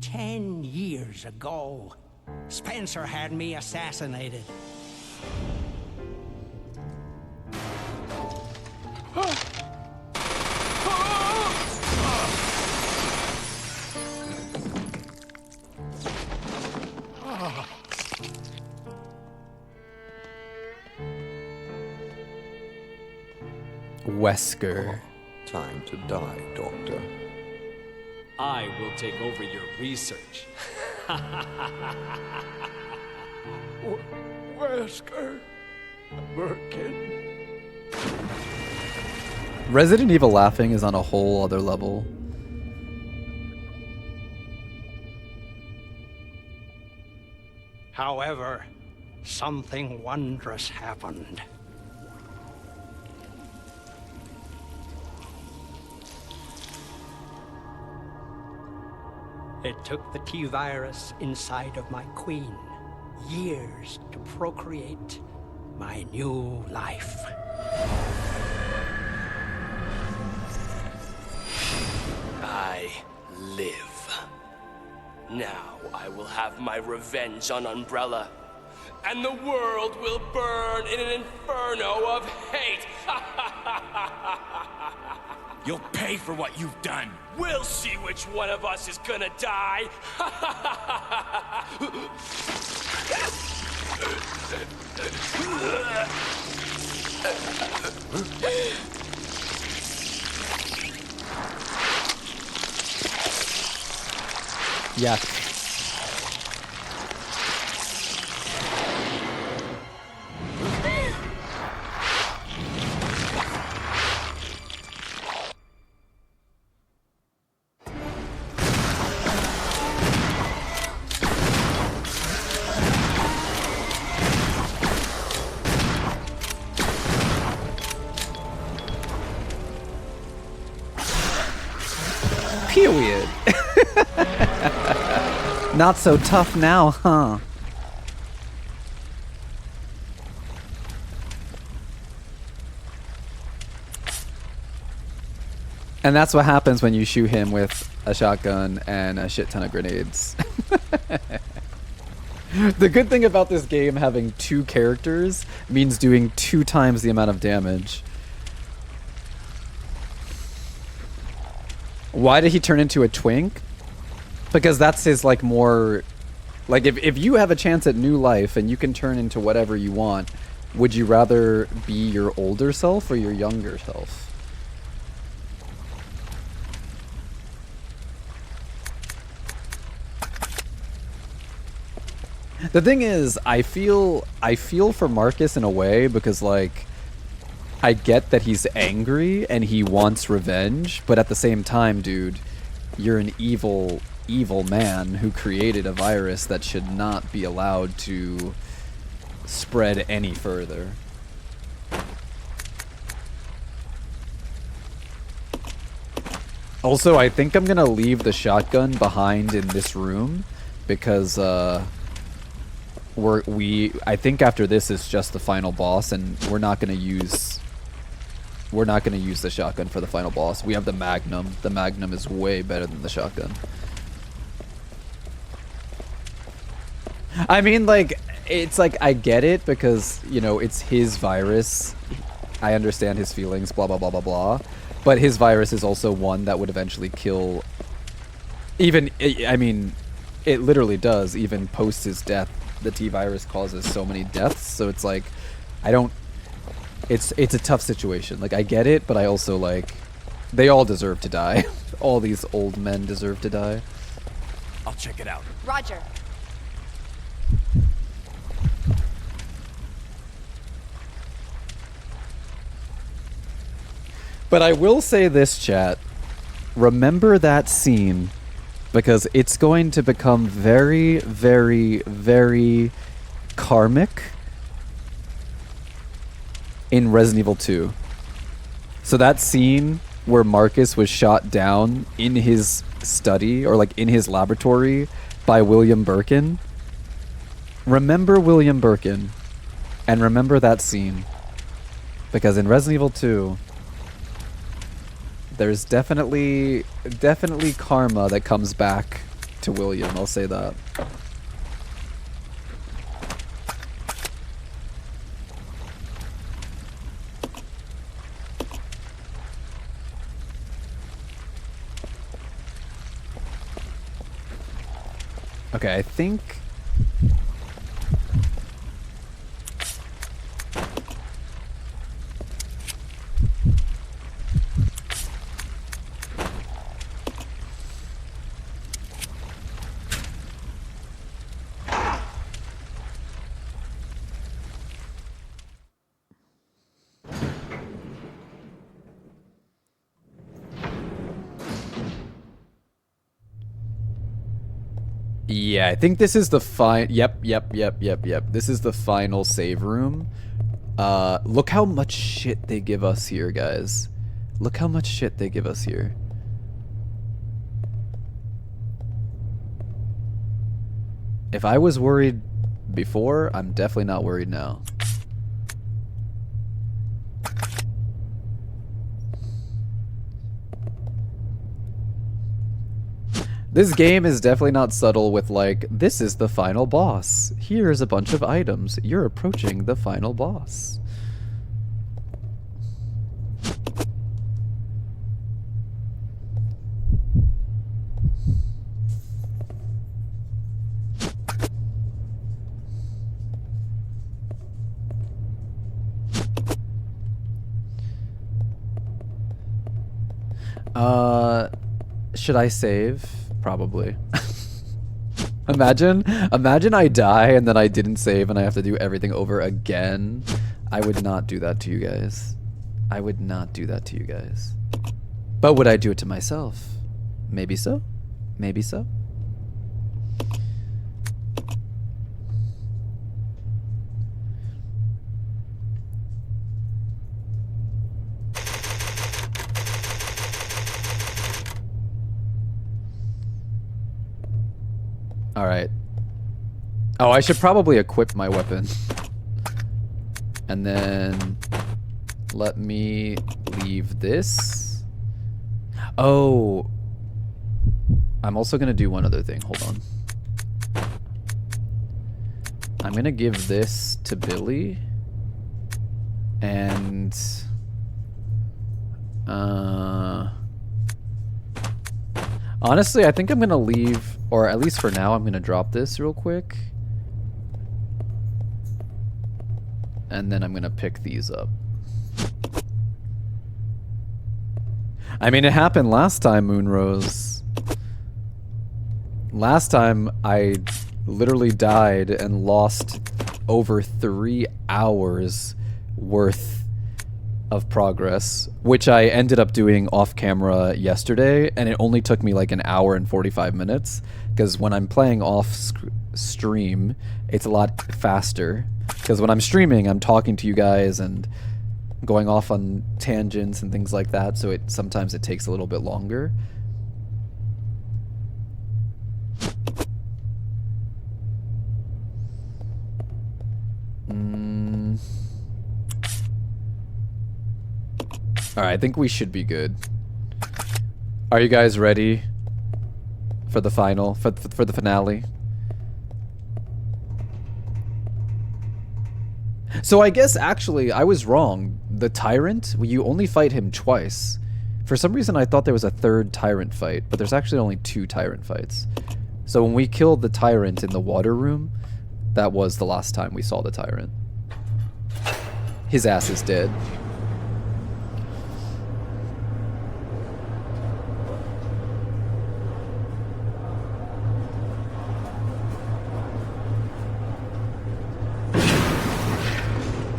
10 years ago, Spencer had me assassinated. Wesker. Time to die, Doctor. I will take over your research. Wesker. Birkin. Resident Evil laughing is on a whole other level. However, something wondrous happened. It took the T-virus inside of my queen years to procreate my new life. I live. Now I will have my revenge on Umbrella, and the world will burn in an inferno of hate. You'll pay for what you've done. We'll see which one of us is gonna die. Yeah. Period. Not so tough now, huh? And that's what happens when you shoot him with a shotgun and a shit ton of grenades. The good thing about this game having 2 characters means doing 2 times the amount of damage. Why did he turn into a twink? Because that's his, like, more... Like, if you have a chance at new life and you can turn into whatever you want, would you rather be your older self or your younger self? The thing is, I feel for Marcus in a way because, like, I get that he's angry and he wants revenge, but at the same time, dude, you're an evil man who created a virus that should not be allowed to spread any further. Also, I think I'm gonna leave the shotgun behind in this room because I think after this is just the final boss, and we're not gonna use the shotgun for the final boss. We have the Magnum. The Magnum is way better than the shotgun. I mean, like, it's like, I get it because, you know, it's his virus. I understand his feelings, blah, blah, blah, blah, blah. But his virus is also one that would eventually kill... Even, I mean, it literally does, even post his death. The T-virus causes so many deaths, so it's like, I don't... It's a tough situation. Like, I get it, but I also, like... They all deserve to die. All these old men deserve to die. I'll check it out. Roger. But I will say this, chat. Remember that scene, because it's going to become very, very, very karmic in Resident Evil 2. So that scene where Marcus was shot down in his study, or like in his laboratory, by William Birkin. Remember William Birkin, and remember that scene. Because in Resident Evil 2, there's definitely karma that comes back to William, I'll say that. Okay, I think... Yeah, I think this is the Yep. This is the final save room. Look how much shit they give us here, guys. Look how much shit they give us here. If I was worried before, I'm definitely not worried now. This game is definitely not subtle with like, this is the final boss. Here's a bunch of items. You're approaching the final boss. Should I save? Probably. Imagine I die and then I didn't save and I have to do everything over again. I would not do that to you guys. I would not do that to you guys. But would I do it to myself? Maybe so. Maybe so. Alright. Oh, I should probably equip my weapon. And then... let me leave this. Oh! I'm also gonna do one other thing. Hold on. I'm gonna give this to Billy. And... honestly, I think I'm gonna leave... or at least for now, I'm gonna drop this real quick. And then I'm gonna pick these up. I mean, it happened last time, Moonrose. Last time, I literally died and lost over 3 hours worth of progress, which I ended up doing off camera yesterday, and it only took me like an hour and 45 minutes, because when I'm playing off stream, it's a lot faster, because when I'm streaming, I'm talking to you guys and going off on tangents and things like that, so sometimes it takes a little bit longer. Alright, I think we should be good. Are you guys ready for the final, for the finale? So I guess actually I was wrong. The Tyrant, you only fight him twice. For some reason I thought there was a third Tyrant fight, but there's actually only 2 Tyrant fights. So when we killed the Tyrant in the water room, that was the last time we saw the Tyrant. His ass is dead.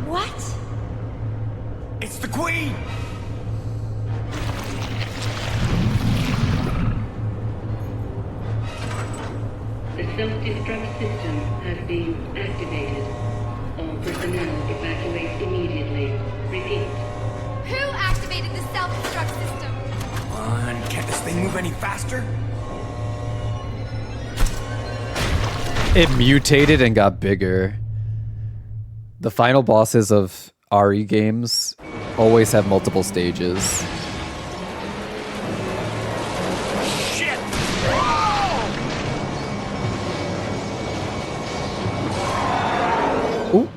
What? It's the Queen! The self-destruct system has been activated. All personnel evacuate immediately. Repeat. Who activated the self-destruct system? Come on, can't this thing move any faster? It mutated and got bigger. The final bosses of RE games always have multiple stages. Shit! Ooh.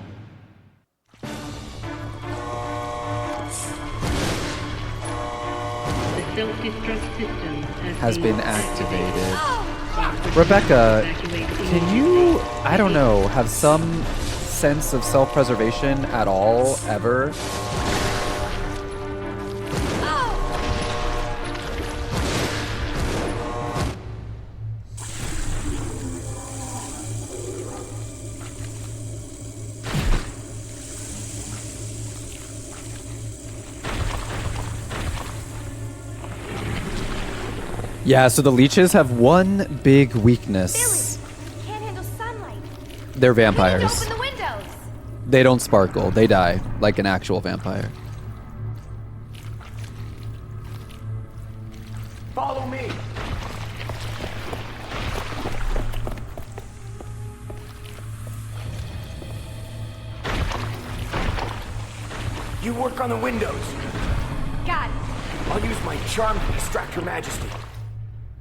The self-destruct system Has been activated. Rebecca, can you, I don't know, have some sense of self-preservation at all, ever? Yeah, so the leeches have one big weakness. Billy, can't handle sunlight. They're You need to vampires. open the windows. They don't sparkle. They die like an actual vampire. Follow me! You work on the windows. Got it. I'll use my charm to distract Her Majesty.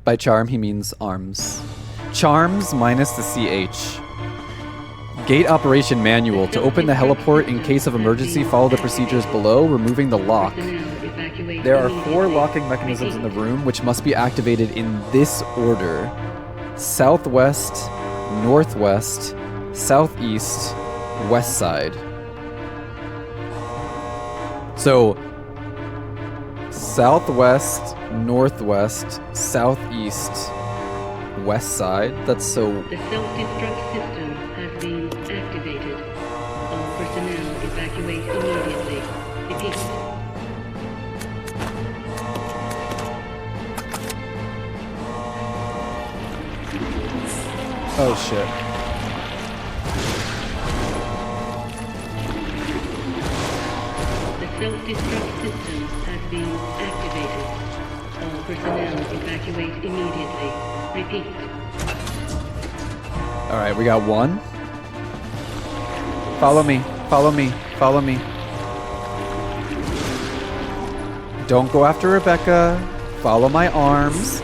By charm, he means arms. Charms minus the CH. Gate operation manual. To open the heliport in case of emergency, follow the procedures below, removing the lock. There are 4 locking mechanisms in the room, which must be activated in this order. Southwest, northwest, southeast, west side. So, southwest, northwest, southeast, west side. That's so... The self-destruct system has been activated. All personnel evacuate immediately. Repeat. Oh shit. The self-destruct system has been activated. All personnel evacuate immediately. Repeat. Alright, we got 1. Follow me, follow me, follow me. Don't go after Rebecca. Follow my arms.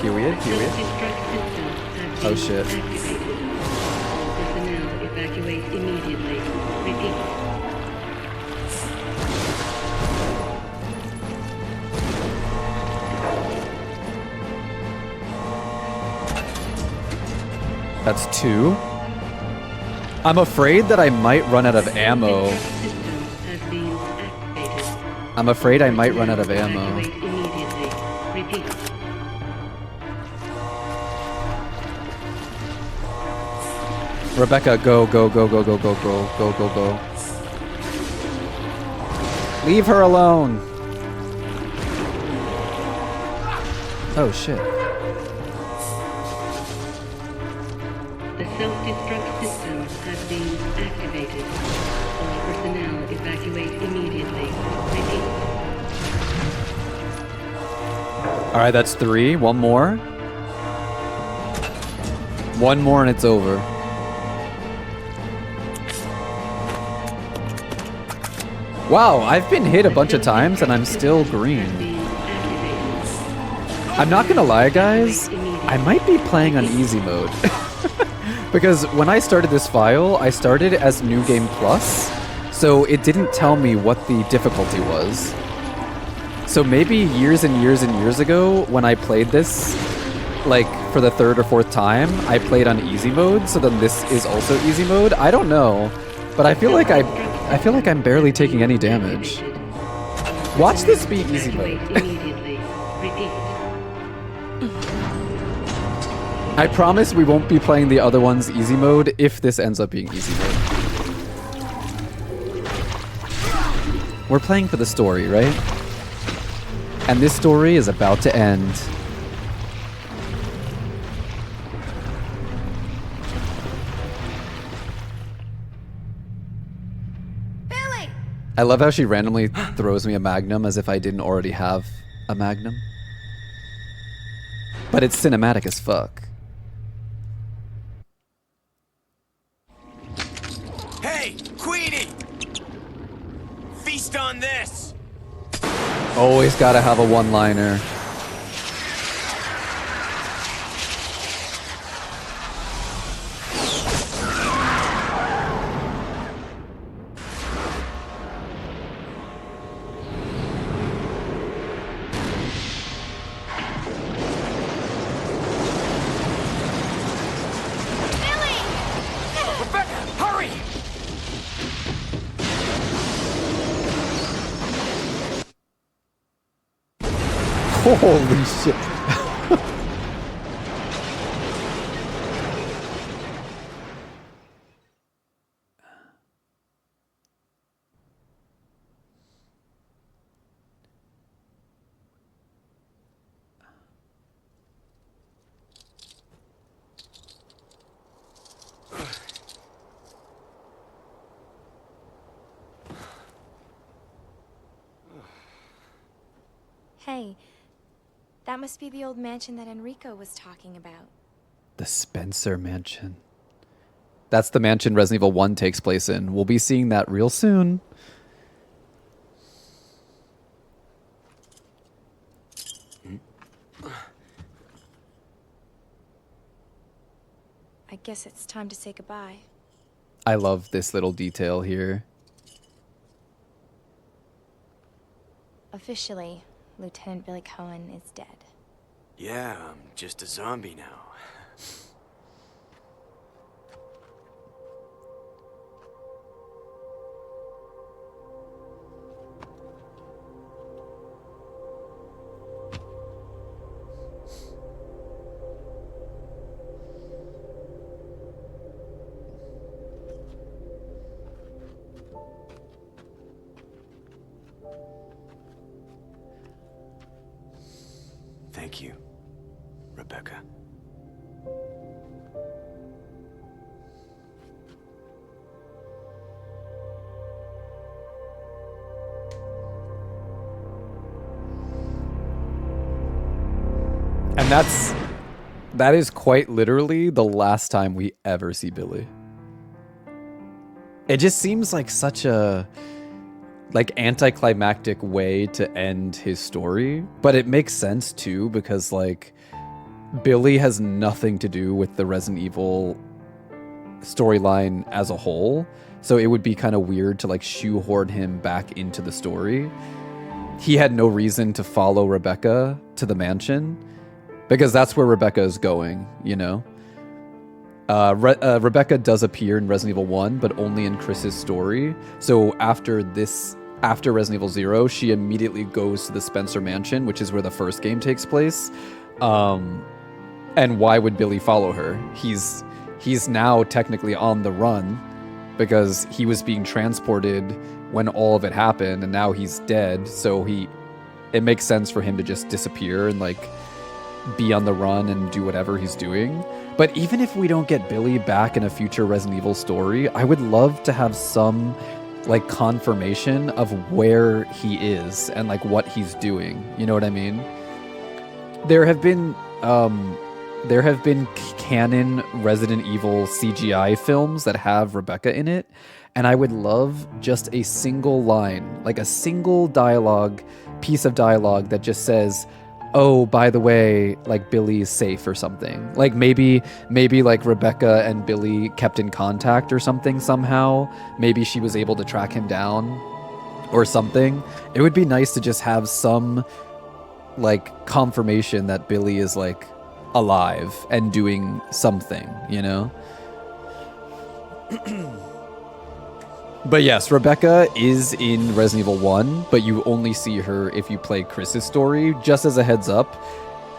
Period, period. Self-destruct system has Oh been shit. activated. All personnel evacuate immediately. Repeat. That's 2. I'm afraid that I might run out of ammo. Self-destruct system has been activated. I'm afraid I might run out of Personnel ammo. evacuate immediately. Repeat. Rebecca, go, go, go, go, go, go, go, go, go, go. Leave her alone. Oh shit. The self-destruct system has been activated. All personnel evacuate immediately. Repeat. Alright, that's 3. 1 more. 1 more and it's over. Wow, I've been hit a bunch of times and I'm still green. I'm not gonna lie, guys. I might be playing on easy mode. Because when I started this file, I started as New Game Plus, so it didn't tell me what the difficulty was. So maybe years and years and years ago, when I played this, like for the third or fourth time, I played on easy mode, so then this is also easy mode. I don't know, but I feel like I'm barely taking any damage. Watch this be easy mode. Immediately. Repeat. I promise we won't be playing the other ones easy mode if this ends up being easy mode. We're playing for the story, right? And this story is about to end. Billy! I love how she randomly throws me a magnum as if I didn't already have a magnum. But it's cinematic as fuck. Hey, Queenie! Feast on this! Always gotta have a one-liner. Rebecca, hurry! Holy shit. Hey, that must be the old mansion that Enrico was talking about. The Spencer Mansion. That's the mansion Resident Evil 1 takes place in. We'll be seeing that real soon. I guess it's time to say goodbye. I love this little detail here. Officially, Lieutenant Billy Cohen is dead. Yeah, I'm just a zombie now. Thank you, Rebecca. And that is quite literally the last time we ever see Billy. It just seems like such a anticlimactic way to end his story, but it makes sense too because Billy has nothing to do with the Resident Evil storyline as a whole, so it would be kind of weird to shoehorn him back into the story. He had no reason to follow Rebecca to the mansion because that's where Rebecca is going, you know? Rebecca does appear in Resident Evil 1, but only in Chris's story. So after Resident Evil 0, she immediately goes to the Spencer Mansion, which is where the first game takes place. And why would Billy follow her? He's now technically on the run because he was being transported when all of it happened, and now he's dead. So it makes sense for him to just disappear and be on the run and do whatever he's doing. But even if we don't get Billy back in a future Resident Evil story, I would love to have some confirmation of where he is and what he's doing. You know what I mean? There have been canon Resident Evil CGI films that have Rebecca in it, and I would love just a single line, a single piece of dialogue that just says, oh, by the way, like Billy's safe or something. Like maybe like Rebecca and Billy kept in contact or something somehow. Maybe she was able to track him down or something. It would be nice to just have some like confirmation that Billy is like alive and doing something, you know? But yes, Rebecca is in Resident Evil 1, but you only see her if you play Chris's story. Just as a heads up,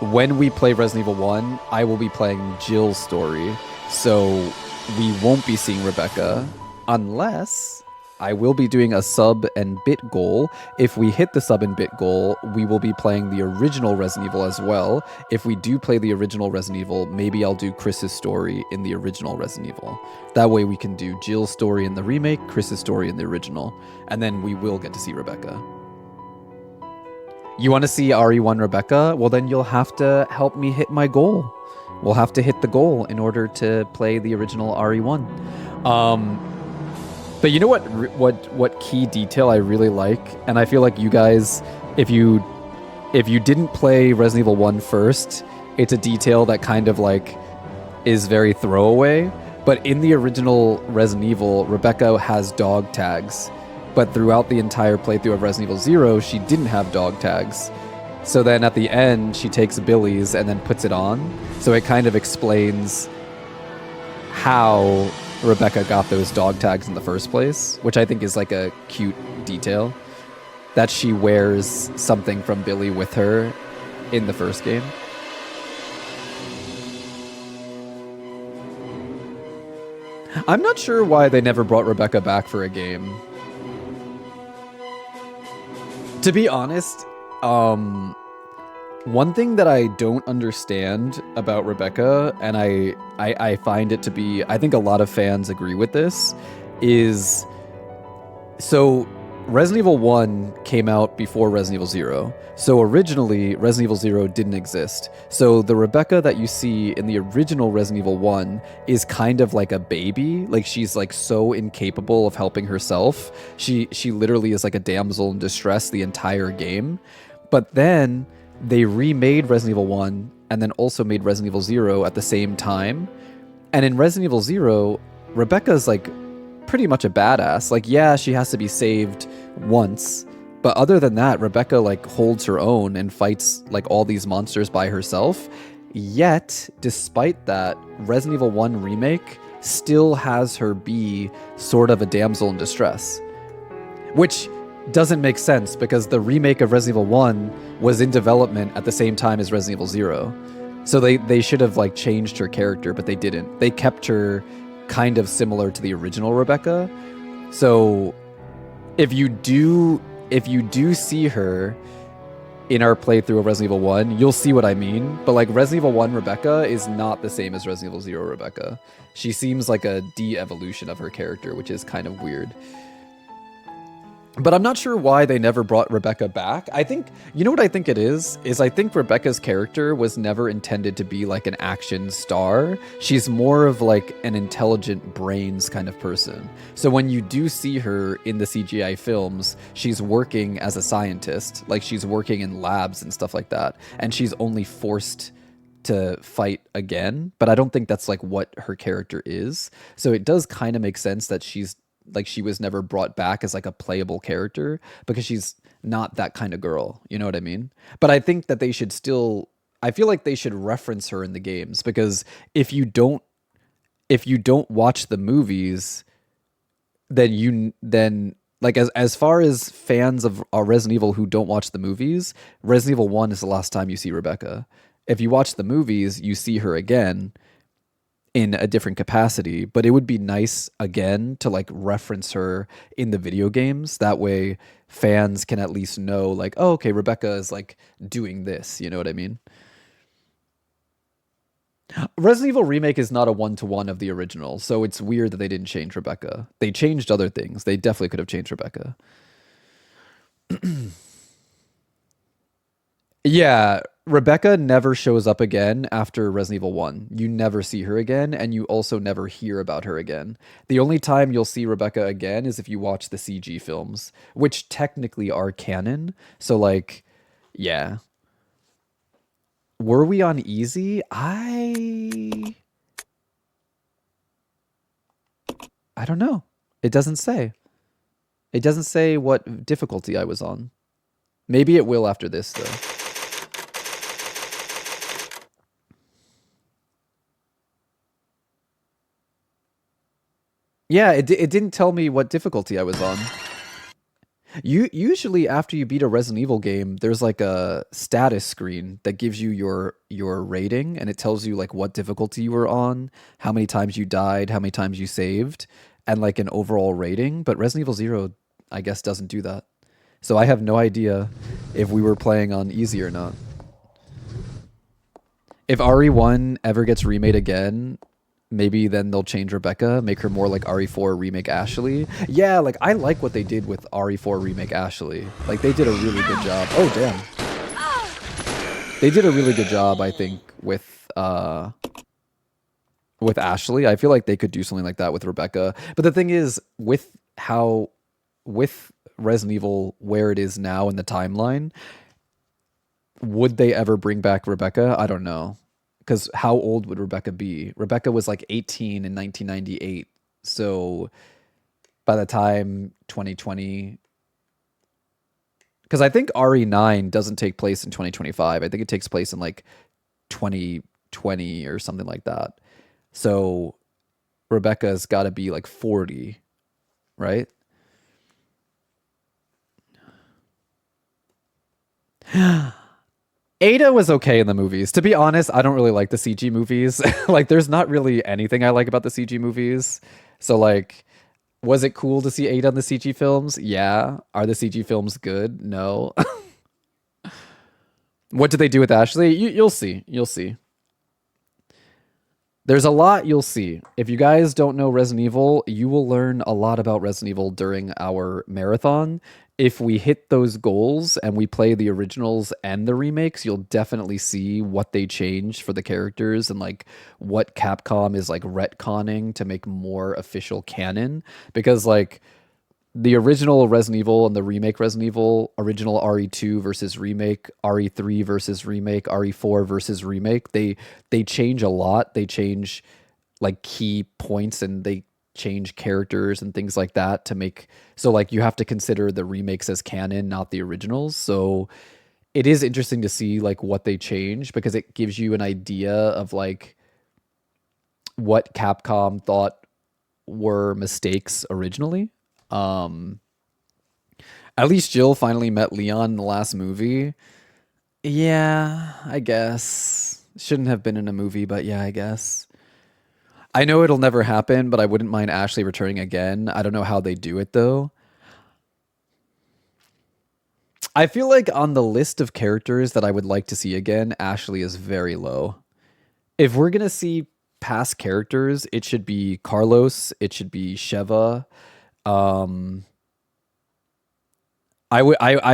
when we play Resident Evil 1, I will be playing Jill's story, so we won't be seeing Rebecca unless I will be doing a sub and bit goal. If we hit the sub and bit goal, we will be playing the original Resident Evil as well. If we do play the original Resident Evil, maybe I'll do Chris's story in the original Resident Evil. That way we can do Jill's story in the remake, Chris's story in the original, and then we will get to see Rebecca. You want to see RE1 Rebecca? Well, then you'll have to help me hit my goal. We'll have to hit the goal in order to play the original RE1. But you know what key detail I really like, and I feel like you guys, if you didn't play Resident Evil 1 first, it's a detail that kind of like is very throwaway. But in the original Resident Evil, Rebecca has dog tags, but throughout the entire playthrough of Resident Evil 0, she didn't have dog tags. So then at the end, she takes Billy's and then puts it on. So it kind of explains how Rebecca got those dog tags in the first place, which I think is like a cute detail, that she wears something from Billy with her in the first game. I'm not sure why they never brought Rebecca back for a game. To be honest, one thing that I don't understand about Rebecca, and I find it to be, I think a lot of fans agree with this, is, so Resident Evil 1 came out before Resident Evil 0. So originally, Resident Evil 0 didn't exist. So the Rebecca that you see in the original Resident Evil 1 is kind of like a baby. Like, she's like so incapable of helping herself. She literally is like a damsel in distress the entire game. But then they remade Resident Evil 1 and then also made Resident Evil 0 at the same time. And in Resident Evil 0, Rebecca's like pretty much a badass. Like, yeah, she has to be saved once, but other than that, Rebecca like holds her own and fights like all these monsters by herself. Yet, despite that, Resident Evil 1 Remake still has her be sort of a damsel in distress, which doesn't make sense because the remake of Resident Evil 1 was in development at the same time as Resident Evil 0. So they should have like changed her character, but they didn't. They kept her kind of similar to the original Rebecca. So if you do see her in our playthrough of Resident Evil 1, you'll see what I mean. But like Resident Evil 1 Rebecca is not the same as Resident Evil 0 Rebecca. She seems like a de-evolution of her character, which is kind of weird. But I'm not sure why they never brought Rebecca back. I think, you know what I think it is I think Rebecca's character was never intended to be like an action star. She's more of like an intelligent brains kind of person. So when you do see her in the CGI films, she's working as a scientist. Like, she's working in labs and stuff like that. And she's only forced to fight again. But I don't think that's like what her character is. So it does kind of make sense that she was never brought back as like a playable character because she's not that kind of girl. You know what I mean? But I think that they should still, I feel like they should reference her in the games, because if you don't watch the movies, then like as far as fans of Resident Evil who don't watch the movies, Resident Evil 1 is the last time you see Rebecca. If you watch the movies, you see her again in a different capacity, but it would be nice again to like reference her in the video games. That way fans can at least know like, oh, okay, Rebecca is like doing this, you know what I mean? Resident Evil Remake is not a one-to-one of the original, so it's weird that they didn't change Rebecca. They changed other things. They definitely could have changed Rebecca. Yeah, Rebecca never shows up again after Resident Evil 1. You never see her again, and you also never hear about her again. The only time you'll see Rebecca again is if you watch the CG films, which technically are canon. So, like, yeah. Were we on easy? I don't know. It doesn't say. It doesn't say what difficulty I was on. Maybe it will after this, though. Yeah, it didn't tell me what difficulty I was on. Usually after you beat a Resident Evil game, there's like a status screen that gives you your rating, and it tells you like what difficulty you were on, how many times you died, how many times you saved, and like an overall rating. But Resident Evil 0, I guess, doesn't do that. So I have no idea if we were playing on easy or not. If RE1 ever gets remade again, maybe then they'll change Rebecca, make her more like RE4 remake Ashley. Yeah, like I like what they did with RE4 remake Ashley. Like they did a really good job. Oh damn. They did a really good job, I think, with Ashley. I feel like they could do something like that with Rebecca. But the thing is, with Resident Evil where it is now in the timeline, would they ever bring back Rebecca? I don't know. Because how old would Rebecca be? Rebecca was like 18 in 1998. So by the time 2020... Because I think RE9 doesn't take place in 2025. I think it takes place in like 2020 or something like that. So Rebecca's got to be like 40, right? Ada was okay in the movies. To be honest, I don't really like the CG movies. Like, there's not really anything I like about the CG movies. So, like, was it cool to see Ada in the CG films? Yeah. Are the CG films good? No. What did they do with Ashley? You'll see. You'll see. There's a lot you'll see. If you guys don't know Resident Evil, you will learn a lot about Resident Evil during our marathon. If we hit those goals and we play the originals and the remakes, you'll definitely see what they changed for the characters and like what Capcom is like retconning to make more official canon. Because like the original Resident Evil and the remake Resident Evil, original RE2 versus remake, RE3 versus remake, RE4 versus remake, they change a lot. They change like key points and they change characters and things like that to make, so like you have to consider the remakes as canon, not the originals. So it is interesting to see like what they change, because it gives you an idea of like what Capcom thought were mistakes originally. At least Jill finally met Leon in the last movie. Yeah, I guess. Shouldn't have been in a movie, but yeah, I guess. I know it'll never happen, but I wouldn't mind Ashley returning again. I don't know how they do it, though. I feel like on the list of characters that I would like to see again, Ashley is very low. If we're going to see past characters, it should be Carlos, it should be Sheva. I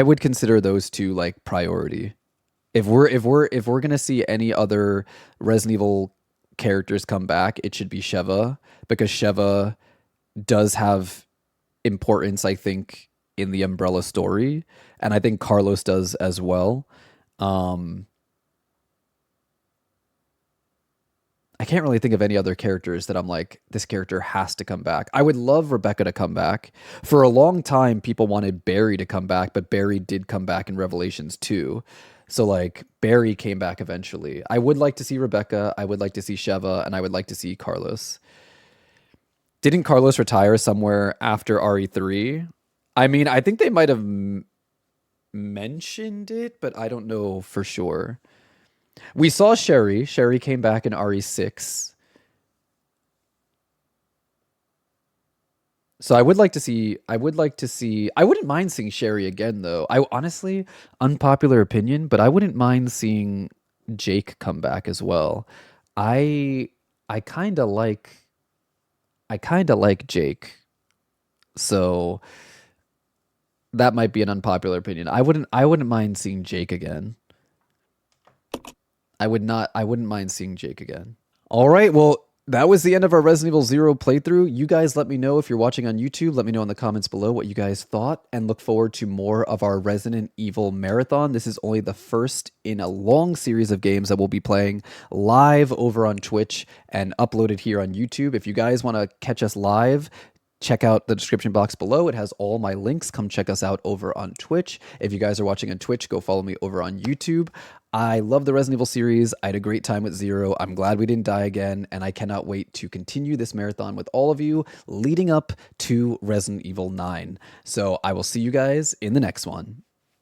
would consider those two like priority. If we're gonna see any other Resident Evil characters come back, it should be Sheva, because Sheva does have importance, I think, in the Umbrella story, and I think Carlos does as well. I can't really think of any other characters that I'm like, this character has to come back. I would love Rebecca to come back. For a long time, people wanted Barry to come back, but Barry did come back in Revelations 2. So, like, Barry came back eventually. I would like to see Rebecca, I would like to see Sheva, and I would like to see Carlos. Didn't Carlos retire somewhere after RE3? I mean, I think they might have mentioned it, but I don't know for sure. We saw Sherry. Sherry came back in RE6. So I wouldn't mind seeing Sherry again, though. I honestly, unpopular opinion, but I wouldn't mind seeing Jake come back as well. I kind of like Jake. So that might be an unpopular opinion. I wouldn't mind seeing Jake again. I wouldn't mind seeing Jake again. All right, well, that was the end of our Resident Evil 0 playthrough. You guys let me know if you're watching on YouTube. Let me know in the comments below what you guys thought, and look forward to more of our Resident Evil marathon. This is only the first in a long series of games that we'll be playing live over on Twitch and uploaded here on YouTube. If you guys want to catch us live, check out the description box below. It has all my links. Come check us out over on Twitch. If you guys are watching on Twitch, go follow me over on YouTube. I love the Resident Evil series. I had a great time with Zero. I'm glad we didn't die again, and I cannot wait to continue this marathon with all of you leading up to Resident Evil 9. So I will see you guys in the next one.